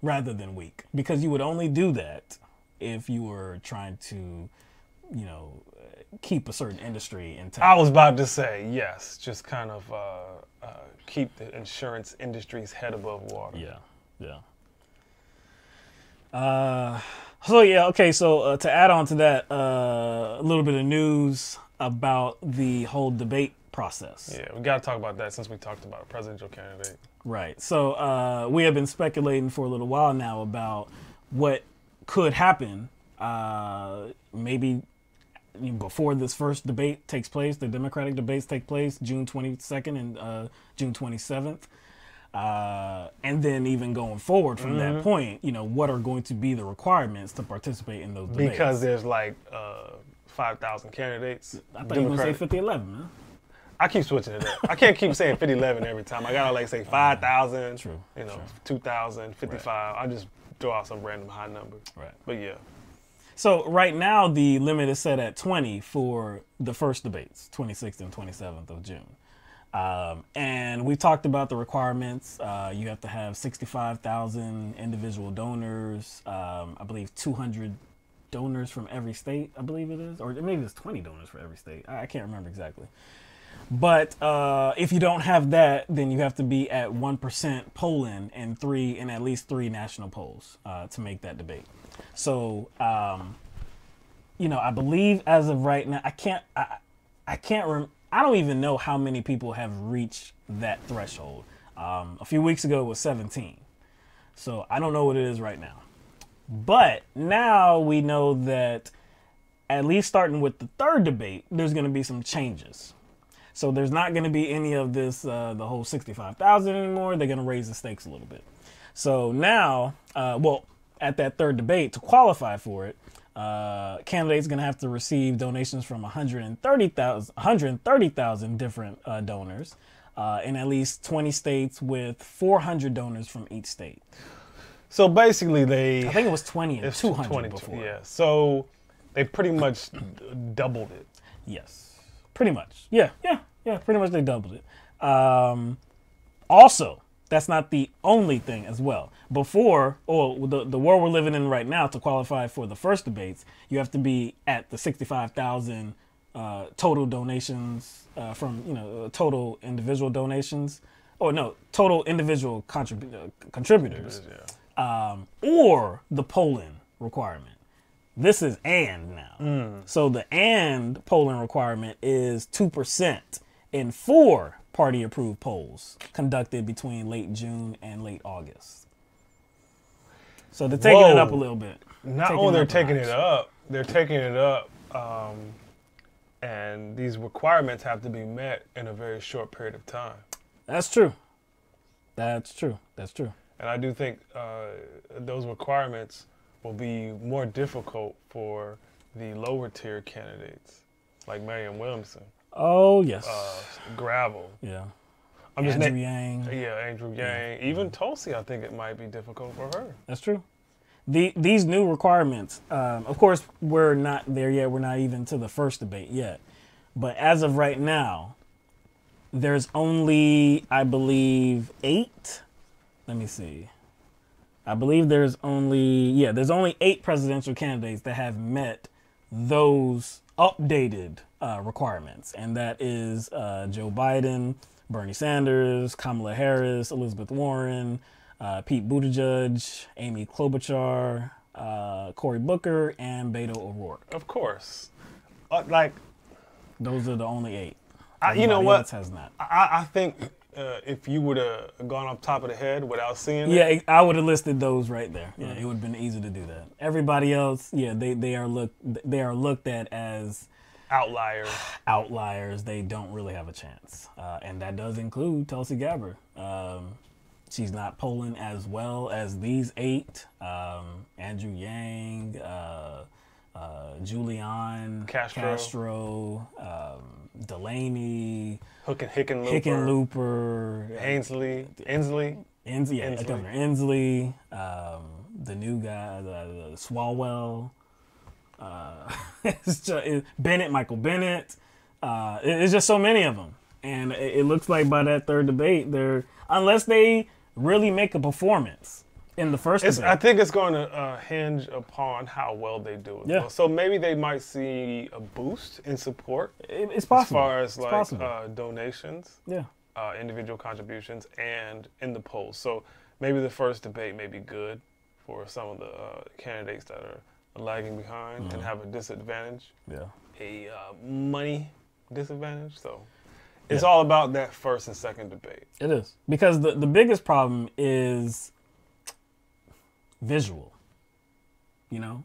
Rather than weak, because you would only do that if you were trying to, keep a certain industry intact. I was about to say yes, just kind of keep the insurance industry's head above water. Yeah. So to add on to that, a little bit of news about the whole debate process. Yeah, we got to talk about that since we talked about a presidential candidate. Right. So we have been speculating for a little while now about what could happen. Maybe before this first debate takes place, the Democratic debates take place June 22nd and June 27th. And then even going forward from that point, what are going to be the requirements to participate in those debates? Because there's like 5,000 candidats. I thought you were going to say 50-11, man. I keep switching it up. I can't keep saying 50-11 every time. I gotta say 5,000, 2,000, 55. Right. I just throw out some random high number. Right. But yeah. So right now the limit is set at 20 for the first debates, 26th and 27th of June. And we talked about the requirements. You have to have 65,000 individual donors. I believe 200 donors from every state, I believe it is. Or maybe it's 20 donors for every state. I can't remember exactly. But if you don't have that, then you have to be at 1% polling in at least 3 national polls to make that debate. So, you know, I believe as of right now, I don't even know how many people have reached that threshold. A few weeks ago, it was 17. So I don't know what it is right now. But now we know that at least starting with the 3rd debate, there's going to be some changes. So there's not going to be any of this, the whole 65,000 anymore. They're going to raise the stakes a little bit. So now, well, at that 3rd debate, to qualify for it, candidates going to have to receive donations from 130,000 different donors in at least 20 states with 400 donors from each state. So basically I think it was 20 and 200 before. Yeah, so they pretty much doubled it. Yes. Pretty much. Yeah, pretty much they doubled it. Also, that's not the only thing as well. Before, or the world we're living in right now, to qualify for the first debates, you have to be at the 65,000 total donations from, you know, total individual donations. Or no, total individual contributors. Or the polling requirement. This is and now. So the and polling requirement is 2% in 4 party-approved polls conducted between late June and late August. So they're taking it up a little bit. Not only they're taking it up, and these requirements have to be met in a very short period of time. That's true. That's true. That's true. And I do think those requirements will be more difficult for the lower tier candidates, like Marianne Williamson. Oh, yes. Gravel. Yeah. Andrew Yang. Yeah, Andrew Yang. Yeah. Even Tulsi, I think it might be difficult for her. That's true. These new requirements, of course, we're not there yet. We're not even to the first debate yet. But as of right now, there's only, I believe, 8. Let me see. I believe there's only 8 presidential candidates that have met those updated requirements. And that is Joe Biden, Bernie Sanders, Kamala Harris, Elizabeth Warren, Pete Buttigieg, Amy Klobuchar, Cory Booker, and Beto O'Rourke. Of course. Those are the only 8. You know what? Else has not. I think if you would have gone off top of the head without seeing it. Yeah, I would have listed those right there. Yeah, it would have been easy to do that. Everybody else, yeah, they are looked at as outliers. Outliers. They don't really have a chance, and that does include Tulsi Gabbard. She's not polling as well as these 8. Andrew Yang, Julian Castro, Delaney, Hickenlooper, Governor Inslee, the new guy, the Swalwell, Michael Bennett. It's just so many of them, and it looks like by that 3rd debate, unless they really make a performance in the first debate. I think it's going to hinge upon how well they do it. Yeah. So maybe they might see a boost in support. It's possible. As far as donations, individual contributions, and in the polls. So maybe the first debate may be good for some of the candidates that are lagging behind and have a disadvantage. Yeah. A money disadvantage. So it's all about that first and second debate. It is. Because the biggest problem is visual,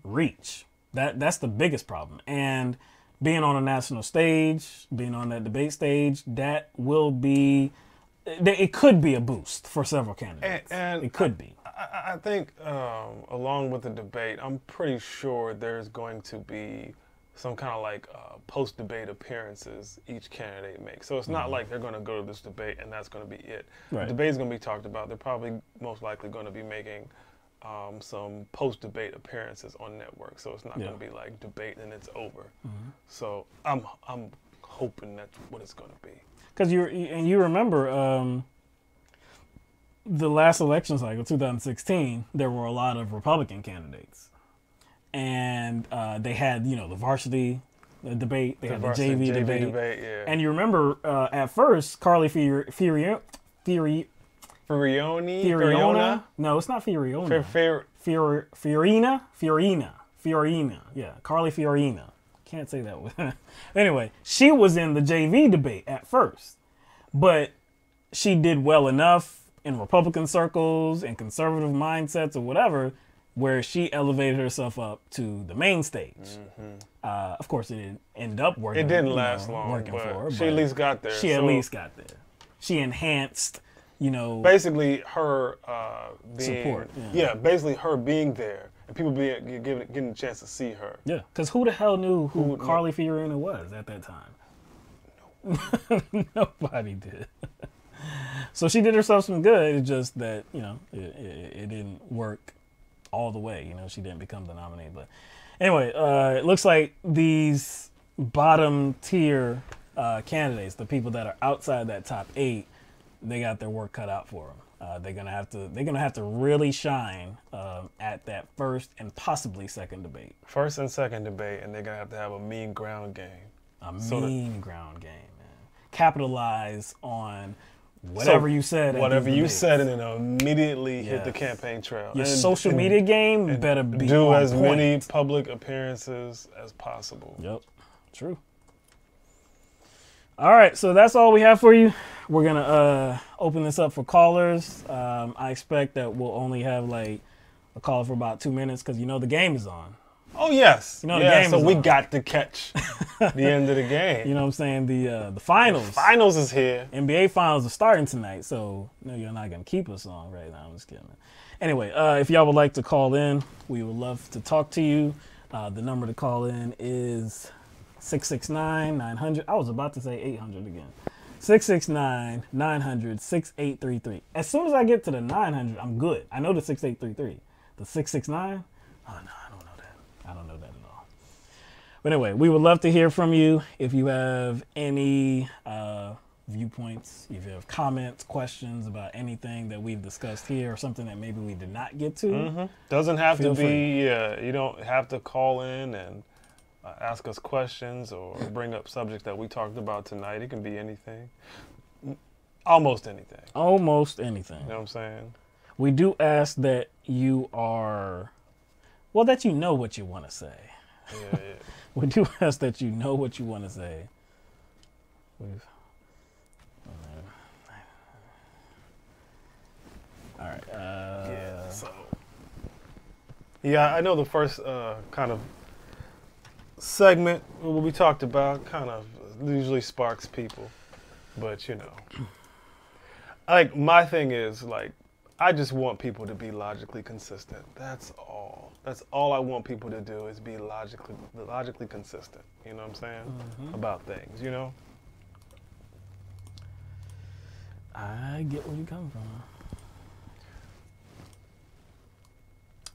reach. That's the biggest problem. And being on a national stage, being on that debate stage, that will be, it could be a boost for several candidates. And it could be. I think along with the debate, I'm pretty sure there's going to be some kind of post-debate appearances each candidate makes. So it's not like they're going to go to this debate and that's going to be it. Right. The debate is going to be talked about. They're probably most likely going to be making some post-debate appearances on network. So it's not going to be like debate and it's over. So I'm hoping that's what it's going to be. Because you remember the last election cycle, 2016, there were a lot of Republican candidates. And they had, the varsity debate, they had the JV debate. Yeah. And you remember at first, Carly Fiorina? No, it's not Fiorina. Fiorina. Yeah, Carly Fiorina. Can't say that one. Anyway, she was in the JV debate at first. But she did well enough in Republican circles and conservative mindsets or whatever, where she elevated herself up to the main stage. Of course, it didn't end up working. It didn't last long, but for her, she at least got there. She at least got there. She enhanced, basically her being, support. Yeah, basically her being there and people getting a chance to see her. Yeah, because who the hell knew who Carly Fiorina was at that time? Nobody did. So she did herself some good. It's just that, it didn't work all the way. She didn't become the nominee. But anyway, it looks like these bottom tier candidates, the people that are outside that top 8, they got their work cut out for them. They're gonna have to really shine at that first and possibly second debate. First and second debate, and they're gonna have a mean ground game. Ground game, man. Capitalize on whatever you said. Whatever you said, and then immediately hit the campaign trail. Your social media game better be do on as point. many public appearances as possible. Yep, true. All right, so that's all we have for you. We're gonna open this up for callers. I expect that we'll only have like a caller for about 2 minutes because the game is on. Oh yes, the game so is we on. got to catch the end of the game. You know what I'm saying? The finals. The finals is here. NBA finals are starting tonight, so no, you're not gonna keep us on right now. I'm just kidding. Anyway, if y'all would like to call in, we would love to talk to you. The number to call in is 669-900. I was about to say 800 again. 669-900-6833. As soon as I get to the 900, I'm good. I know the 6833. The 669? Oh, no, I don't know that. I don't know that at all. But anyway, we would love to hear from you. If you have any viewpoints, if you have comments, questions about anything that we've discussed here or something that maybe we did not get to. Doesn't have to be, free. you don't have to call in and ask us questions or bring up subjects that we talked about tonight. It can be anything. Almost anything. Almost anything. You know what I'm saying? We do ask that you are, that you know what you want to say. Yeah. We do ask that you know what you want to say. All right. I know the first kind of segment what we talked about kind of usually sparks people, but my thing is I just want people to be logically consistent. That's all. That's all I want people to do is be logically consistent. You know what I'm saying? About things, I get where you're coming from.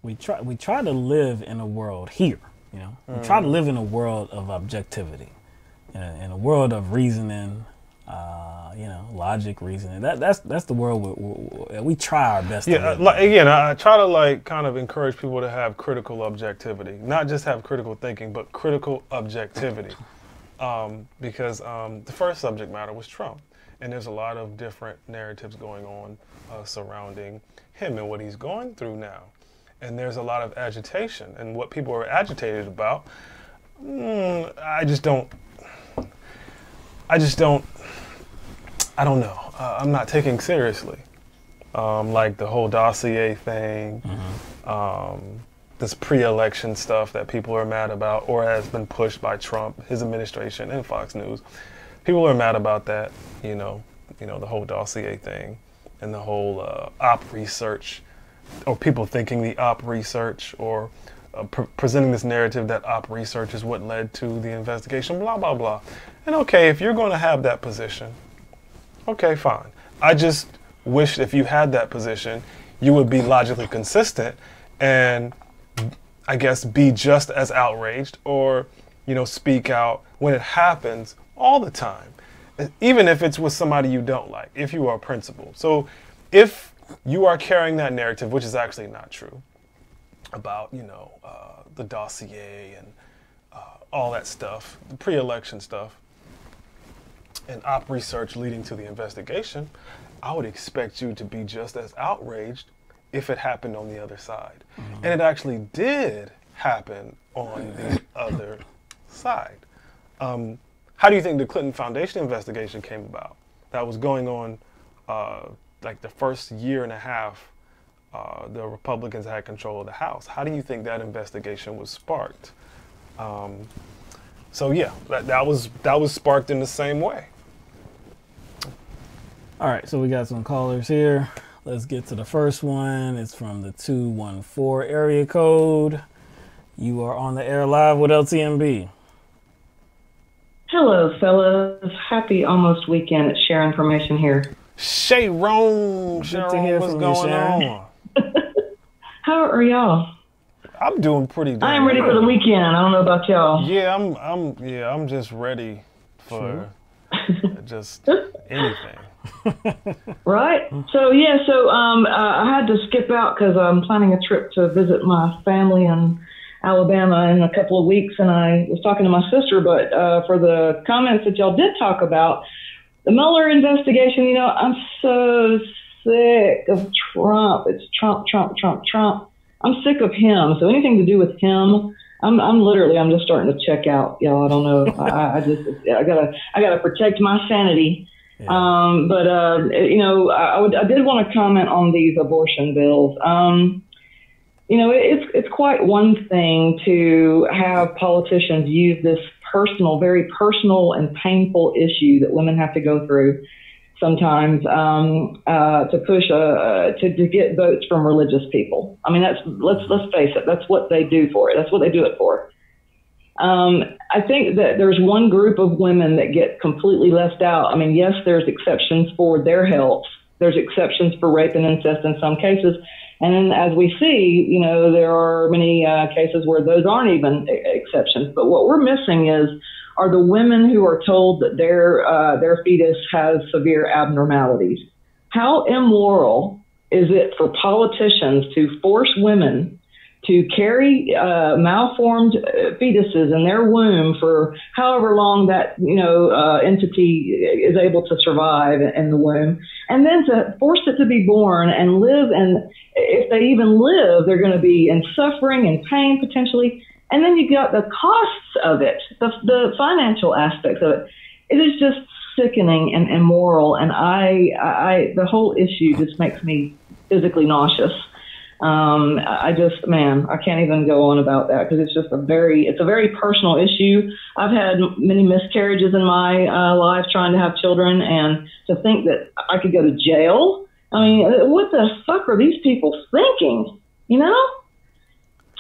We try to live in a world here, We try to live in a world of objectivity, in a world of reasoning, logic, reasoning. That's the world we try our best to live in. I try to kind of encourage people to have critical objectivity, not just have critical thinking, but critical objectivity, because the first subject matter was Trump, and there's a lot of different narratives going on surrounding him and what he's going through now. And there's a lot of agitation, and what people are agitated about, I don't know. I'm not taking seriously. Like the whole dossier thing, this pre-election stuff that people are mad about, or has been pushed by Trump, his administration, and Fox News. People are mad about that, the whole dossier thing, and the whole op research, or people thinking the op research, or presenting this narrative that op research is what led to the investigation, blah, blah, blah. And okay, if you're going to have that position, okay, fine. I just wish if you had that position, you would be logically consistent and I guess be just as outraged or, speak out when it happens all the time, even if it's with somebody you don't like, if you are a principal. So if you are carrying that narrative, which is actually not true, about, you know, the dossier and all that stuff, the pre-election stuff, and op research leading to the investigation, I would expect you to be just as outraged if it happened on the other side. And it actually did happen on the other side. How do you think the Clinton Foundation investigation came about? That was going on like the first year and a half the Republicans had control of the House. How do you think that investigation was sparked? So yeah, that was sparked in the same way. All right, so we got some callers here. Let's get to the first one. It's from the 214 area code. You are on the air live with LTMB. Hello, fellas. Happy almost weekend. It's Sharon Formation here. Sharon, what's going on? How are y'all? I'm doing pretty good. I am ready for the weekend. I don't know about y'all. Yeah, I'm just ready for just anything. Right? So I had to skip out because I'm planning a trip to visit my family in Alabama in a couple of weeks, and I was talking to my sister, but for the comments that y'all did talk about, the Mueller investigation, you know, I'm so sick of Trump. It's Trump, Trump, Trump, Trump. I'm sick of him. So anything to do with him, I'm just starting to check out, y'all. I don't know. I gotta protect my sanity. Yeah. You know, I did want to comment on these abortion bills. You know, it's quite one thing to have politicians use this very personal and painful issue that women have to go through sometimes to push to get votes from religious people. I mean, let's face it, that's what they do for it. That's what they do it for. I think that there's one group of women that get completely left out. I mean, yes, there's exceptions for their health. There's exceptions for rape and incest in some cases. And then as we see, you know, there are many cases where those aren't even exceptions. But what we're missing are the women who are told that their fetus has severe abnormalities. How immoral is it for politicians to force women to carry malformed fetuses in their womb for however long that, you know, entity is able to survive in the womb, and then to force it to be born and live, and if they even live, they're going to be in suffering and pain potentially, and then you got the costs of it, the financial aspects of it. It is just sickening and immoral, and the whole issue just makes me physically nauseous. I can't even go on about that because it's a very personal issue. I've had many miscarriages in my life trying to have children, and to think that I could go to jail. I mean, what the fuck are these people thinking? You know?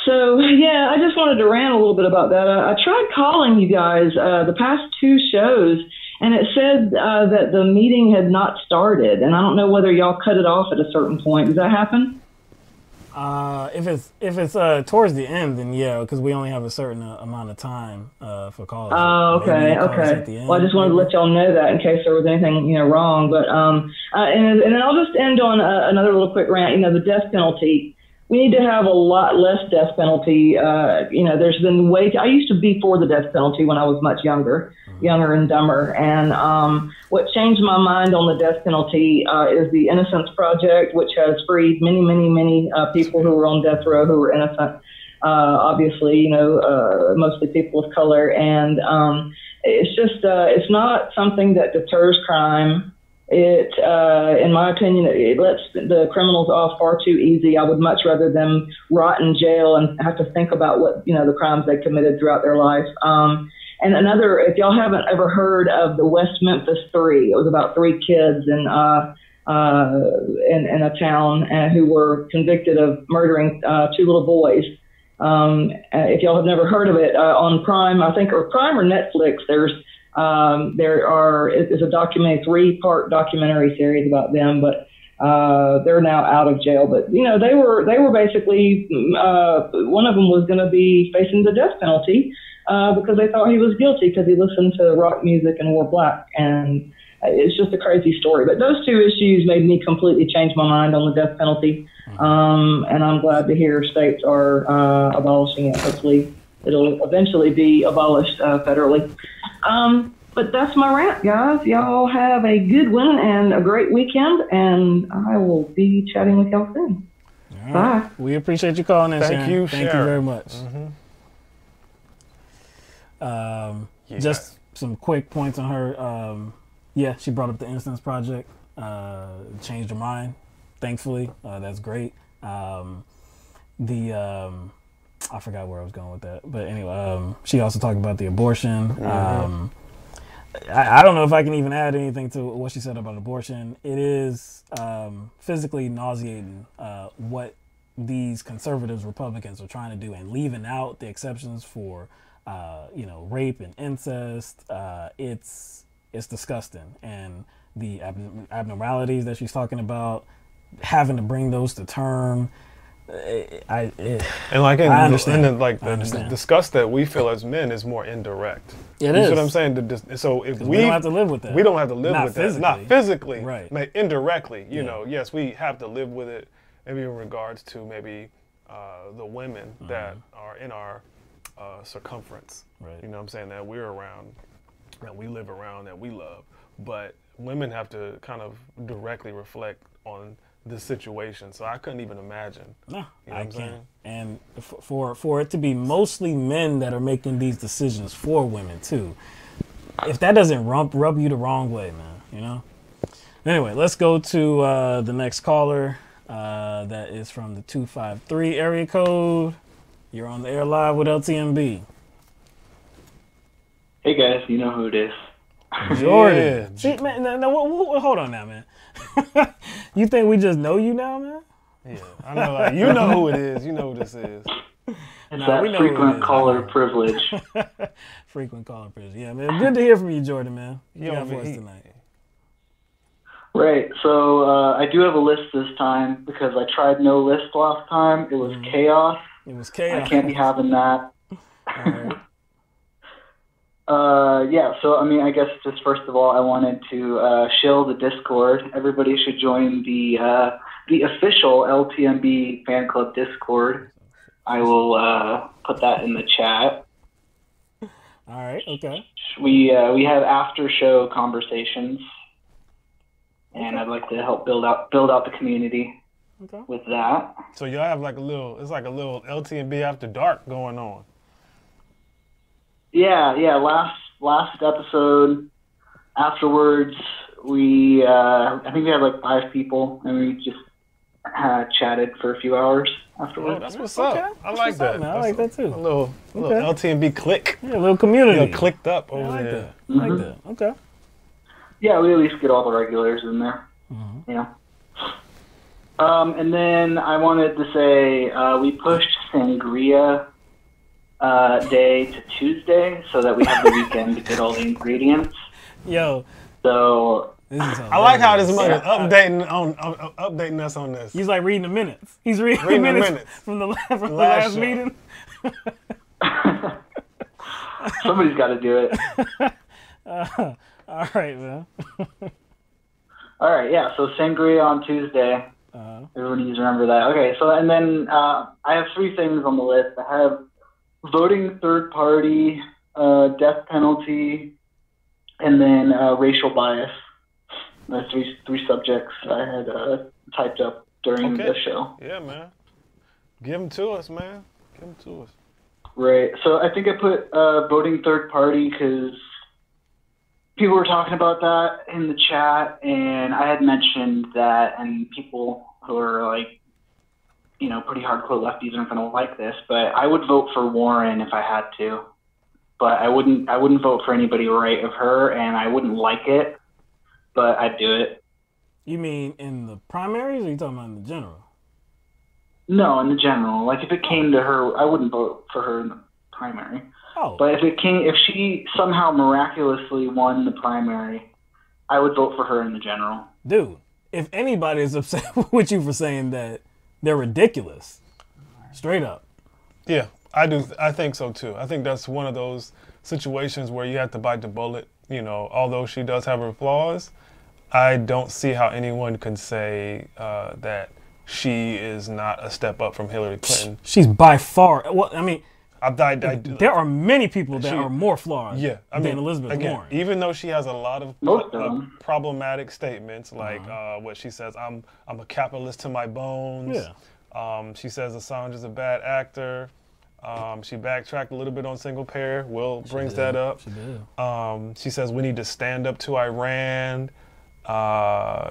So yeah, I just wanted to rant a little bit about that. I tried calling you guys the past two shows, and it said that the meeting had not started, and I don't know whether y'all cut it off at a certain point. Does that happen? If it's towards the end, then yeah, because we only have a certain amount of time for calls. Oh, okay. Well, I just wanted to let y'all know that in case there was anything, you know, wrong. But and then I'll just end on another little quick rant. You know, the death penalty. We need to have a lot less death penalty. You know, there's been I used to be for the death penalty when I was much younger and dumber. And what changed my mind on the death penalty is the Innocence Project, which has freed many, many, many people who were on death row who were innocent. Obviously, you know, mostly people of color. And it's just, it's not something that deters crime. It, in my opinion, it lets the criminals off far too easy. I would much rather them rot in jail and have to think about what, you know, the crimes they committed throughout their life. And another, if y'all haven't ever heard of the West Memphis Three, it was about three kids in a town who were convicted of murdering two little boys. If y'all have never heard of it, on Prime, I think, or Prime or Netflix, it's a three-part documentary series about them, but they're now out of jail. But you know, they were basically one of them was going to be facing the death penalty because they thought he was guilty because he listened to rock music and wore black. And it's just a crazy story. But those two issues made me completely change my mind on the death penalty. And I'm glad to hear states are abolishing it. Hopefully it'll eventually be abolished federally. But that's my rant, guys. Y'all have a good one and a great weekend, and I will be chatting with y'all soon. All right. Bye. We appreciate you calling in, Thank you, Thank you very much. Just some quick points on her. Yeah, she brought up the Innocence Project, changed her mind, thankfully. That's great. I forgot where I was going with that. But anyway, she also talked about the abortion. I don't know if I can even add anything to what she said about abortion. It is physically nauseating what these conservatives, Republicans are trying to do, and leaving out the exceptions for, rape and incest. It's disgusting. And the abnormalities that she's talking about, having to bring those to term. I understand. The disgust that we feel as men is more indirect. It you is. see what I'm saying? So if we don't have to live with that. We don't have to live with physically. that. Not physically, right? Indirectly, you know. Yes, we have to live with it. Maybe in regards to maybe the women that are in our circumference. Right. You know what I'm saying? That we're around, that we live around, that we love. But women have to kind of directly reflect on this situation, so I couldn't even imagine. No, you know I can't. And for it to be mostly men that are making these decisions for women too, if that doesn't rub you the wrong way, man, you know. Anyway, let's go to the next caller. That is from the 253 area code. You're on the air live with LTMB. Hey guys, you know who it is. Jordan. Yeah. See, man, no, hold on now, man. You think we just know you now, man? Yeah, I know. Like, you know who it is. You know who this is. It's that frequent caller privilege. Frequent caller privilege. Yeah, man. Good to hear from you, Jordan, man. You got for us tonight. Right. So I do have a list this time because I tried no list last time. It was chaos. It was chaos. I can't be having that. All right. Yeah, so I mean, I guess just first of all, I wanted to shill the Discord. Everybody should join the official LTMB fan club Discord. I will put that in the chat. All right. Okay. We have after show conversations, and I'd like to help build out the community with that. So y'all have like it's like a little LTMB after dark going on. Yeah. Last episode, afterwards, I think we had like 5 people, and we just chatted for a few hours afterwards. Oh, that's what's up. I like that. Man. I like that too. A little LTMB click. Yeah, a little community. Clicked up over I like there. That. I like that. Okay. Yeah, we at least get all the regulars in there. Yeah. And then I wanted to say we pushed Sangria day to Tuesday so that we have the weekend to get all the ingredients. Yo. So I like how this mother updating us on this. He's like reading the minutes. He's reading the minutes from the last meeting. Somebody's got to do it. All right, man. All right, yeah. So Sangria on Tuesday. Everybody needs to remember that. Okay, so and then I have 3 things on the list. I have voting third party, death penalty, and then racial bias. The three subjects I had typed up during the show. Yeah, man. Give them to us, man. Give them to us. Right. So I think I put voting third party because people were talking about that in the chat, and I had mentioned that, and people who are like, pretty hardcore lefties aren't going to like this, but I would vote for Warren if I had to. But I wouldn't vote for anybody right of her, and I wouldn't like it, but I'd do it. You mean in the primaries, or are you talking about in the general? No, in the general. Like if it came to her, I wouldn't vote for her in the primary. Oh. But if she somehow miraculously won the primary, I would vote for her in the general. Dude, if anybody is upset with you for saying that, they're ridiculous. Straight up. Yeah. I do. I think so too. I think that's one of those situations where you have to bite the bullet. You know, although she does have her flaws, I don't see how anyone can say that she is not a step up from Hillary Clinton. She's by far. Well, I mean, there are many people that are more flawed than Elizabeth Warren. Even though she has a lot of problematic statements, like what she says, I'm a capitalist to my bones. Yeah. She says Assange is a bad actor. She backtracked a little bit on single payer. Will brings that up. She did. She says we need to stand up to Iran.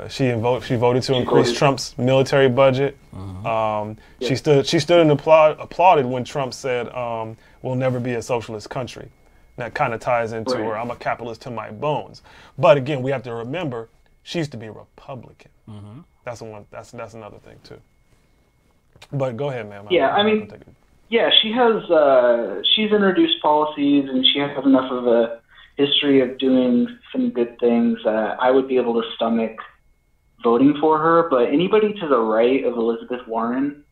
She voted to increase Trump's military budget. She stood and applauded when Trump said, "We'll never be a socialist country." And that kind of ties into her, "I'm a capitalist to my bones." But again, we have to remember she used to be a Republican. That's another thing too. But go ahead, ma'am. Yeah, I mean, yeah, she has she's introduced policies, and she has enough of a history of doing some good things that I would be able to stomach voting for her. But anybody to the right of Elizabeth Warren,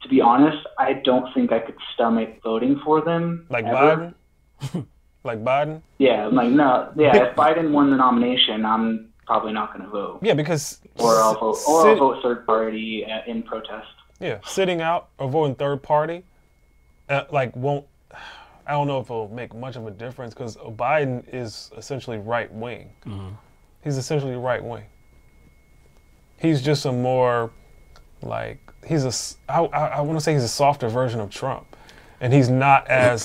to be honest, I don't think I could stomach voting for them. Like ever. Biden? Like Biden? Yeah, like no. Yeah, if Biden won the nomination, I'm probably not going to vote. Yeah, because or I'll vote third party in protest. Yeah, sitting out or voting third party, won't. I don't know if it'll make much of a difference because Biden is essentially right wing. He's essentially right wing. He's just a more like I want to say he's a softer version of Trump, and he's not as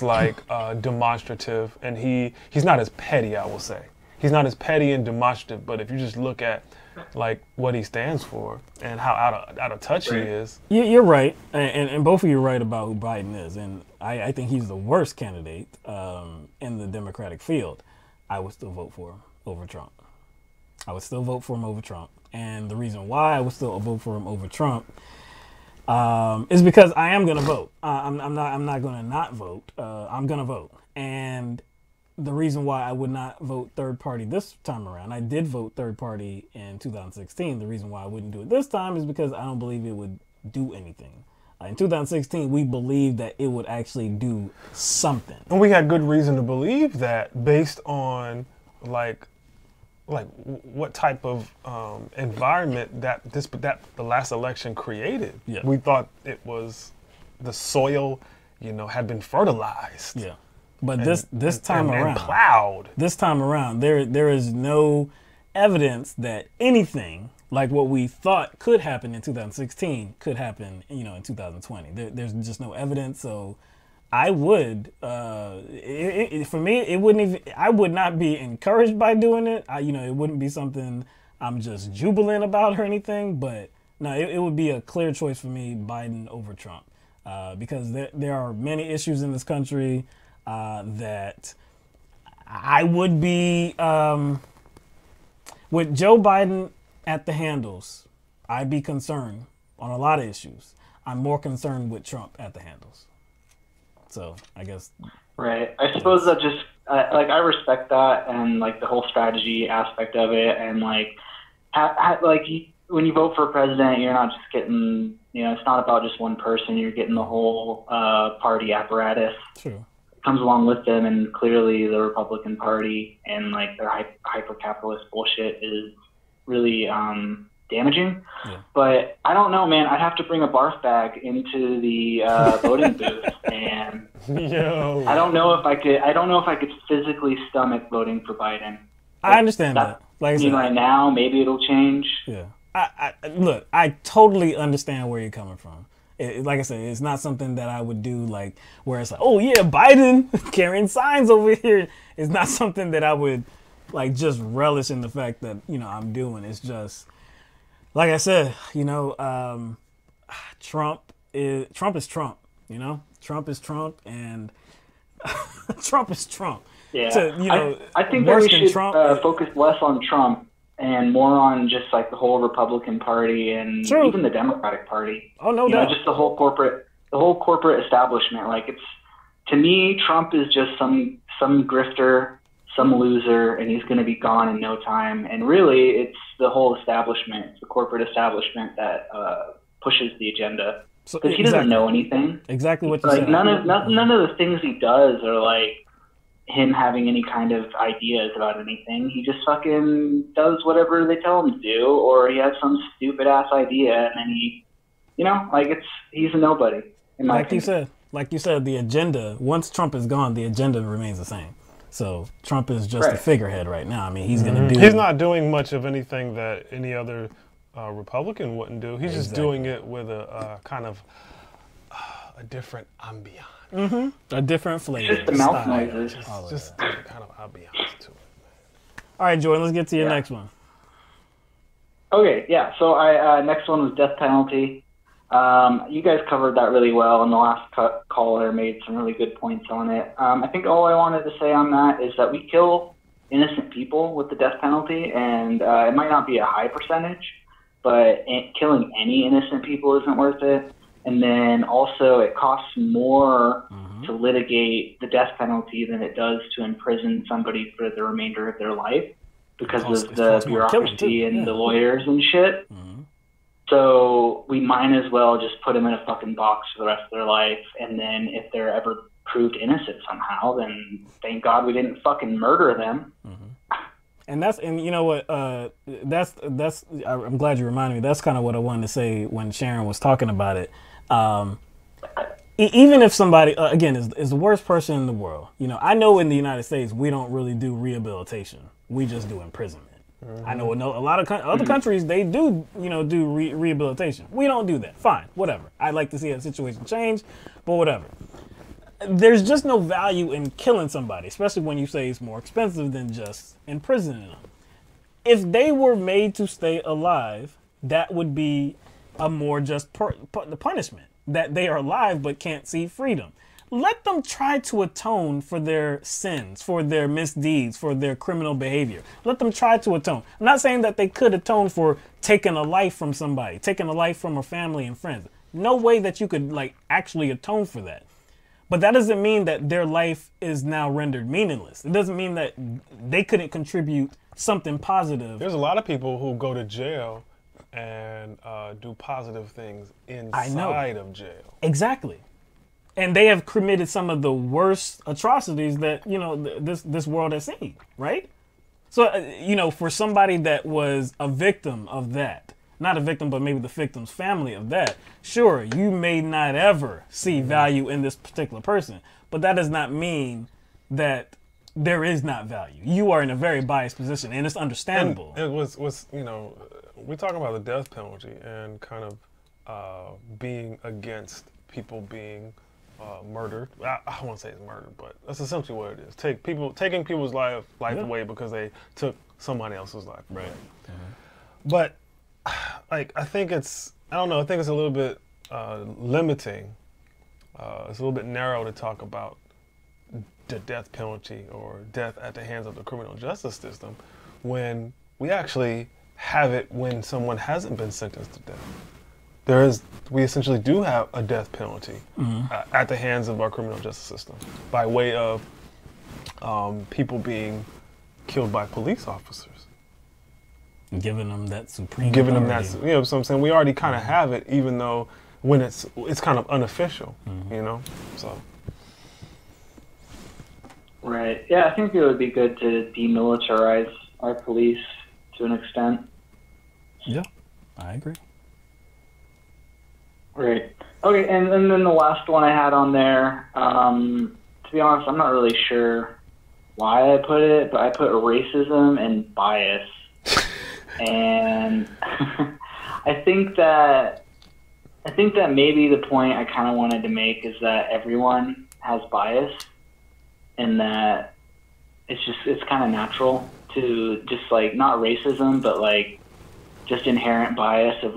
demonstrative, and he's not as petty. I will say he's not as petty and demonstrative. But if you just look at what he stands for and how out of touch he is. You're right, and both of you are right about who Biden is, and I think he's the worst candidate in the Democratic field. I would still vote for him over Trump. I would still vote for him over Trump, and the reason why I would still vote for him over Trump is because I am going to vote. I'm not going to not vote. I'm going to vote, and the reason why I would not vote third party this time around, I did vote third party in 2016. The reason why I wouldn't do it this time is because I don't believe it would do anything. In 2016, we believed that it would actually do something. And we had good reason to believe that based on what type of environment that the last election created. Yeah. We thought it was the soil, had been fertilized. Yeah. But this time around, plowed. This time around, there is no evidence that anything like what we thought could happen in 2016 could happen, in 2020. There's just no evidence. So I would, for me, it wouldn't even. I would not be encouraged by doing it. It wouldn't be something I'm just jubilant about or anything. But no, it would be a clear choice for me, Biden over Trump, because there are many issues in this country that I would be with Joe Biden at the handles. I'd be concerned on a lot of issues. I'm more concerned with Trump at the handles. So I guess. Right. I suppose that just I respect that and the whole strategy aspect of it, and when you vote for a president, you're not just getting it's not about just one person. You're getting the whole party apparatus. True. Comes along with them, and clearly the Republican Party and their hyper-capitalist bullshit is really damaging. Yeah. But I don't know, man. I'd have to bring a barf bag into the voting booth, and I don't know if I could. I don't know if I could physically stomach voting for Biden. I understand that. Like I said, right now, maybe it'll change. Yeah. Look, I totally understand where you're coming from. Like I said, it's not something that I would do where it's oh yeah, Biden carrying signs over here. It's not something that I would just relish in the fact that I'm doing. It's just like I said, Trump is Trump. Trump is Trump, and Trump is Trump. Yeah, so, I think that we should focus less on Trump and more on just the whole Republican Party and even the Democratic Party. Oh, no doubt. Just the whole corporate establishment. To me, Trump is just some grifter, some loser, and he's going to be gone in no time. And really, it's the whole establishment, it's the corporate establishment that pushes the agenda. So, because he doesn't know anything. Exactly what you like, said. None of the things he does are like him having any kind of ideas about anything. He just fucking does whatever they tell him to do, or he has some stupid ass idea, and then he, he's a nobody. Like you said, the agenda. Once Trump is gone, the agenda remains the same. So Trump is just a figurehead right now. I mean, he's going to do. He's not doing much of anything that any other Republican wouldn't do. He's just doing it with a kind of a different ambiance. A different flavor. Just the mouth noises. Just different kind of ambiance to it. All right, Jordan, let's get to your next one. Okay, yeah. So next one was death penalty. You guys covered that really well, and the last caller made some really good points on it. I think all I wanted to say on that is that we kill innocent people with the death penalty, and it might not be a high percentage, but killing any innocent people isn't worth it. And then also it costs more to litigate the death penalty than it does to imprison somebody for the remainder of their life because of the bureaucracy and the lawyers and shit. So we might as well just put them in a fucking box for the rest of their life. And then if they're ever proved innocent somehow, then thank God we didn't fucking murder them. And you know what, I'm glad you reminded me. That's kind of what I wanted to say when Sharon was talking about it. Even if somebody, again, is the worst person in the world, I know in the United States, we don't really do rehabilitation. We just do imprisonment. I know a lot of other countries, they do, do rehabilitation. We don't do that. Fine, whatever. I'd like to see a situation change, but whatever. There's just no value in killing somebody, especially when you say it's more expensive than just imprisoning them. If they were made to stay alive, that would be a more just punishment, that they are alive but can't see freedom. Let them try to atone for their sins, for their misdeeds, for their criminal behavior. Let them try to atone. I'm not saying that they could atone for taking a life from somebody, taking a life from a family and friends. No way that you could actually atone for that. But that doesn't mean that their life is now rendered meaningless. It doesn't mean that they couldn't contribute something positive. There's a lot of people who go to jail and do positive things inside of jail. Exactly. And they have committed some of the worst atrocities that, this world has seen, right? So, for somebody that was a victim of that, not a victim, but maybe the victim's family of that, sure, you may not ever see value in this particular person, but that does not mean that there is not value. You are in a very biased position, and it's understandable. And it was we're talking about the death penalty and kind of being against people being murdered. I won't say it's murder, but that's essentially what it is. Taking people's life away because they took somebody else's life. Right. But I think it's a little bit limiting. It's a little bit narrow to talk about the death penalty or death at the hands of the criminal justice system when we actually have it when someone hasn't been sentenced to death. We essentially do have a death penalty at the hands of our criminal justice system by way of people being killed by police officers. Giving them that supreme Giving them authority. that, so I'm saying we already kind of have it, even though when it's kind of unofficial, so. Right. Yeah, I think it would be good to demilitarize our police to an extent. Yeah, I agree. Great. Okay, and then the last one I had on there, to be honest, I'm not really sure why I put it, but I put racism and bias. And I think that maybe the point I kind of wanted to make is that everyone has bias, and that it's kind of natural to just not racism, but just inherent bias of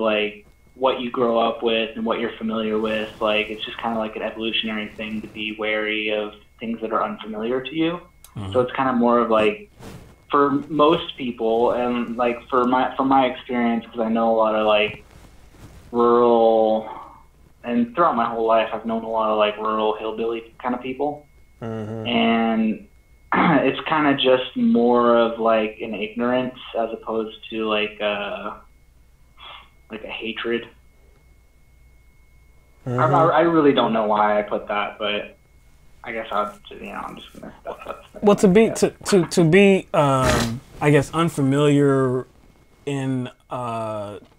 what you grow up with and what you're familiar with. It's just kind of an evolutionary thing to be wary of things that are unfamiliar to you. So it's kind of more of for most people, and from my experience, because I know a lot of rural, and throughout my whole life I've known a lot of rural hillbilly kind of people, and it's kind of just more of an ignorance as opposed to a hatred. I really don't know why I put that, but I guess I'm just gonna. Well, to be, I guess, unfamiliar in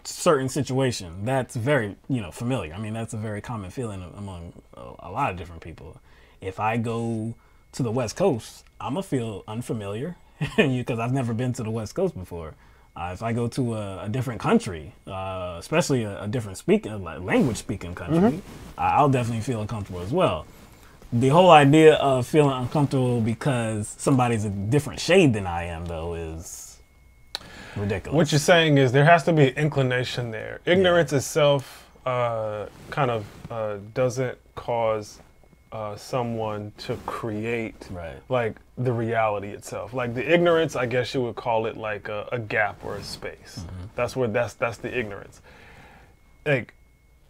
certain situation, that's very, familiar. I mean, that's a very common feeling among a lot of different people. If I go to the West Coast, I'm gonna feel unfamiliar because I've never been to the West Coast before. If I go to a different country, especially a different language speaking country, I'll definitely feel uncomfortable as well. The whole idea of feeling uncomfortable because somebody's a different shade than I am, though, is ridiculous. What you're saying is there has to be inclination there. Ignorance itself kind of doesn't cause someone to create like the reality itself. Like the ignorance, I guess you would call it like a gap or a space. That's the ignorance. Like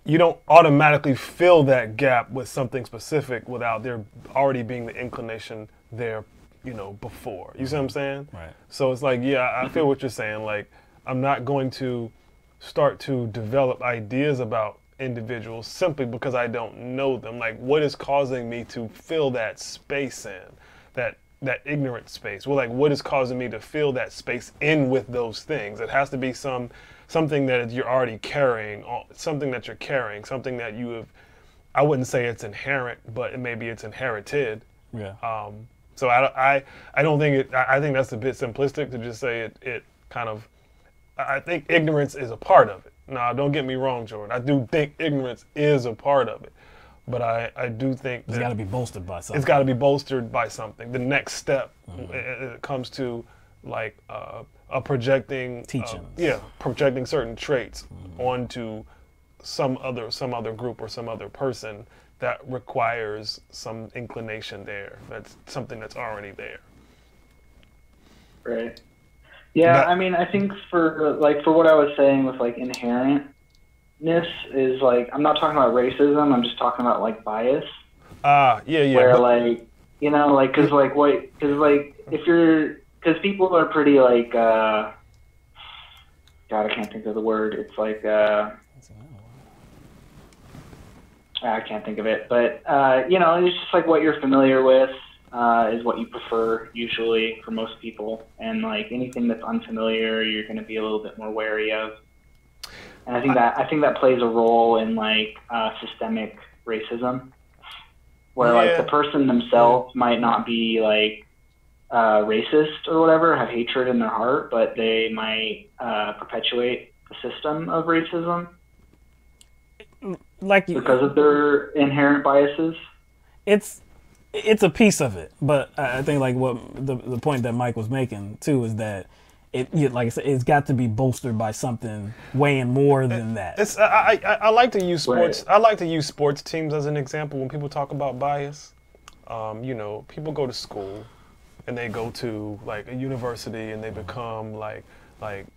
you don't automatically fill that gap with something specific without there already being the inclination there, before. You see what I'm saying? Right. So it's like, yeah, I feel what you're saying. Like I'm not going to start to develop ideas about individuals simply because I don't know them. Like what is causing me to fill that space in, that ignorant space? Well, like what is causing me to fill that space in with those things? It has to be something that you're already carrying, something that you're carrying, something that you have. I wouldn't say it's inherent, but maybe it's inherited. Yeah. So I don't think it. I think that's a bit simplistic to just say it kind of. I think ignorance is a part of it. Now, don't get me wrong, Jordan. I do think ignorance is a part of it, but I do think it's got to be bolstered by something. It's got to be bolstered by something. The next step, it comes to like projecting teachings. Projecting certain traits onto some other group or some other person that requires some inclination there. That's something that's already there. Right. Yeah, I mean, I think for what I was saying with like inherentness is like, I'm not talking about racism. I'm just talking about like bias. Yeah. Where because people are pretty like, God, I can't think of the word. It's like, I can't think of it, but it's just like what you're familiar with. Is what you prefer usually for most people, and like anything that's unfamiliar, you're going to be a little bit more wary of. And I think that plays a role in like systemic racism, where like the person themselves might not be like racist or whatever, have hatred in their heart, but they might perpetuate the system of racism, because of their inherent biases. It's a piece of it, but I think like what the point that Mike was making too is that like I said, it's got to be bolstered by something weighing more than that. I like to use sports. I like to use sports teams as an example when people talk about bias. People go to school and they go to like a university and they become like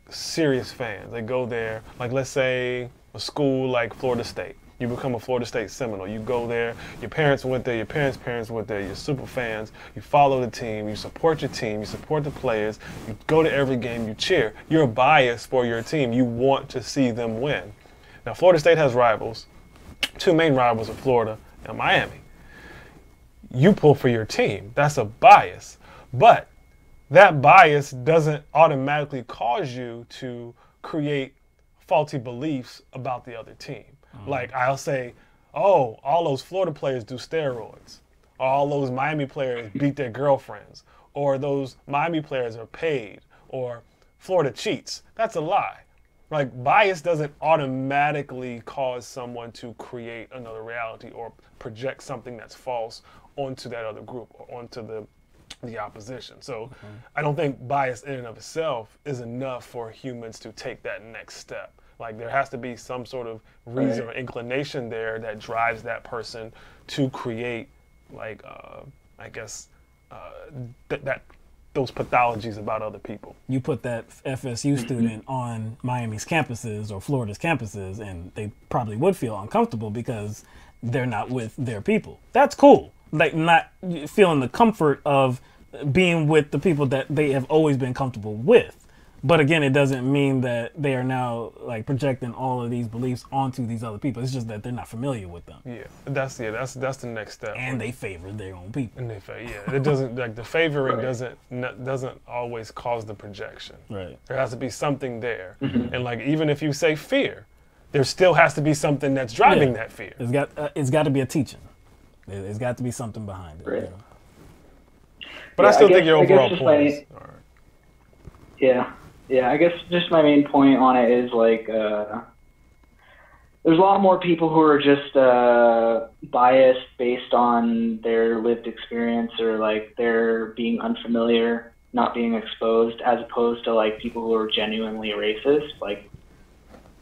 serious fans. They go there, like let's say a school like Florida State. You become a Florida State Seminole. You go there, your parents went there, your parents went there, you're super fans, you follow the team, you support your team, you support the players, you go to every game, you cheer. You're biased for your team. You want to see them win. Now, Florida State has rivals. Two main rivals are Florida and Miami. You pull for your team. That's a bias. But that bias doesn't automatically cause you to create faulty beliefs about the other team. Like I'll say, oh, all those Florida players do steroids. Or all those Miami players beat their girlfriends. Or those Miami players are paid. Or Florida cheats. That's a lie. Like bias doesn't automatically cause someone to create another reality or project something that's false onto that other group or onto the opposition. So I don't think bias in and of itself is enough for humans to take that next step. Like there has to be some sort of reason or inclination there that drives that person to create, like, that those pathologies about other people. You put that FSU student on Miami's campuses or Florida's campuses, and they probably would feel uncomfortable because they're not with their people. That's cool. Like not feeling the comfort of being with the people that they have always been comfortable with. But again, it doesn't mean that they are now like projecting all of these beliefs onto these other people. It's just that they're not familiar with them. Yeah, that's the next step. And they favor their own people. And it doesn't like the favoring doesn't always cause the projection. Right. There has to be something there, and like even if you say fear, there still has to be something that's driving that fear. It's got to be a teaching. It's got to be something behind it. Right. You know? But I still think your overall point is. Yeah, I guess just my main point on it is like there's a lot more people who are just biased based on their lived experience or like they're being unfamiliar, not being exposed, as opposed to like people who are genuinely racist. Like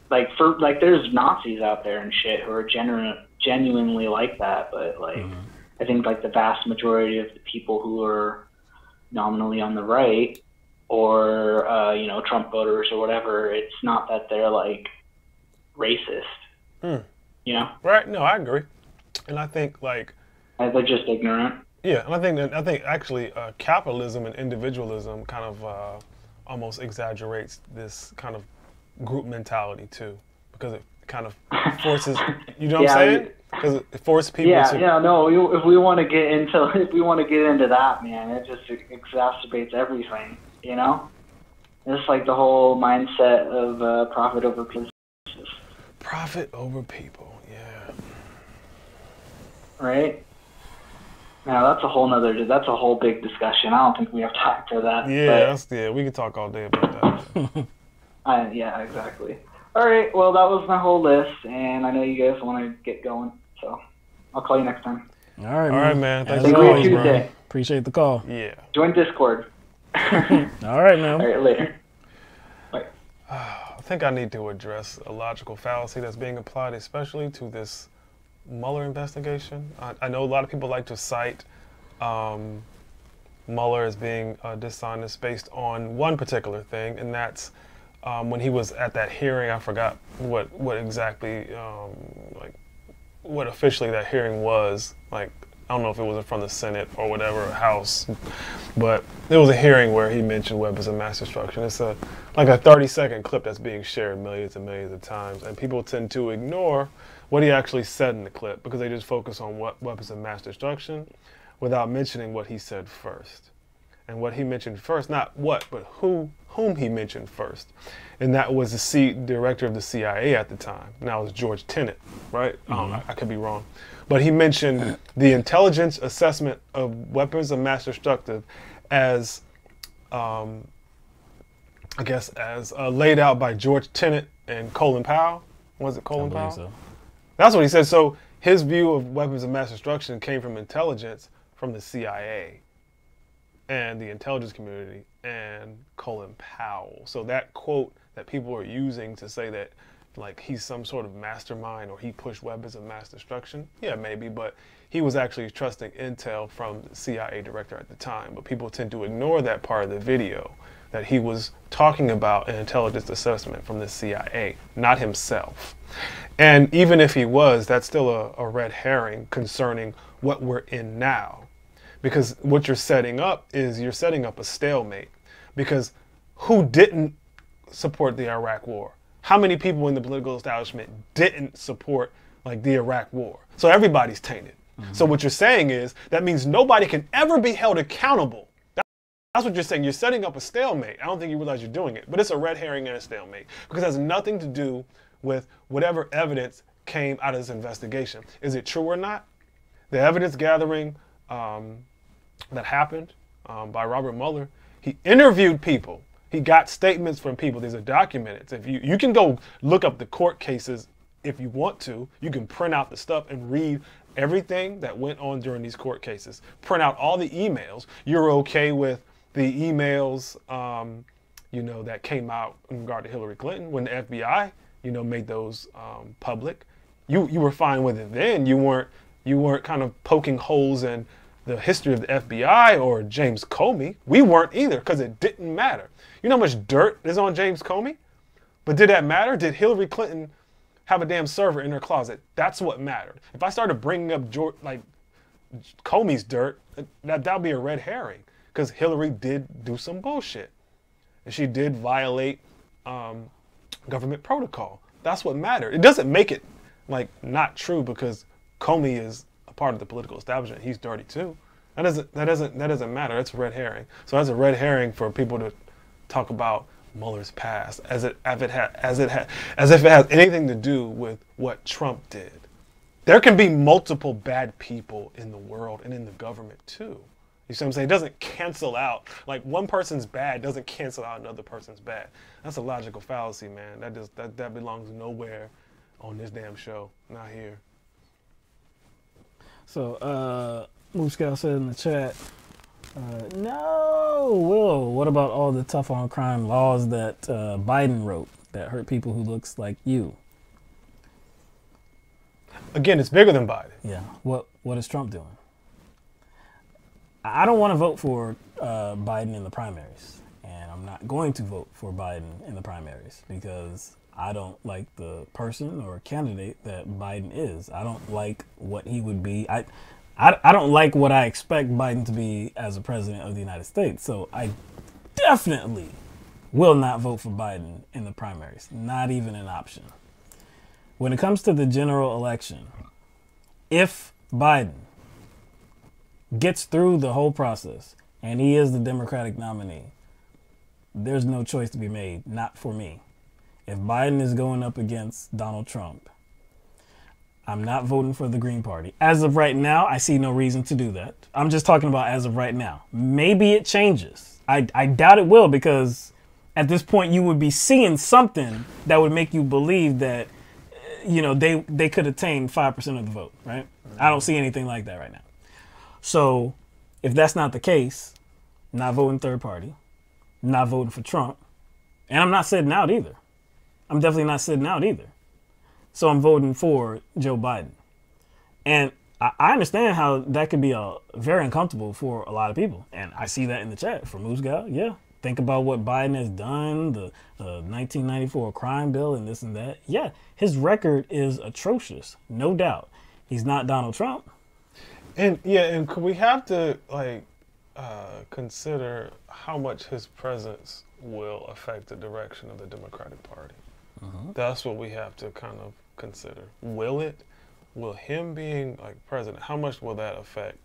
there's Nazis out there and shit who are genuinely like that, but like I think like the vast majority of the people who are nominally on the right or Trump voters or whatever, it's not that they're like racist. You know? Right? No, I agree, and I think like they're just ignorant. Yeah, and I think actually capitalism and individualism kind of almost exaggerates this kind of group mentality too, because it kind of forces. You know what I'm saying? Because it forces people to. If we want to get into that, man, it just exacerbates everything. You know, it's like the whole mindset of profit over people. Profit over people, yeah. Right. Now that's a whole big discussion. I don't think we have time for that. Yeah, we can talk all day about that. Yeah, exactly. All right, well, that was my whole list, and I know you guys want to get going, so I'll call you next time. All right, man. Thanks for calling, Tuesday. Appreciate the call. Yeah. Join Discord. All right, man. All right, later. Bye. I think I need to address a logical fallacy that's being applied, especially to this Mueller investigation. I know a lot of people like to cite Mueller as being dishonest based on one particular thing, and that's when he was at that hearing. I forgot what exactly, what officially that hearing was. Like, I don't know if it was from the Senate or whatever, House, but there was a hearing where he mentioned weapons of mass destruction. It's like a 30-second clip that's being shared millions and millions of times, and people tend to ignore what he actually said in the clip because they just focus on what weapons of mass destruction without mentioning what he said first. And what he mentioned first, not what, but whom he mentioned first. And that was the director of the CIA at the time. And that was George Tenet, right? I could be wrong. But he mentioned the intelligence assessment of weapons of mass destruction as, I guess, as laid out by George Tenet and Colin Powell. Was it Colin Powell? So. That's what he said. So his view of weapons of mass destruction came from intelligence from the CIA and the intelligence community and Colin Powell. So that quote that people are using to say that like he's some sort of mastermind or he pushed weapons of mass destruction, yeah, maybe, but he was actually trusting intel from the CIA director at the time. But people tend to ignore that part of the video, that he was talking about an intelligence assessment from the CIA, not himself. And even if he was, that's still a red herring concerning what we're in now. Because what you're setting up is you're setting up a stalemate. Because who didn't support the Iraq War? How many people in the political establishment didn't support like the Iraq War? So everybody's tainted. So what you're saying is that means nobody can ever be held accountable. That's what you're saying. You're setting up a stalemate. I don't think you realize you're doing it, but it's a red herring and a stalemate because it has nothing to do with whatever evidence came out of this investigation. Is it true or not? The evidence gathering that happened by Robert Mueller, he interviewed people. He got statements from people. These are documented. If you can go look up the court cases if you want to. You can print out the stuff and read everything that went on during these court cases. Print out all the emails. You're okay with the emails, that came out in regard to Hillary Clinton when the FBI, made those public. You were fine with it then. You weren't kind of poking holes in the history of the FBI or James Comey. We weren't either because it didn't matter. You know how much dirt is on James Comey? But did that matter? Did Hillary Clinton have a damn server in her closet? That's what mattered. If I started bringing up Comey's dirt, that'll be a red herring because Hillary did do some bullshit. and she did violate government protocol. That's what mattered. It doesn't make it like not true because Comey is a part of the political establishment. He's dirty too. That doesn't matter. That's a red herring. So that's a red herring for people to talk about Mueller's past as if it has anything to do with what Trump did. There can be multiple bad people in the world and in the government too. You see what I'm saying? It doesn't cancel out. Like one person's bad doesn't cancel out another person's bad. That's a logical fallacy, man. That belongs nowhere on this damn show. Not here. So, Moose Scout said in the chat, no, Will, what about all the tough on crime laws that Biden wrote that hurt people who looks like you? Again, it's bigger than Biden. Yeah. What is Trump doing? I don't want to vote for Biden in the primaries, and I'm not going to vote for Biden in the primaries because I don't like the person or candidate that Biden is. I don't like what he would be. I don't like what I expect Biden to be as a president of the United States. So I definitely will not vote for Biden in the primaries. Not even an option. When it comes to the general election, if Biden gets through the whole process and he is the Democratic nominee, there's no choice to be made, not for me. If Biden is going up against Donald Trump, I'm not voting for the Green Party. As of right now, I see no reason to do that. I'm just talking about as of right now. Maybe it changes. I doubt it will because at this point you would be seeing something that would make you believe that they could attain 5% of the vote, right? I don't see anything like that right now. So if that's not the case, not voting third party, not voting for Trump, and I'm not sitting out either. I'm definitely not sitting out either. So I'm voting for Joe Biden. And I understand how that could be very uncomfortable for a lot of people. And I see that in the chat from Moose Guy. Yeah. Think about what Biden has done, the 1994 crime bill and this and that. Yeah, his record is atrocious, no doubt. He's not Donald Trump. And we have to consider how much his presence will affect the direction of the Democratic Party. That's what we have to kind of consider. Will him being president, how much will that affect,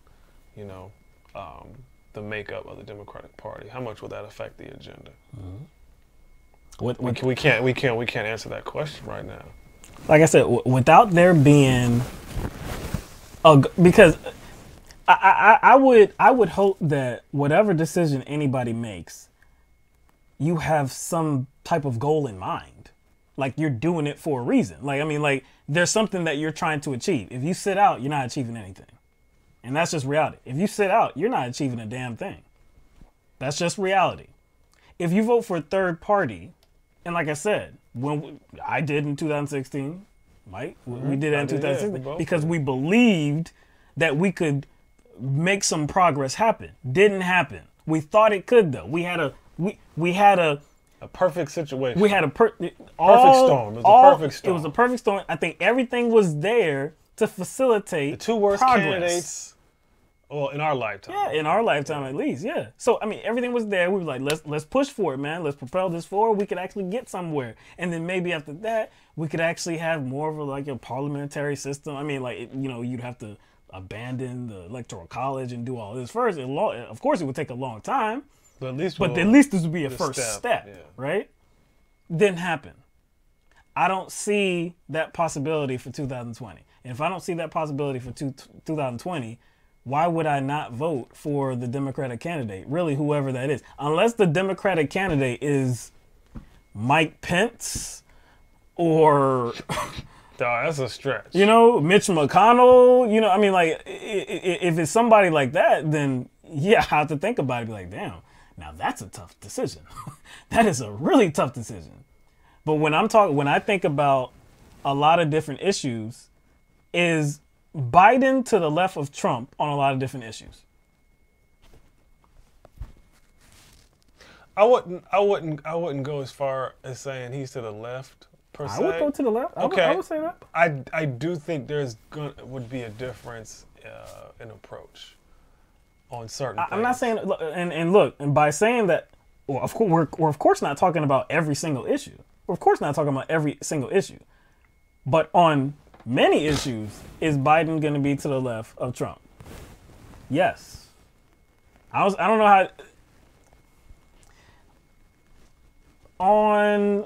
the makeup of the Democratic Party? How much will that affect the agenda? We can't answer that question right now. Like I said, without there being because I would hope that whatever decision anybody makes, you have some type of goal in mind. Like you're doing it for a reason. There's something that you're trying to achieve. If you sit out, you're not achieving anything. And that's just reality. If you sit out, you're not achieving a damn thing. That's just reality. If you vote for a third party, and like I said, I did in 2016, Mike, we did that in 2016 because we believed that we could make some progress happen. Didn't happen. We thought it could though. We had a perfect situation. We had a perfect storm. It was a perfect storm. It was a perfect storm. I think everything was there to facilitate the two worst progress. Candidates. Well, in our lifetime. Yeah, in our lifetime at least. Yeah. So I mean, everything was there. We were like, let's push for it, man. Let's propel this forward. We could actually get somewhere, and then maybe after that, we could actually have more of a parliamentary system. I mean, you'd have to abandon the electoral college and do all this first. Of course, it would take a long time. But at least this would be a first step, right? Didn't happen. I don't see that possibility for 2020. And if I don't see that possibility for 2020, why would I not vote for the Democratic candidate? Really, whoever that is. Unless the Democratic candidate is Mike Pence or... that's a stretch. Mitch McConnell. If it's somebody like that, then yeah, I have to think about it. Be like, damn, now that's a tough decision. That is a really tough decision. But when I think about a lot of different issues, is Biden to the left of Trump on a lot of different issues? I wouldn't go as far as saying he's to the left per se. I would go to the left. I would say that. I do think would be a difference in approach on certain things. I'm not saying, and look, and by saying that, Well, of course, we're of course not talking about every single issue. We're of course not talking about every single issue. But on many issues, is Biden going to be to the left of Trump? Yes. I don't know how. On,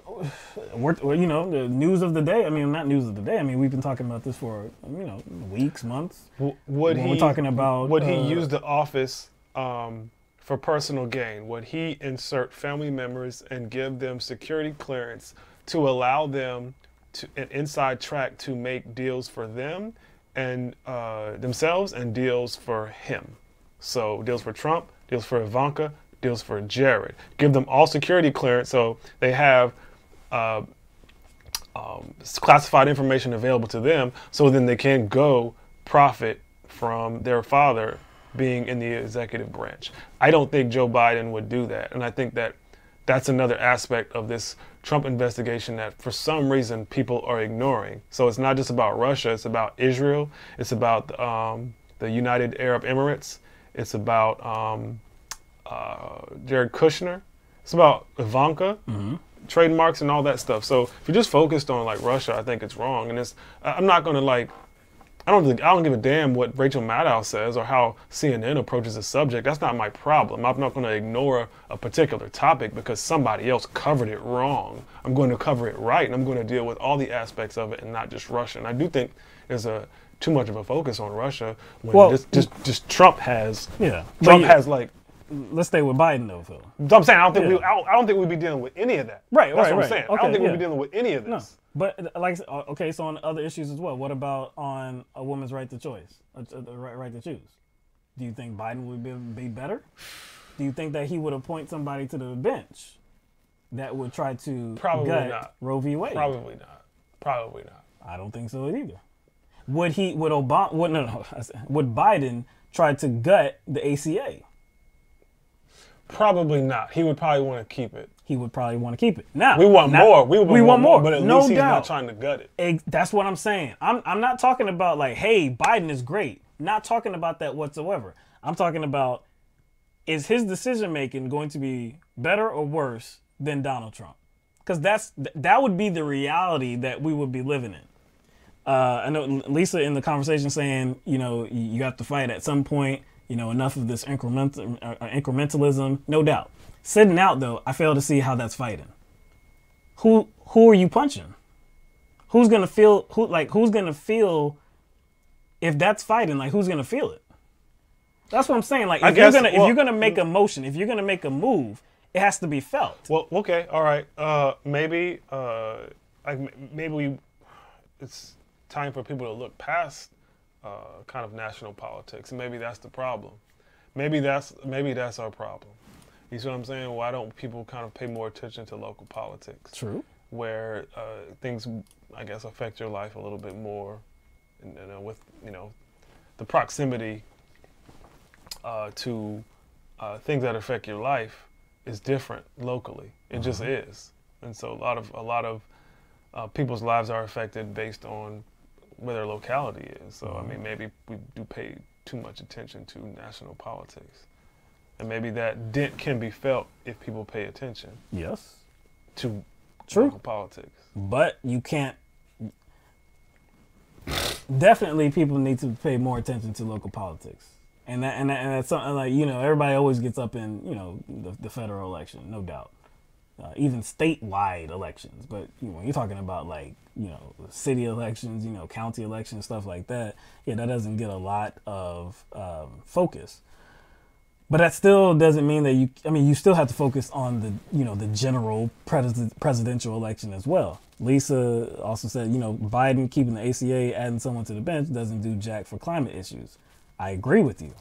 you know, the news of the day. I mean, not news of the day. I mean, we've been talking about this for, you know, weeks, months. We're talking about. Would he use the office for personal gain? Would he insert family members and give them security clearance to allow them an inside track to make deals for them and themselves and deals for him? So deals for Trump, deals for Ivanka, deals for Jared. Give them all security clearance so they have classified information available to them, so then they can go profit from their father being in the executive branch. I don't think Joe Biden would do that. And I think that that's another aspect of this Trump investigation that for some reason people are ignoring. So it's not just about Russia, it's about Israel, it's about the United Arab Emirates, it's about Jared Kushner, it's about Ivanka, trademarks and all that stuff. So if you're just focused on like Russia, I think it's wrong. And I'm not going to like, I don't give a damn what Rachel Maddow says or how CNN approaches the subject. That's not my problem. I'm not going to ignore a particular topic because somebody else covered it wrong. I'm going to cover it right, and I'm going to deal with all the aspects of it and not just Russia. And I do think there's too much of a focus on Russia when just Trump has. Yeah. Trump has like. Let's stay with Biden though, Phil. I'm saying I don't think we'd be dealing with any of that. Right. That's right. what I'm saying. Okay, I don't think we'd be dealing with any of this. No. But like, okay, so on other issues as well. What about on a woman's right to choice, the right to choose? Do you think Biden would be better? Do you think that he would appoint somebody to the bench that would try to gut Roe v. Wade? Probably not. Probably not. I don't think so either. Would Biden try to gut the ACA? Probably not. He would probably want to keep it. He would probably want to keep it. Now we want more. We want more. But at no least he's doubt. not trying to gut it. That's what I'm saying. I'm not talking about like, hey, Biden is great. Not talking about that whatsoever. I'm talking about, is his decision making going to be better or worse than Donald Trump? Because that would be the reality that we would be living in. I know Lisa in the conversation saying, you know, you have to fight at some point. You know, enough of this incrementalism, no doubt. Sitting out though, I fail to see how that's fighting. Who are you punching? Who's gonna feel? Who's gonna feel if that's fighting? Like, who's gonna feel it? That's what I'm saying. Like, if you're gonna make a motion, if you're gonna make a move, it has to be felt. Well, okay, all right. Maybe it's time for people to look past kind of national politics, and maybe that's the problem. Maybe that's our problem. You see what I'm saying? Why don't people kind of pay more attention to local politics? True. Where things, I guess, affect your life a little bit more, with the proximity to things that affect your life is different locally. It just is, and so a lot of people's lives are affected based on where their locality is. So I mean, maybe we do pay too much attention to national politics, and maybe that dent can be felt if people pay attention. Yes. To local politics. But you can't. Definitely, people need to pay more attention to local politics, and that's something like, you know, everybody always gets up in, you know, the federal election, no doubt. Even statewide elections, but when you're talking about like, you know, city elections, you know, county elections, stuff like that, yeah, that doesn't get a lot of focus. But that still doesn't mean that you still have to focus on the, you know, the general presidential election as well. Lisa also said, you know, Biden keeping the ACA, adding someone to the bench doesn't do jack for climate issues. I agree with you,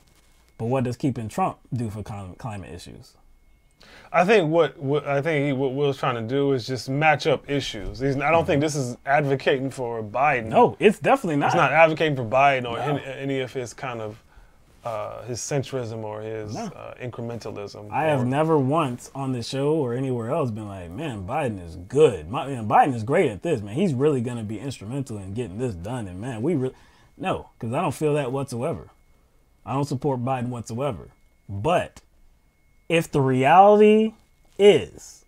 but what does keeping Trump do for climate issues? I think what Will's trying to do is just match up issues. I don't think this is advocating for Biden. No, it's definitely not. It's not advocating for Biden or any of his kind of his centrism or his incrementalism. I have never once on this show or anywhere else been like, man, Biden is good. Biden is great at this, man. He's really going to be instrumental in getting this done. And man, no, because I don't feel that whatsoever. I don't support Biden whatsoever. But if the reality is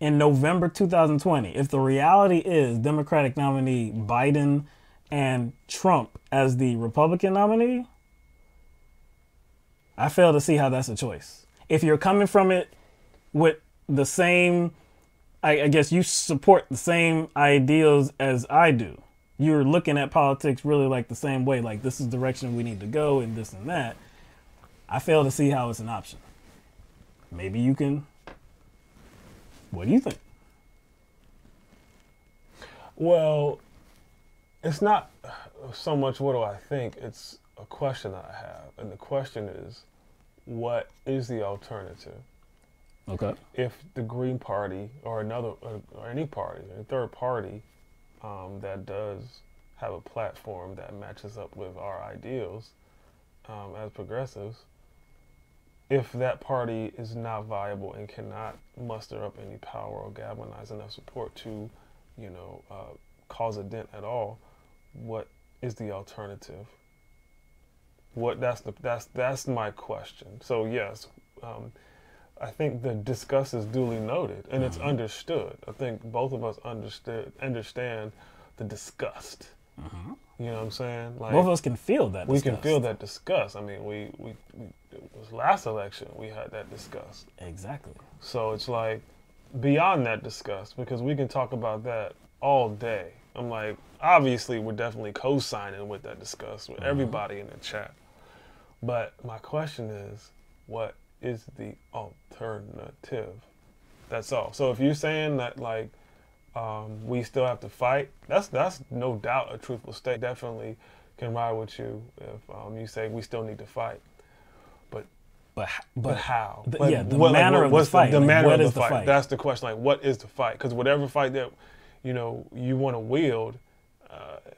in November 2020, if the reality is Democratic nominee Biden and Trump as the Republican nominee, I fail to see how that's a choice. If you're coming from it with the same, I guess you support the same ideals as I do. You're looking at politics really like the same way, like this is the direction we need to go and this and that. I fail to see how it's an option. Maybe you can. What do you think? Well, it's not so much what do I think, it's a question that I have. And the question is, what is the alternative? Okay. If the Green Party or any party, a third party that does have a platform that matches up with our ideals as progressives, if that party is not viable and cannot muster up any power or galvanize enough support to, cause a dent at all, what is the alternative? That's my question. So yes, I think the disgust is duly noted and it's understood. I think both of us understand the disgust. You know what I'm saying? Like, both of us can feel that we disgust. can feel that disgust. I mean, we it was last election we had that disgust. Exactly. So it's like beyond that disgust, because we can talk about that all day. I'm like, obviously we're definitely co-signing with that disgust with everybody in the chat. But my question is, what is the alternative? That's all. So if you're saying that like we still have to fight, that's no doubt a truthful statement. Definitely can ride with you if you say we still need to fight. But how? The manner of the fight. The manner what of is the fight? That's the question. Like, what is the fight? Because whatever fight that you want to wield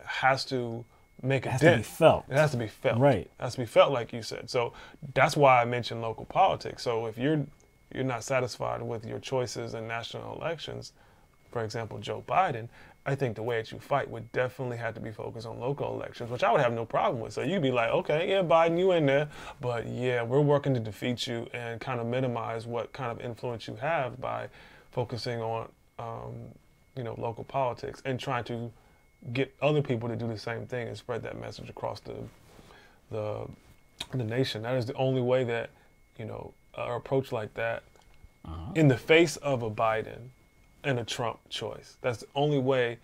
has to make a dent. It has to be felt. It has to be felt. Right. It has to be felt, like you said. So that's why I mentioned local politics. So if you're not satisfied with your choices in national elections, for example, Joe Biden, I think the way that you fight would definitely have to be focused on local elections, which I would have no problem with. So you'd be like, okay, yeah, Biden, you in there, but yeah, we're working to defeat you and kind of minimize what kind of influence you have by focusing on, local politics and trying to get other people to do the same thing and spread that message across the nation. That is the only way that, an approach like that in the face of a Biden and a Trump choice. That's the only way,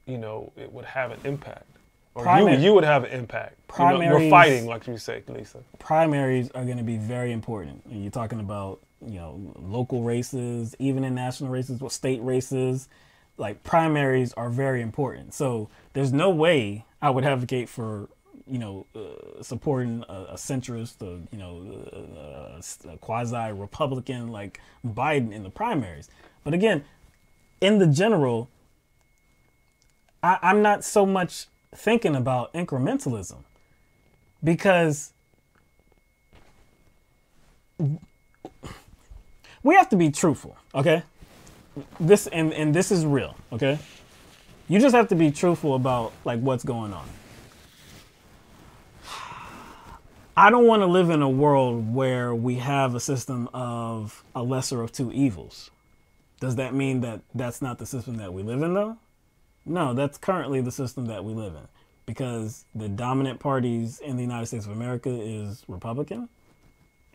it would have an impact. Or you would have an impact. We're fighting, like you say, Lisa. Primaries are going to be very important. And you're talking about, local races, even in national races, state races. Like, primaries are very important. So there's no way I would advocate for, supporting a centrist, a quasi-Republican like Biden in the primaries. But again, in the general, I'm not so much thinking about incrementalism, because we have to be truthful, okay? This and this is real, okay? You just have to be truthful about like what's going on. I don't want to live in a world where we have a system of a lesser of two evils. Does that mean that that's not the system that we live in, though? No, that's currently the system that we live in, because the dominant parties in the United States of America is Republican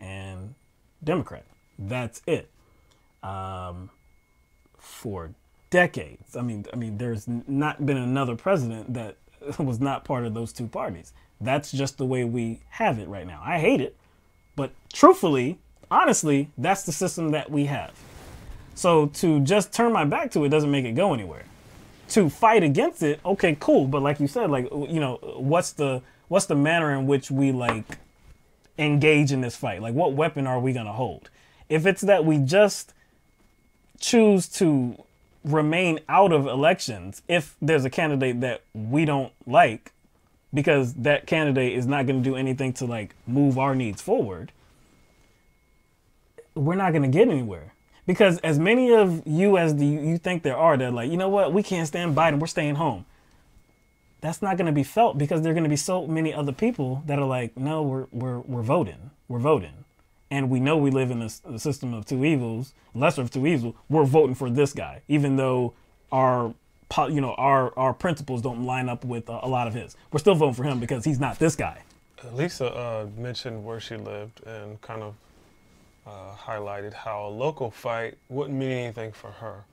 and Democrat. That's it. For decades. I mean, there's not been another president that was not part of those two parties. That's just the way we have it right now. I hate it, but truthfully, honestly, that's the system that we have. So to just turn my back to it doesn't make it go anywhere. To fight against it, okay, cool. But like you said, like, what's the manner in which we like engage in this fight? Like, what weapon are we gonna hold? If it's that we just choose to remain out of elections if there's a candidate that we don't like, because that candidate is not going to do anything to like move our needs forward, we're not going to get anywhere. Because as many of you as you think there are that like, you know what, we can't stand Biden, we're staying home. That's not going to be felt, because there are going to be so many other people that are like, no, we're voting. We're voting. and we know we live in a system of two evils, lesser of two evils, we're voting for this guy, even though our principles don't line up with a lot of his. We're still voting for him because he's not this guy. Lisa mentioned where she lived and kind of highlighted how a local fight wouldn't mean anything for her.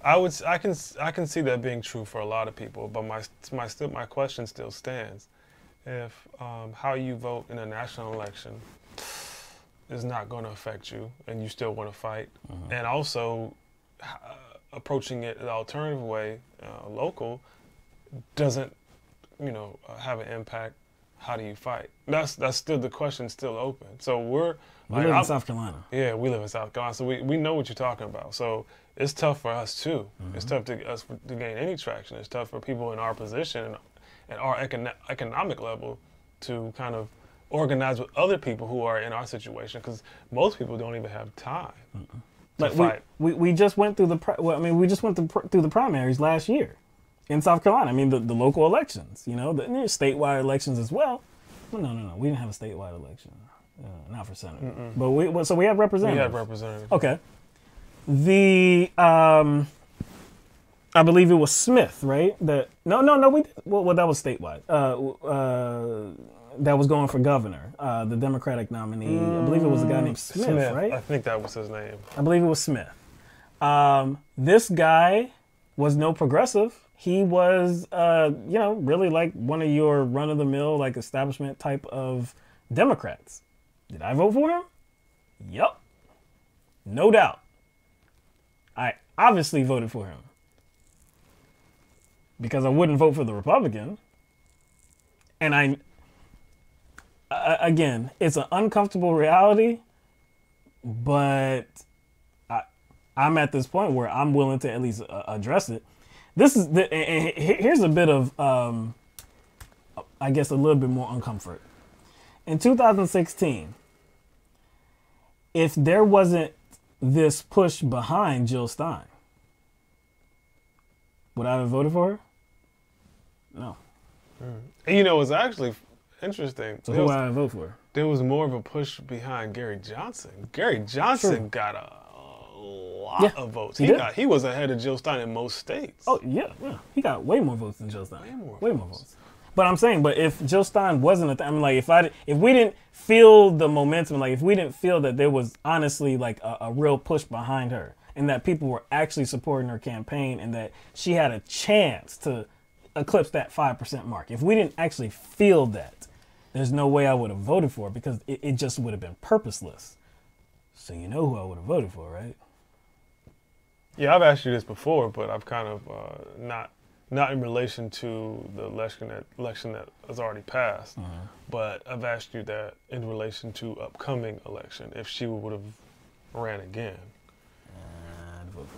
I can see that being true for a lot of people, but my question still stands. If how you vote in a national election is not going to affect you, and you still want to fight, and also approaching it an alternative way, local, doesn't, have an impact. How do you fight? That's still the question, still open. So we live in South Carolina. Yeah, we live in South Carolina, so we know what you're talking about. So it's tough for us too. It's tough to gain any traction. It's tough for people in our position and our economic level to kind of organize with other people who are in our situation, because most people don't even have time to fight. We just went through through the primaries last year in South Carolina. I mean, the local elections, the statewide elections as well. No, we didn't have a statewide election, not for Senate. But so we have representatives. We have representatives. Okay. I believe it was Smith, right? No, we did. Well, that was statewide. That was going for governor, the Democratic nominee. I believe it was a guy named Smith, right? I think that was his name. I believe it was Smith. This guy was no progressive. He was, really like one of your run-of-the-mill, like establishment type of Democrats. Did I vote for him? Yup. No doubt. I obviously voted for him. Because I wouldn't vote for the Republican. And again, it's an uncomfortable reality, but I'm at this point where I'm willing to at least address it. Here's a bit of, I guess, a little bit more uncomfort. In 2016, if there wasn't this push behind Jill Stein, would I have voted for her? No. It's actually interesting. So who would I vote for? There was more of a push behind Gary Johnson. Gary Johnson got a lot of votes. He was ahead of Jill Stein in most states. Oh yeah. He got way more votes than Jill Stein. Way more votes. But I'm saying, if Jill Stein wasn't if we didn't feel the momentum, if we didn't feel that there was honestly like a real push behind her, and that people were actually supporting her campaign, and that she had a chance to eclipse that 5% mark. If we didn't actually feel that, there's no way I would have voted for her, because it just would have been purposeless. So you know who I would have voted for, right? Yeah, I've asked you this before, but I've kind of not in relation to the election that has already passed, but I've asked you that in relation to upcoming election, if she would have ran again. I'd vote for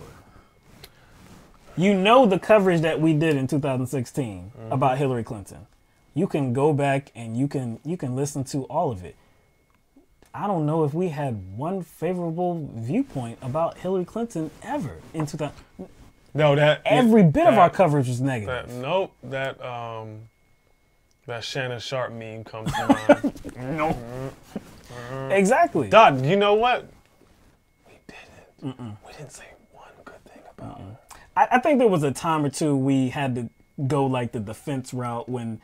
her. The coverage that we did in 2016 about Hillary Clinton. You can go back and you can listen to all of it. I don't know if we had one favorable viewpoint about Hillary Clinton ever in 2000. No, every bit of our coverage was negative. That Shannon Sharp meme comes to mind. Nope. Exactly. Doc, you know what? We didn't. We didn't say one good thing about her. I think there was a time or two we had to go like the defense route when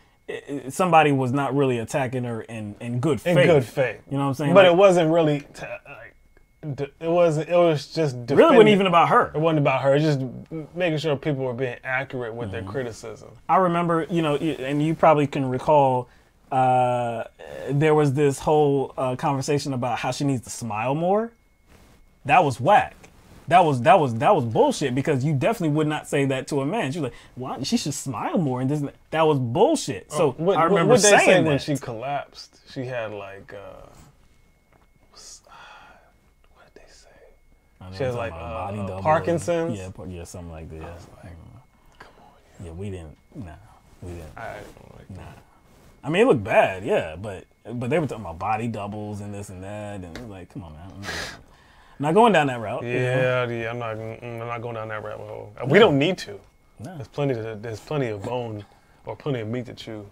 somebody was not really attacking her in good faith. In good faith. You know what I'm saying? But it wasn't really. It was just defending. Really wasn't even about her. It wasn't about her. It's just making sure people were being accurate with their criticism. I remember, and you probably can recall, there was this whole conversation about how she needs to smile more. That was whack. That was bullshit, because you definitely would not say that to a man. She was like, "Well, she should smile more," and this. That was bullshit. So I remember saying that. When she collapsed, she had like. She has like Parkinson's. Yeah, something like that. I was like, come on. Yeah, we didn't. Nah, we didn't. I don't like that. I mean, it looked bad, yeah, but they were talking about body doubles and this and that, and it was like, come on, man. I'm not going down that route. Yeah, I'm not going down that rabbit hole. We don't need to. No. There's plenty of bone or plenty of meat to chew.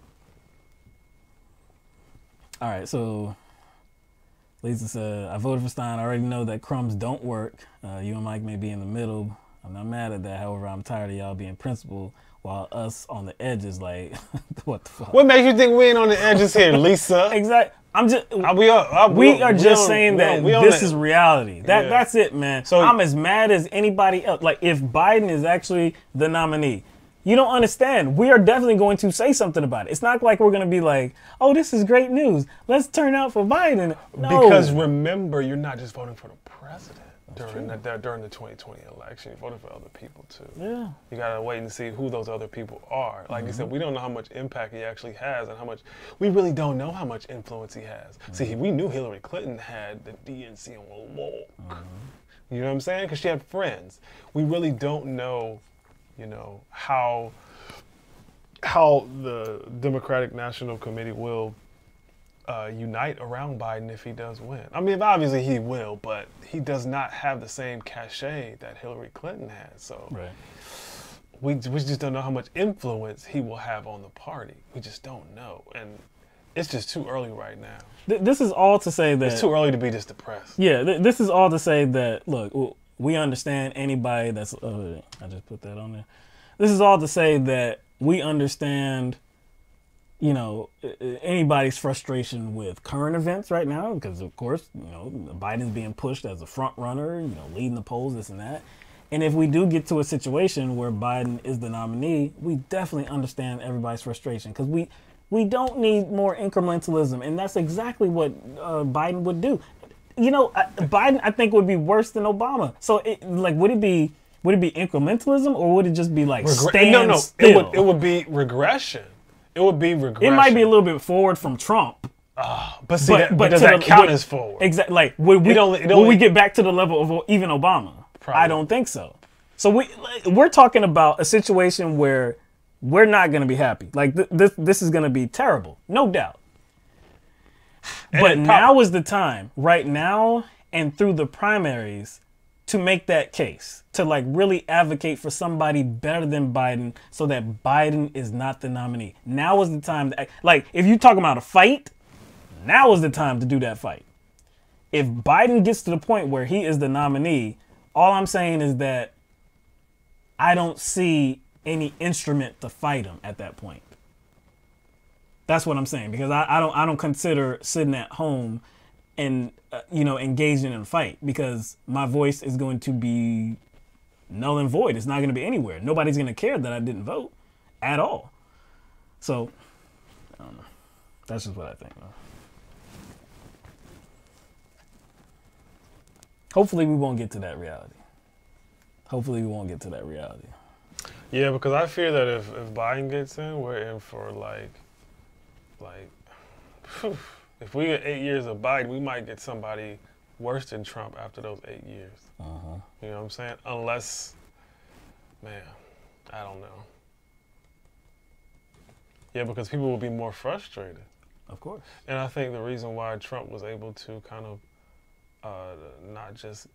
All right, so Lisa said, I voted for Stein. I already know that crumbs don't work. You and Mike may be in the middle. I'm not mad at that. However, I'm tired of y'all being principled while us on the edges, like, what the fuck? What makes you think we ain't on the edges here, Lisa? Exactly. I'm just. We are just saying that this is reality. That's it, man. So I'm as mad as anybody else. Like, if Biden is actually the nominee, you don't understand. We are definitely going to say something about it. It's not like we're going to be like, oh, this is great news. Let's turn out for Biden. No. Because remember, you're not just voting for the president during the 2020 election. You're voting for other people, too. Yeah. You got to wait and see who those other people are. Like you said, we don't know how much impact he actually has and how much, we really don't know how much influence he has. See, we knew Hillary Clinton had the DNC on lock. You know what I'm saying? Because she had friends. We really don't know, you know, how the Democratic National Committee will unite around Biden if he does win. I mean, obviously he will, but he does not have the same cachet that Hillary Clinton has. So we just don't know how much influence he will have on the party. We just don't know. And it's just too early right now. This is all to say that... It's too early to be just depressed. Yeah, this is all to say that, look, we understand anybody that's... I just put that on there. This is all to say that we understand, you know, anybody's frustration with current events right now, because, of course, you know, Biden's being pushed as a front runner, you know, leading the polls, this and that. And if we do get to a situation where Biden is the nominee, we definitely understand everybody's frustration, because we don't need more incrementalism, and that's exactly what Biden would do. You know, Biden, I think, would be worse than Obama. So, would it be incrementalism, or would it just be like stand still? It would be regression. It would be regression. It might be a little bit forward from Trump. But does that count as forward? Exactly. Like, would we get back to the level of even Obama? Probably. I don't think so. So we're talking about a situation where we're not going to be happy. Like, this is going to be terrible, no doubt. But now is the time, right now and through the primaries, to make that case, to like really advocate for somebody better than Biden so that Biden is not the nominee. Now is the time to, like, if you're talking about a fight, now is the time to do that fight. If Biden gets to the point where he is the nominee, all I'm saying is that I don't see any instrument to fight him at that point. That's what I'm saying, because I don't consider sitting at home and you know, engaging in a fight, because my voice is going to be null and void. It's not going to be anywhere. Nobody's going to care that I didn't vote at all. So I don't know. That's just what I think, though. Hopefully we won't get to that reality. Hopefully we won't get to that reality. Yeah, because I fear that if Biden gets in, we're in for like, if we get 8 years of Biden, we might get somebody worse than Trump after those 8 years. You know what I'm saying? Unless, man, I don't know. Yeah, because people will be more frustrated. Of course. And I think the reason why Trump was able to kind of not just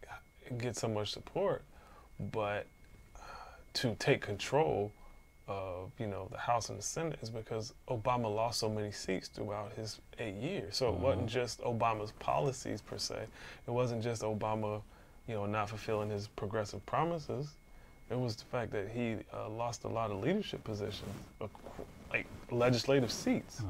get so much support, but to take control of, you know, the House and the Senate is because Obama lost so many seats throughout his 8 years. So it wasn't just Obama's policies per se. It wasn't just Obama, you know, not fulfilling his progressive promises. It was the fact that he lost a lot of leadership positions, like legislative seats.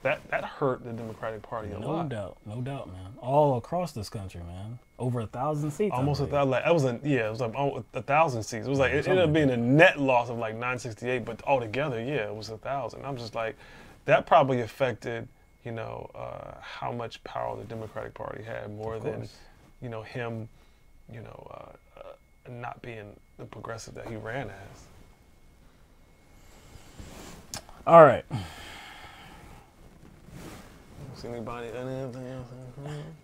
That hurt the Democratic Party a lot. No doubt, man. All across this country, man. Over 1,000 seats. Almost 1,000. Like, it was like 1,000 seats. It was like it ended up being a net loss of like 968, but altogether, yeah, it was 1,000. I'm just like, that probably affected, you know, how much power the Democratic Party had more than, you know, him, you know, not being the progressive that he ran as. All right. Anybody?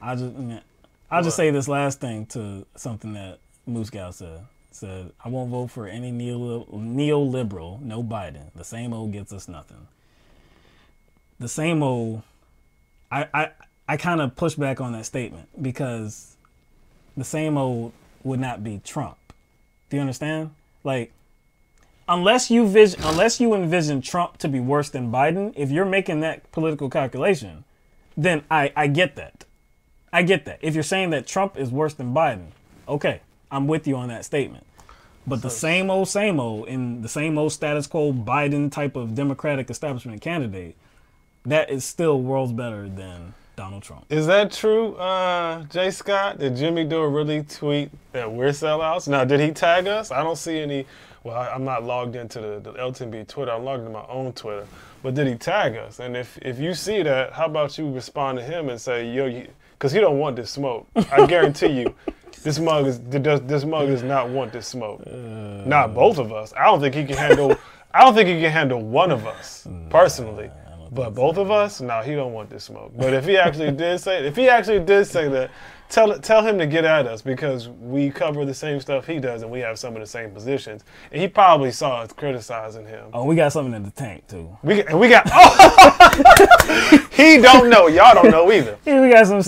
I'll just say this last thing to something that Moose Gal said. I won't vote for any neoliberal, no Biden. The same old gets us nothing. The same old. I kind of push back on that statement, because the same old would not be Trump. Do you understand? Like, unless you envision Trump to be worse than Biden, if you're making that political calculation, then I get that. I get that. If you're saying that Trump is worse than Biden, okay, I'm with you on that statement. But the same old, in the same old status quo Biden type of Democratic establishment candidate, that is still worlds better than Donald Trump. Is that true, Jay Scott? Did Jimmy Dore really tweet that we're sellouts? Now, did he tag us? I don't see any. Well, I'm not logged into the LTMB Twitter. I'm logged into my own Twitter. But did he tag us? And if you see that, how about you respond to him and say, yo, because he don't want this smoke. I guarantee you, this mug does not want this smoke. Not both of us. I don't think he can handle. I don't think he can handle one of us personally. But both of us, no, he don't want this smoke. But if he actually did say that, tell him to get at us, because we cover the same stuff he does and we have some of the same positions. And he probably saw us criticizing him. Oh, we got something in the tank too. We got he don't know. Y'all don't know either. Yeah, we got some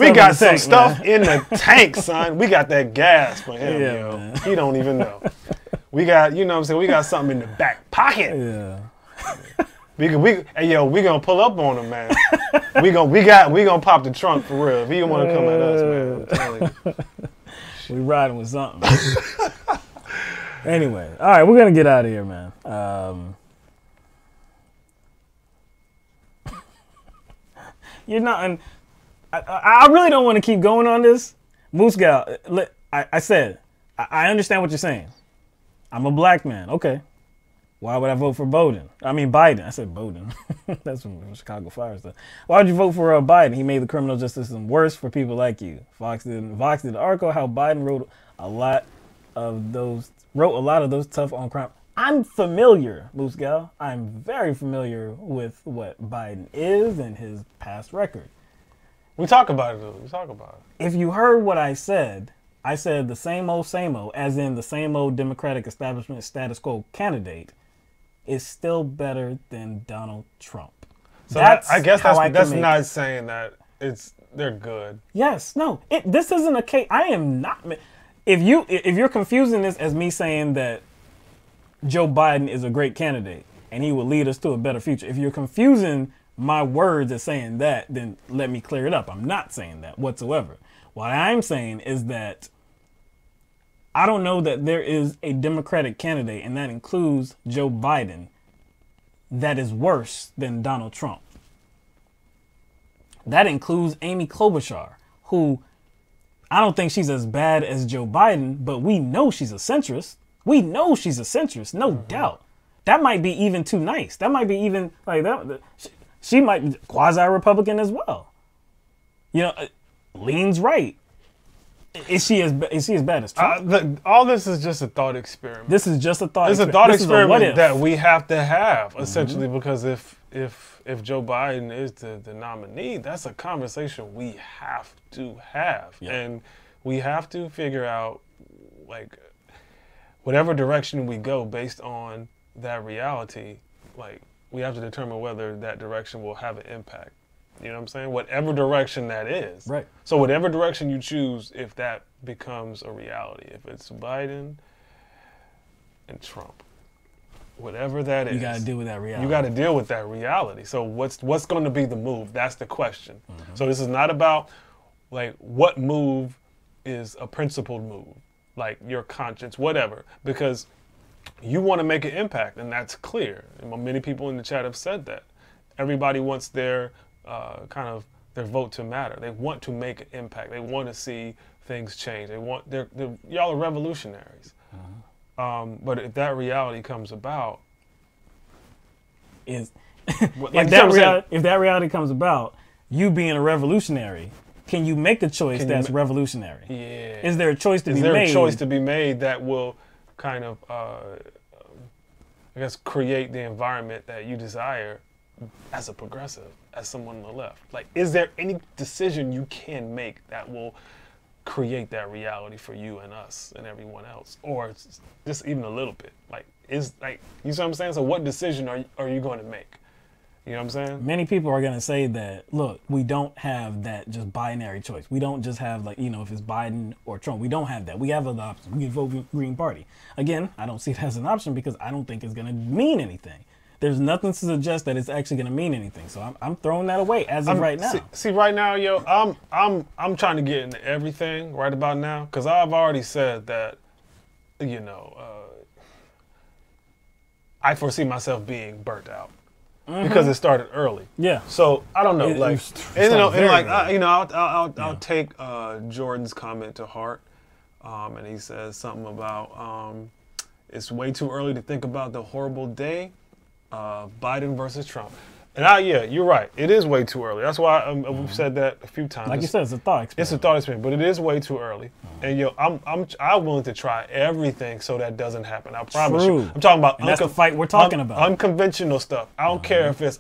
stuff in the tank, son. We got that gas for him, yo. Man. He don't even know. We got, you know what I'm saying, we got something in the back pocket. Yeah. We gonna pull up on him, man. we gonna pop the trunk for real. If he want to come at us, man, I'm telling you. We riding with something. Anyway, all right, we're gonna get out of here, man. You're not, and I really don't want to keep going on this. Moose Gal, I said, I understand what you're saying. I'm a black man, okay. Why would I vote for Biden? I said Biden. That's from Chicago Fire stuff. Why would you vote for Biden? He made the criminal justice system worse for people like you. Vox did an article how Biden wrote a lot of those tough on crime. I'm familiar, Moose Gal. I'm very familiar with what Biden is and his past record. We talk about it. If you heard what I said the same old, as in the same old Democratic establishment status quo candidate is still better than Donald Trump. So I guess that's not saying that they're good. Yes, no. This isn't a case. I am not. If you're confusing this as me saying that Joe Biden is a great candidate and he will lead us to a better future, if you're confusing my words as saying that, then let me clear it up. I'm not saying that whatsoever. What I'm saying is that I don't know that there is a Democratic candidate, and that includes Joe Biden, that is worse than Donald Trump. That includes Amy Klobuchar, who I don't think she's as bad as Joe Biden, but we know she's a centrist. No doubt. That might be even too nice. That might be even like that. She might be quasi-Republican as well. You know, leans right. Is she as bad as Trump? All this is just a thought experiment. This is just a thought. It's a thought experiment that we have to have, essentially, because if Joe Biden is the nominee, that's a conversation we have to have, and we have to figure out, like, whatever direction we go based on that reality. Like, we have to determine whether that direction will have an impact. You know what I'm saying? Whatever direction that is. Right. So whatever direction you choose, if that becomes a reality, if it's Biden and Trump, whatever that is. You got to deal with that reality. You got to deal with that reality. So what's going to be the move? That's the question. So this is not about, like, what move is a principled move, like your conscience, whatever, because you want to make an impact, and that's clear. And many people in the chat have said that. Everybody wants their their vote to matter. They want to make an impact. They want to see things change. Y'all are revolutionaries. But if that reality comes about, if that reality comes about, you being a revolutionary, can you make a choice that's revolutionary? Yeah. Is there a choice to be made? Is there a choice to be made that will kind of, create the environment that you desire as a progressive, as someone on the left? Like, is there any decision you can make that will create that reality for you and us and everyone else, or just even a little bit? Like, you see what I'm saying? So what decision are you going to make? You know what I'm saying? Many people are going to say that, look, we don't have that just binary choice. We don't just have, like, if it's Biden or Trump. We don't have that. We have other options. We can vote Green Party. Again, I don't see it as an option because I don't think it's going to mean anything. There's nothing to suggest that it's actually going to mean anything. So I'm throwing that away as of right now. See, right now, yo, I'm trying to get into everything right about now because I've already said that, you know, I foresee myself being burnt out because it started early. Yeah. So I don't know, I'll take Jordan's comment to heart, and he says something about it's way too early to think about the horrible day. Biden versus Trump. And yeah, you're right. It is way too early. That's why we've said that a few times. Like you said, it's a thought experiment. It's a thought experiment, but it is way too early. And I'm willing to try everything so that doesn't happen. I promise you. I'm talking about that's the fight we're talking about. Unconventional stuff. I don't care if it's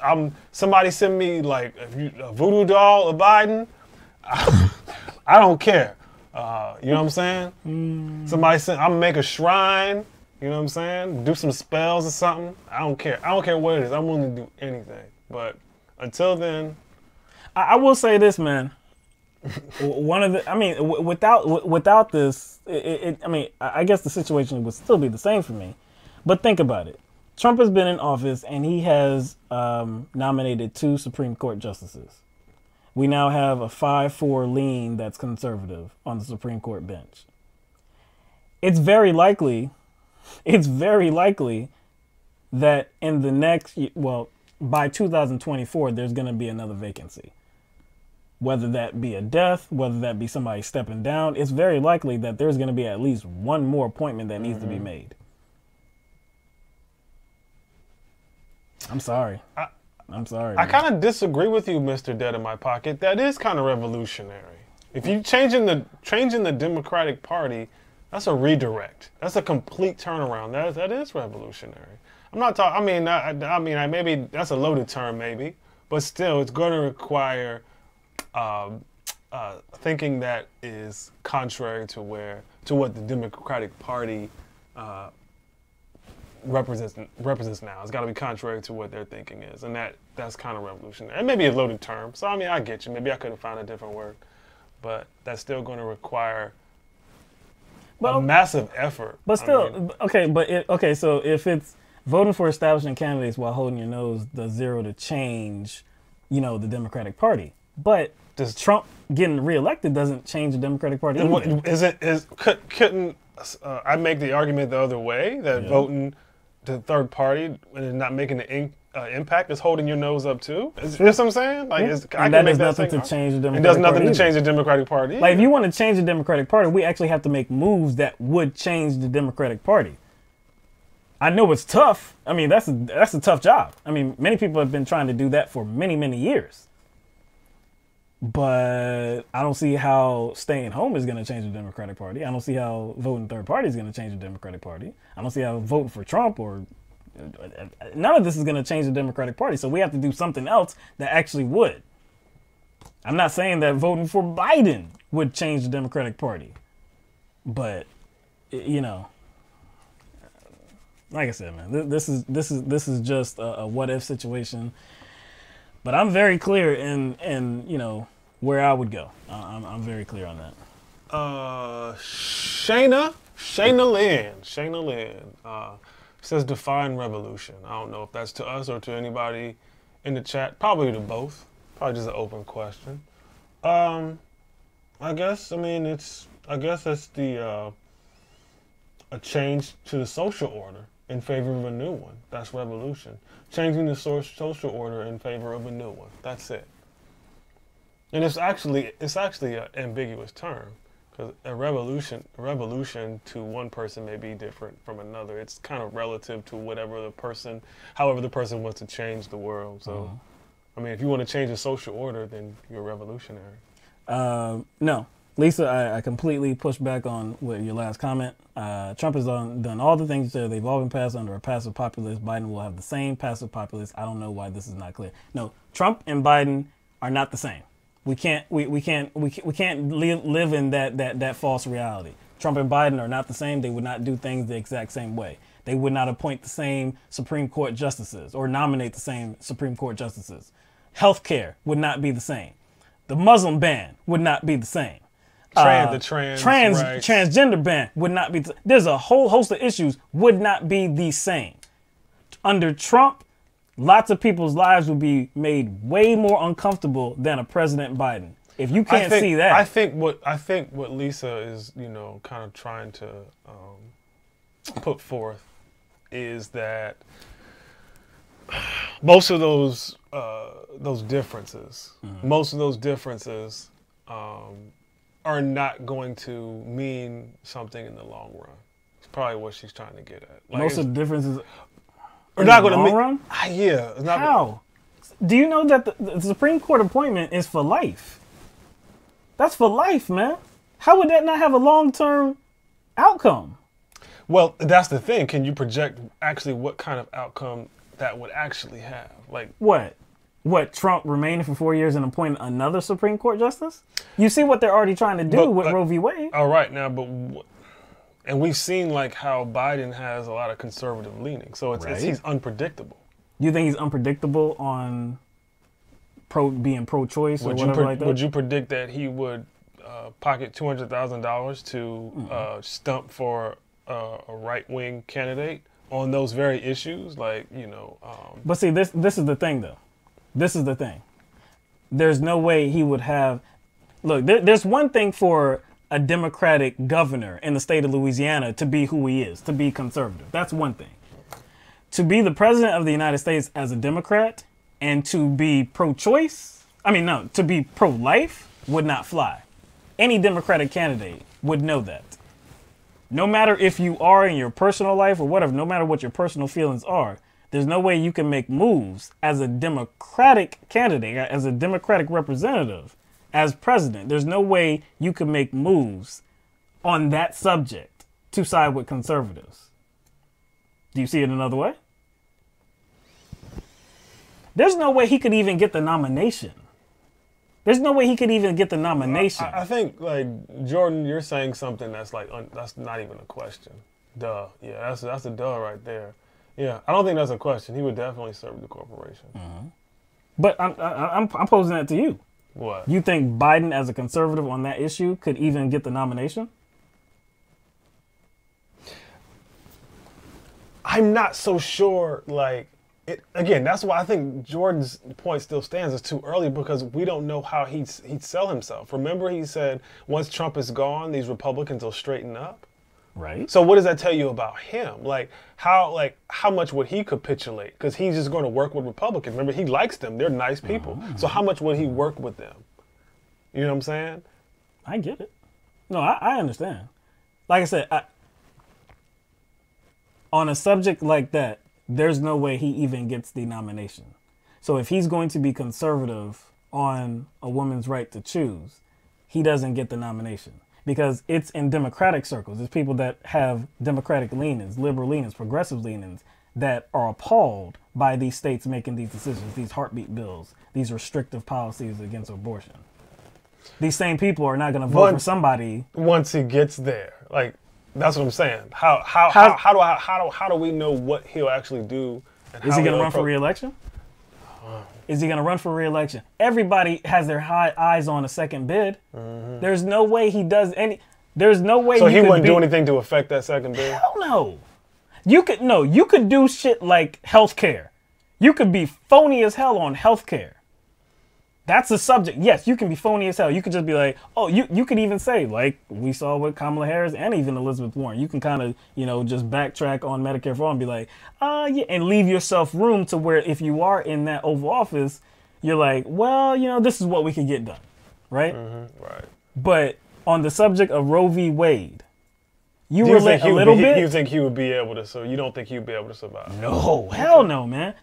somebody send me like a voodoo doll of Biden. I don't care. You know what I'm saying? Somebody send. I'm gonna make a shrine. You know what I'm saying? Do some spells or something. I don't care. I don't care what it is. I'm willing to do anything. But until then, I will say this, man. Without this, I guess the situation would still be the same for me. But think about it. Trump has been in office and he has nominated 2 Supreme Court justices. We now have a 5-4 lean that's conservative on the Supreme Court bench. It's very likely that in the next, by 2024, there's going to be another vacancy. Whether that be a death, whether that be somebody stepping down, it's very likely that there's going to be at least one more appointment that needs to be made. I'm sorry. I'm sorry. I kind of disagree with you, Mr. Dead in My Pocket. That is kind of revolutionary. If you changing the Democratic Party, that's a redirect. That's a complete turnaround. That is revolutionary. I'm not talking. Maybe that's a loaded term, maybe, but still, it's going to require thinking that is contrary to what the Democratic Party represents now. It's got to be contrary to what their thinking is, and that's kind of revolutionary. And maybe a loaded term. So I get you. Maybe I could have found a different word, but that's still going to require a massive effort. But still, so if it's voting for establishment candidates while holding your nose does zero to change, the Democratic Party. But does Trump getting reelected doesn't change the Democratic Party either. Couldn't I make the argument the other way that voting the third party and not making the impact is holding your nose up too? Is what I'm saying? And that does nothing to change the Democratic Party. It does nothing to change the Democratic Party. Like, if you want to change the Democratic Party, we actually have to make moves that would change the Democratic Party. I know it's tough. That's a tough job. Many people have been trying to do that for many, many years. But I don't see how staying home is going to change the Democratic Party. I don't see how voting third party is going to change the Democratic Party. I don't see how voting for Trump or none of this is going to change the Democratic Party. So we have to do something else that actually would. I'm not saying that voting for Biden would change the Democratic Party. But, like I said, man, this is just a what if situation. But I'm very clear in where I would go. I'm very clear on that. Shayna Lynn says define revolution. I don't know if that's to us or to anybody in the chat. Probably to both. Probably just an open question. I guess it's the a change to the social order in favor of a new one. That's revolution. Changing the social order in favor of a new one. That's it. And it's actually an ambiguous term because a revolution to one person may be different from another. It's kind of relative to however the person wants to change the world. So, if you want to change the social order, then you're revolutionary. No. Lisa, I completely push back on your last comment. Trump has done all the things that they've all been passed under a passive populist. Biden will have the same passive populist. I don't know why this is not clear. No, Trump and Biden are not the same. We can't live in that false reality. Trump and Biden are not the same. They would not do things the exact same way. They would not appoint the same Supreme Court justices or nominate the same Supreme Court justices. Healthcare would not be the same. The Muslim ban would not be the same. Transgender ban would not be. There's a whole host of issues would not be the same. Under Trump, lots of people's lives would be made way more uncomfortable than a President Biden. If you can't see that, I think what Lisa is, kind of trying to put forth is that most of those differences, are not going to mean something in the long run. It's probably what she's trying to get at. Most of the differences are not going to long run. Yeah. It's not How? Do you know that the Supreme Court appointment is for life? That's for life, man. How would that not have a long-term outcome? Well, that's the thing. Can you project actually what kind of outcome that would actually have? Like what? What, Trump remaining for 4 years and appointing another Supreme Court justice? You see what they're already trying to do with Roe v. Wade. All right, now, and we've seen like how Biden has a lot of conservative leaning, so he's unpredictable. You think he's unpredictable on being pro-choice or whatever like that? Would you predict that he would pocket $200,000 to stump for a right-wing candidate on those very issues? But see, this is the thing, though. This is the thing. There's no way he would have... Look, there's one thing for a Democratic governor in the state of Louisiana to be who he is, to be conservative. That's one thing. To be the president of the United States as a Democrat and to be pro-choice, to be pro-life would not fly. Any Democratic candidate would know that. No matter if you are in your personal life or whatever, no matter what your personal feelings are, there's no way you can make moves as a Democratic candidate, as a Democratic representative, as president. There's no way you can make moves on that subject to side with conservatives. Do you see it another way? There's no way he could even get the nomination. There's no way he could even get the nomination. I think, Jordan, you're saying something that's that's not even a question. Duh. Yeah, that's a duh right there. Yeah, I don't think that's a question. He would definitely serve the corporation. Mm-hmm. But I'm posing that to you. What? You think Biden, as a conservative on that issue, could even get the nomination? I'm not so sure, again, that's why I think Jordan's point still stands. It's too early because we don't know how he'd sell himself. Remember he said once Trump is gone, these Republicans will straighten up? Right. So what does that tell you about him? How much would he capitulate? Because he's just going to work with Republicans. Remember, he likes them. They're nice people. Mm-hmm. So how much would he work with them? You know what I'm saying? I get it. No, I understand. Like I said, on a subject like that, there's no way he even gets the nomination. So if he's going to be conservative on a woman's right to choose, he doesn't get the nomination. Because it's in Democratic circles. It's people that have Democratic leanings, liberal leanings, progressive leanings that are appalled by these states making these decisions, these heartbeat bills, these restrictive policies against abortion. These same people are not going to vote for somebody once he gets there. That's what I'm saying. How do we know what he'll actually do? And is he going to run for re-election? Is he going to run for re-election? Everybody has their eyes on a second bid. Mm-hmm. There's no way he does any. There's no way. So he wouldn't do anything to affect that second bid? Hell no. You could do shit like healthcare. You could be phony as hell on healthcare. That's the subject. Yes, you can be phony as hell. You could just be like, oh, you could even say, like we saw with Kamala Harris and even Elizabeth Warren. You can kind of, just backtrack on Medicare for all and be like, yeah, and leave yourself room to where if you are in that Oval Office, you're like, well, this is what we can get done, right? Mm-hmm, right. But on the subject of Roe v. Wade, you relate a little bit. You think he would be able to? So you don't think he would be able to survive? No, hell no, man.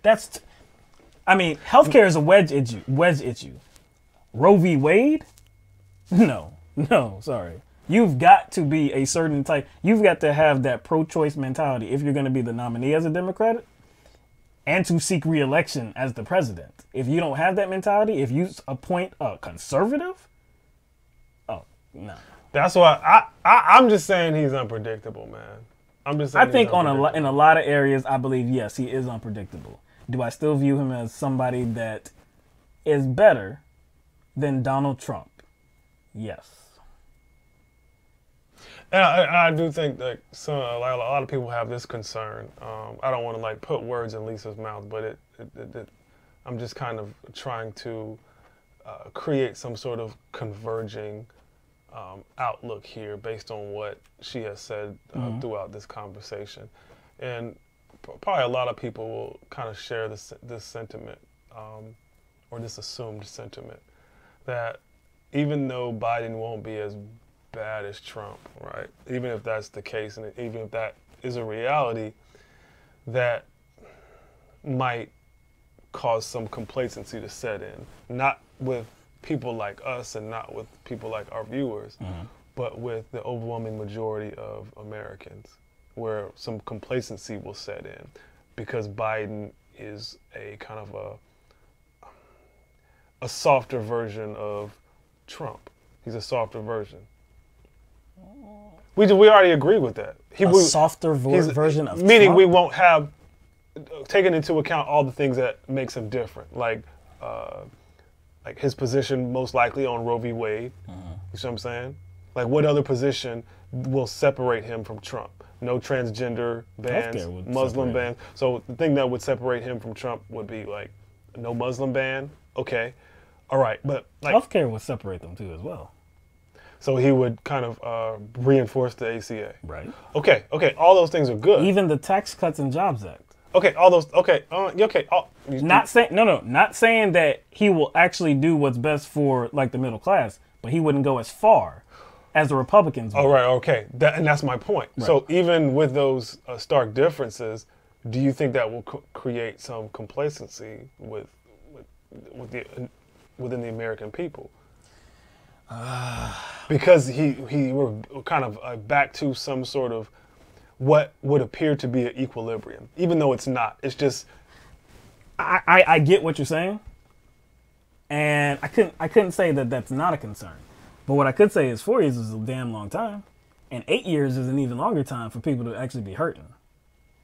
Healthcare is a wedge issue. Roe v. Wade? No, sorry. You've got to be a certain type. You've got to have that pro-choice mentality if you're going to be the nominee as a Democrat and to seek re-election as the president. If you don't have that mentality, if you appoint a conservative, oh, no. That's why I'm just saying he's unpredictable, man. I'm just saying I think in a lot of areas, I believe, yes, he is unpredictable. Do I still view him as somebody that is better than Donald Trump? Yes. And I do think that a lot of people have this concern. I don't want to like put words in Lisa's mouth, but I'm just kind of trying to create some sort of converging outlook here based on what she has said throughout this conversation. And probably a lot of people will kind of share this sentiment or this assumed sentiment that even though Biden won't be as bad as Trump, right? Even if that's the case, and even if that is a reality, that might cause some complacency to set in. Not with people like us and not with people like our viewers, but with the overwhelming majority of Americans, where some complacency will set in because Biden is a kind of a softer version of Trump. He's a softer version. We already agree with that. Softer version of meaning Trump? we won't have taken into account all the things that makes him different, like his position most likely on Roe v. Wade. You see what I'm saying? Like what other position will separate him from Trump? No transgender bans, Muslim bans. So the thing that would separate him from Trump would be like no Muslim ban. Okay, all right, but like healthcare would separate them too as well. So he would kind of reinforce the ACA. Right. Okay. All those things are good. Even the Tax Cuts and Jobs Act. Okay. All those. Okay. Not saying not saying that he will actually do what's best for like the middle class, but he wouldn't go as far as the Republicans would. Oh, right. Okay. And that's my point. Right. So even with those stark differences, do you think that will create some complacency within the American people? Because we're kind of back to some sort of what would appear to be an equilibrium, even though it's not. It's just I get what you're saying, and I couldn't say that that's not a concern, but what I could say is 4 years is a damn long time, and 8 years is an even longer time for people to actually be hurting.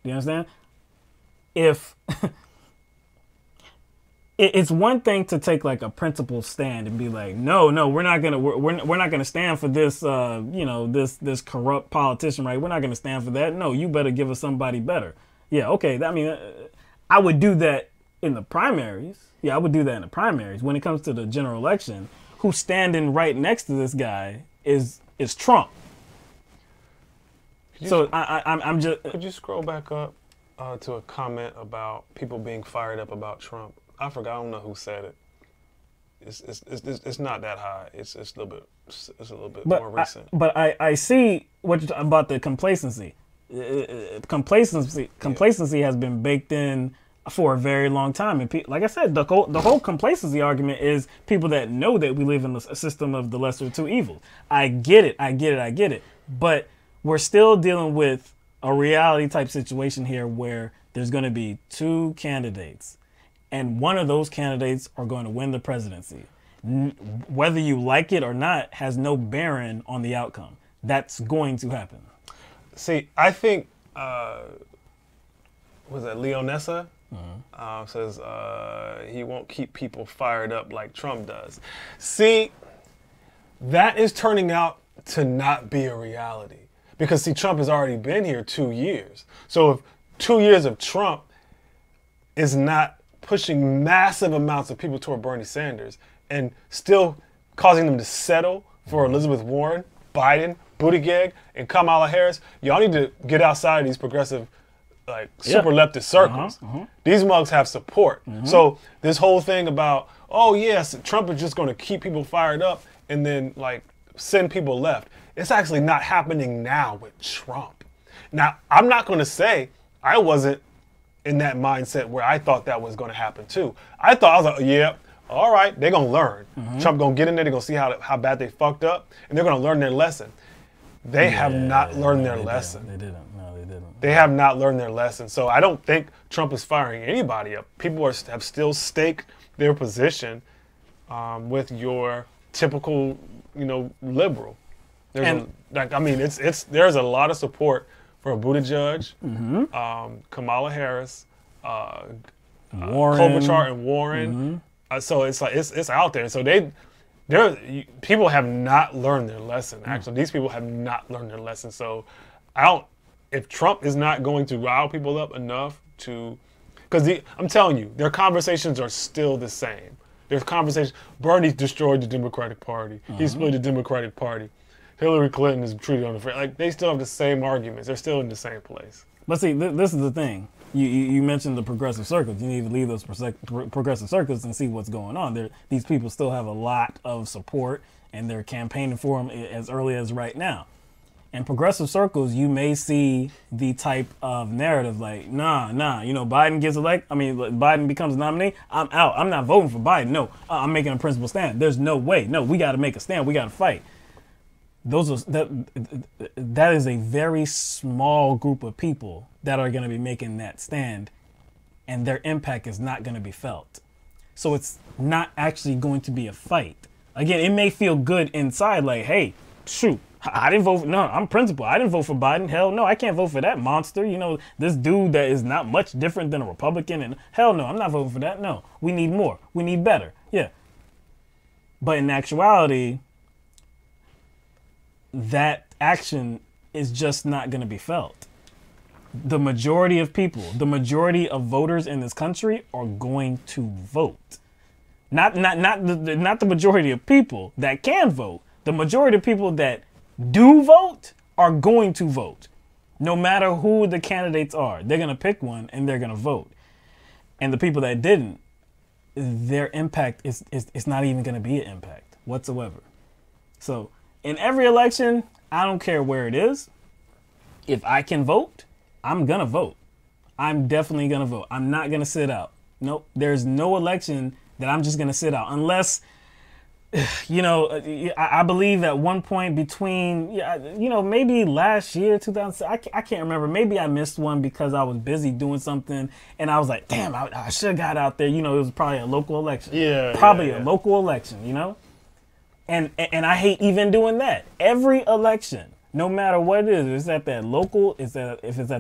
Do you understand? If it's one thing to take like a principled stand and be like, no, we're not gonna stand for this, this corrupt politician, right? We're not gonna stand for that. No, you better give us somebody better. Yeah, okay. I mean, I would do that in the primaries. Yeah, I would do that in the primaries. When it comes to the general election, who's standing right next to this guy is Trump. I'm just. Could you scroll back up to a comment about people being fired up about Trump? I forgot. I don't know who said it. It's not that high. It's a little bit more recent. But I see what you're talking about, the complacency. Complacency has been baked in for a very long time. And like I said, the whole complacency argument is people that know that we live in a system of the lesser of two evils. I get it. But we're still dealing with a reality type situation here where there's going to be two candidates. And one of those candidates are going to win the presidency. Whether you like it or not has no bearing on the outcome. That's going to happen. See, I think, was that Leonessa? Says he won't keep people fired up like Trump does. See, that is turning out to not be a reality. Because, see, Trump has already been here 2 years. So if 2 years of Trump is not pushing massive amounts of people toward Bernie Sanders and still causing them to settle for Elizabeth Warren, Biden, Buttigieg, and Kamala Harris, y'all need to get outside of these progressive, super leftist circles. These mugs have support. So this whole thing about, oh yes, Trump is just going to keep people fired up and then send people left. It's actually not happening now with Trump. Now, I'm not going to say I wasn't in that mindset where I thought that was going to happen too. I was like, yeah, all right, they're going to learn. Trump going to get in there, they're going to see how bad they fucked up, and they're going to learn their lesson. They have not learned their lesson. They didn't. No, they didn't. They have not learned their lesson. So I don't think Trump is firing anybody up. People have still staked their position with your typical, liberal. There's a lot of support for Buttigieg, Kamala Harris, Warren. Klobuchar and Warren. So it's out there. So people have not learned their lesson. Actually, these people have not learned their lesson. So, if Trump is not going to rile people up enough to, because I'm telling you, their conversations are still the same. There's conversations. Bernie's destroyed the Democratic Party. He split the Democratic Party. Hillary Clinton is treated unfair. Like, they still have the same arguments. They're still in the same place. But see, this is the thing. You mentioned the progressive circles. You need to leave those progressive circles and see what's going on. These people still have a lot of support, and they're campaigning for them as early as right now. In progressive circles, you may see the type of narrative like, nah, Biden gets elected. Biden becomes nominee. I'm out. I'm not voting for Biden. No, I'm making a principled stand. There's no way. No, we got to make a stand. We got to fight. That is a very small group of people that are going to be making that stand, and their impact is not going to be felt. So it's not actually going to be a fight. Again, it may feel good inside, like, hey, shoot, I didn't vote for, no, I'm principled. I didn't vote for Biden. Hell no, I can't vote for that monster. This dude that is not much different than a Republican, and hell no, I'm not voting for that. No, we need more. We need better. Yeah. But in actuality, that action is just not going to be felt. The majority of people, the majority of voters in this country are going to vote. Not the majority of people that can vote. The majority of people that do vote are going to vote. No matter who the candidates are, they're going to pick one and they're going to vote. And the people that didn't, their impact is not even going to be an impact whatsoever. So in every election, I don't care where it is. If I can vote, I'm going to vote. I'm definitely going to vote. I'm not going to sit out. Nope. There's no election that I'm just going to sit out unless, I believe at one point between, maybe last year, 2000, I can't remember. Maybe I missed one because I was busy doing something and I was like, damn, I should have got out there. It was probably a local election. Yeah. Probably a local election, And I hate even doing that. Every election, no matter what it is, if it's at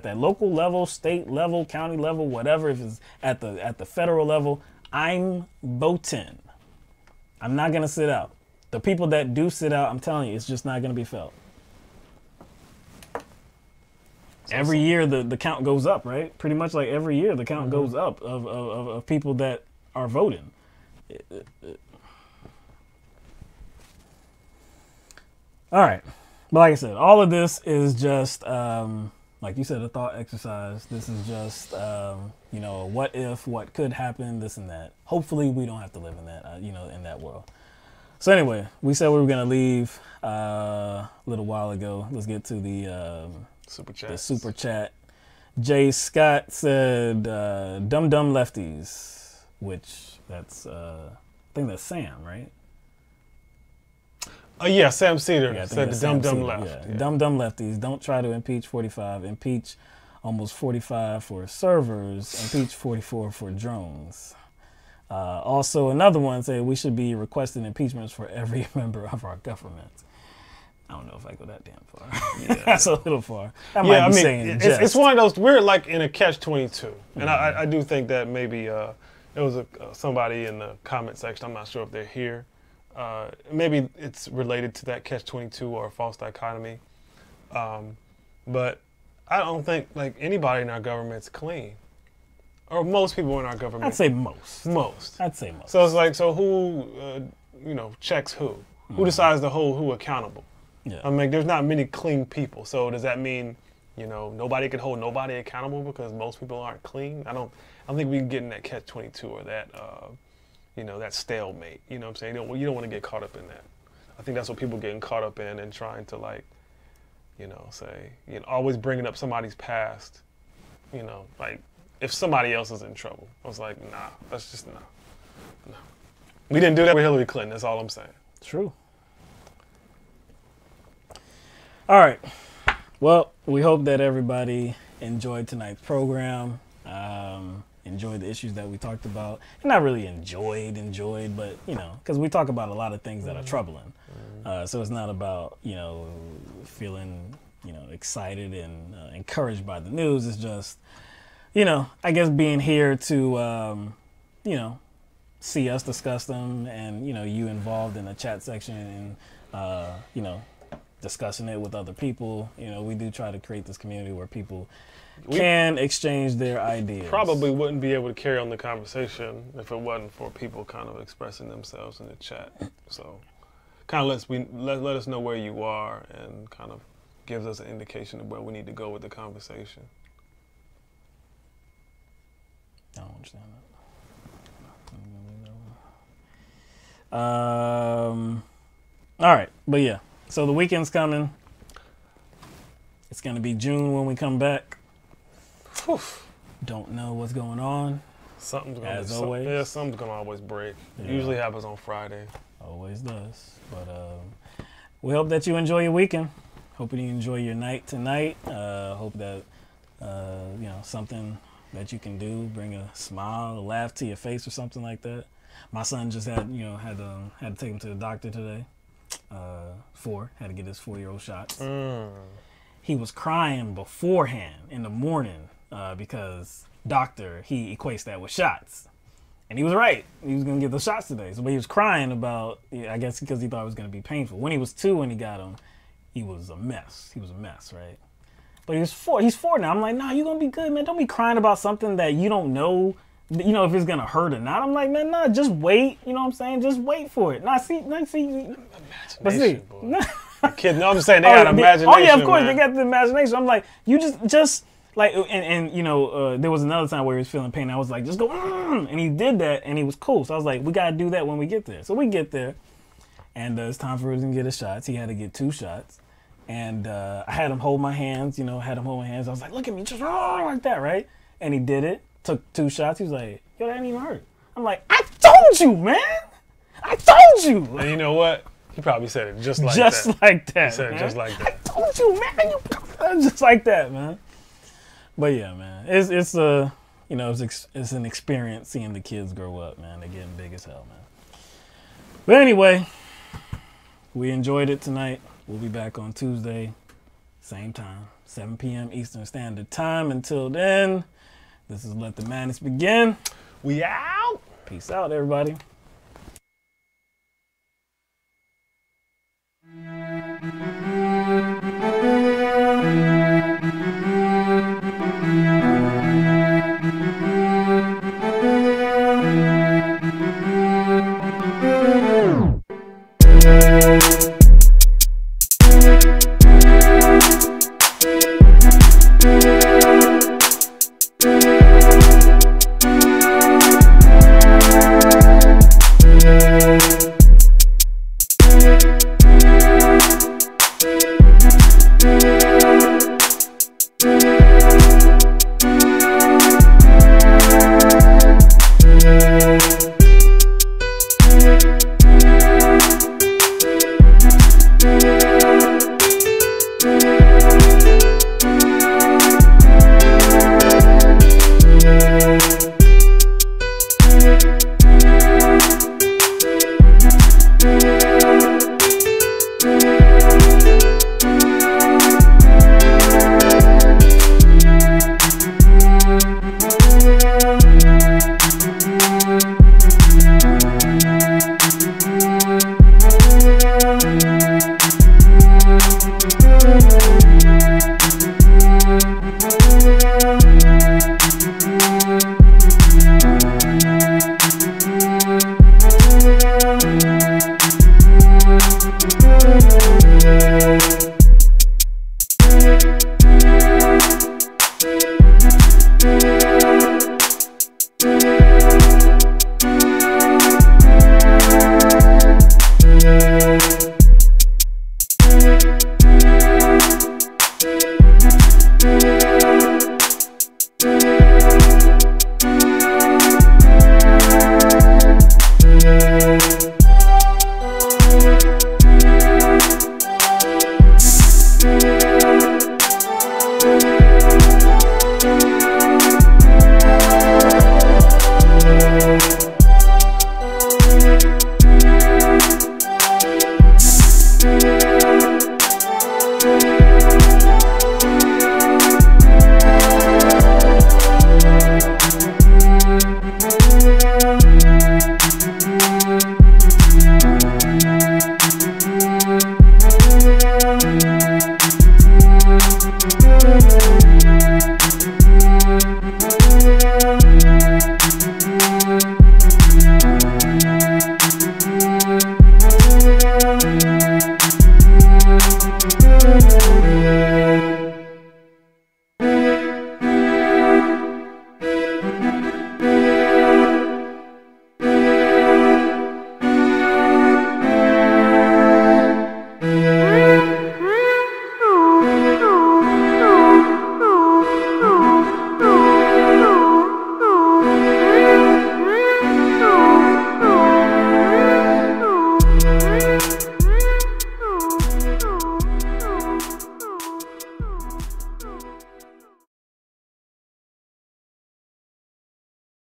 that local level, state level, county level, whatever, if it's at the federal level, I'm voting. I'm not gonna sit out. The people that do sit out, I'm telling you, it's just not gonna be felt. Every year the count goes up, right? Pretty much like every year the count goes up of people that are voting. All right. But like I said, all of this is just, like you said, a thought exercise. This is just, what if, what could happen, this and that. Hopefully we don't have to live in that, in that world. So anyway, we said we were going to leave a little while ago. Let's get to the super chat. Jay Scott said, dumb lefties, which that's, I think that's Sam, right? Yeah, Sam Cedar said the dumb left. Yeah. Dumb lefties. Don't try to impeach 45. Impeach almost 45 for servers. Impeach 44 for drones. Also, another one said we should be requesting impeachments for every member of our government. I don't know if I go that damn far. That's a little far. It's one of those, we're like in a catch-22. And I do think that maybe there was somebody in the comment section, I'm not sure if they're here. Maybe it's related to that catch-22 or a false dichotomy. But I don't think like anybody in our government's clean. Or most people in our government. I'd say most. I'd say most. So it's like, so who, checks who? Who decides to hold who accountable? Yeah. There's not many clean people. So does that mean, nobody can hold nobody accountable because most people aren't clean? I don't think we can get in that catch-22 or that, that stalemate. You know what I'm saying? You don't want to get caught up in that. I think that's what people getting caught up in and trying to always bringing up somebody's past. Like if somebody else is in trouble. I was like, nah, that's just no. We didn't do that with Hillary Clinton. That's all I'm saying. True. All right. Well, we hope that everybody enjoyed tonight's program. Enjoyed the issues that we talked about. And not really enjoyed, but, because we talk about a lot of things that are troubling. So it's not about, feeling, excited and encouraged by the news. It's just, I guess being here to, see us discuss them, and you involved in the chat section and discussing it with other people. We do try to create this community where people can exchange their ideas. Probably wouldn't be able to carry on the conversation if it wasn't for people kind of expressing themselves in the chat. So kind of let us know where you are, and kind of gives us an indication of where we need to go with the conversation. I don't understand that. All right, but yeah. So the weekend's coming. It's gonna be June when we come back. Whew. Don't know what's going on. Something's gonna as always. Something's gonna always break. Yeah. It usually happens on Friday. Always does. But we hope that you enjoy your weekend. Hoping you enjoy your night tonight. Hope that something that you can do, bring a smile, a laugh to your face, or something like that. My son just had to take him to the doctor today. Had to get his 4-year-old shots. He was crying beforehand in the morning because he equates that with shots. And he was right. He was going to get the shots today. But he was crying about, I guess because he thought it was going to be painful. When he was 2 when he got him, he was a mess. He was a mess, right? But he was 4. He's 4 now. I'm like, nah, you're going to be good, man. Don't be crying about something that you don't know, if it's going to hurt or not. I'm like, man, nah, just wait. You know what I'm saying? Just wait for it. See. But see. Kid, no, I'm saying they got imagination. Oh, yeah, of course, man. they got the imagination. I'm like, you just like, there was another time where he was feeling pain. I was like, just go, and he did that, and he was cool. So I was like, we got to do that when we get there. So we get there, and it's time for him to get his shots. He had to get 2 shots. And I had him hold my hands, I was like, look at me, just like that, right? And he did it, took 2 shots. He was like, yo, that didn't even hurt. I'm like, I told you, man. I told you. And you know what? He probably said it just like that. Just like that, He said it just like that. I told you, man. Just like that, man. But yeah, man, it's an experience seeing the kids grow up, man. They're getting big as hell, man. But anyway, we enjoyed it tonight. We'll be back on Tuesday, same time, 7 p.m. Eastern Standard Time. Until then, this is Let the Madness Begin. We out. Peace out, everybody.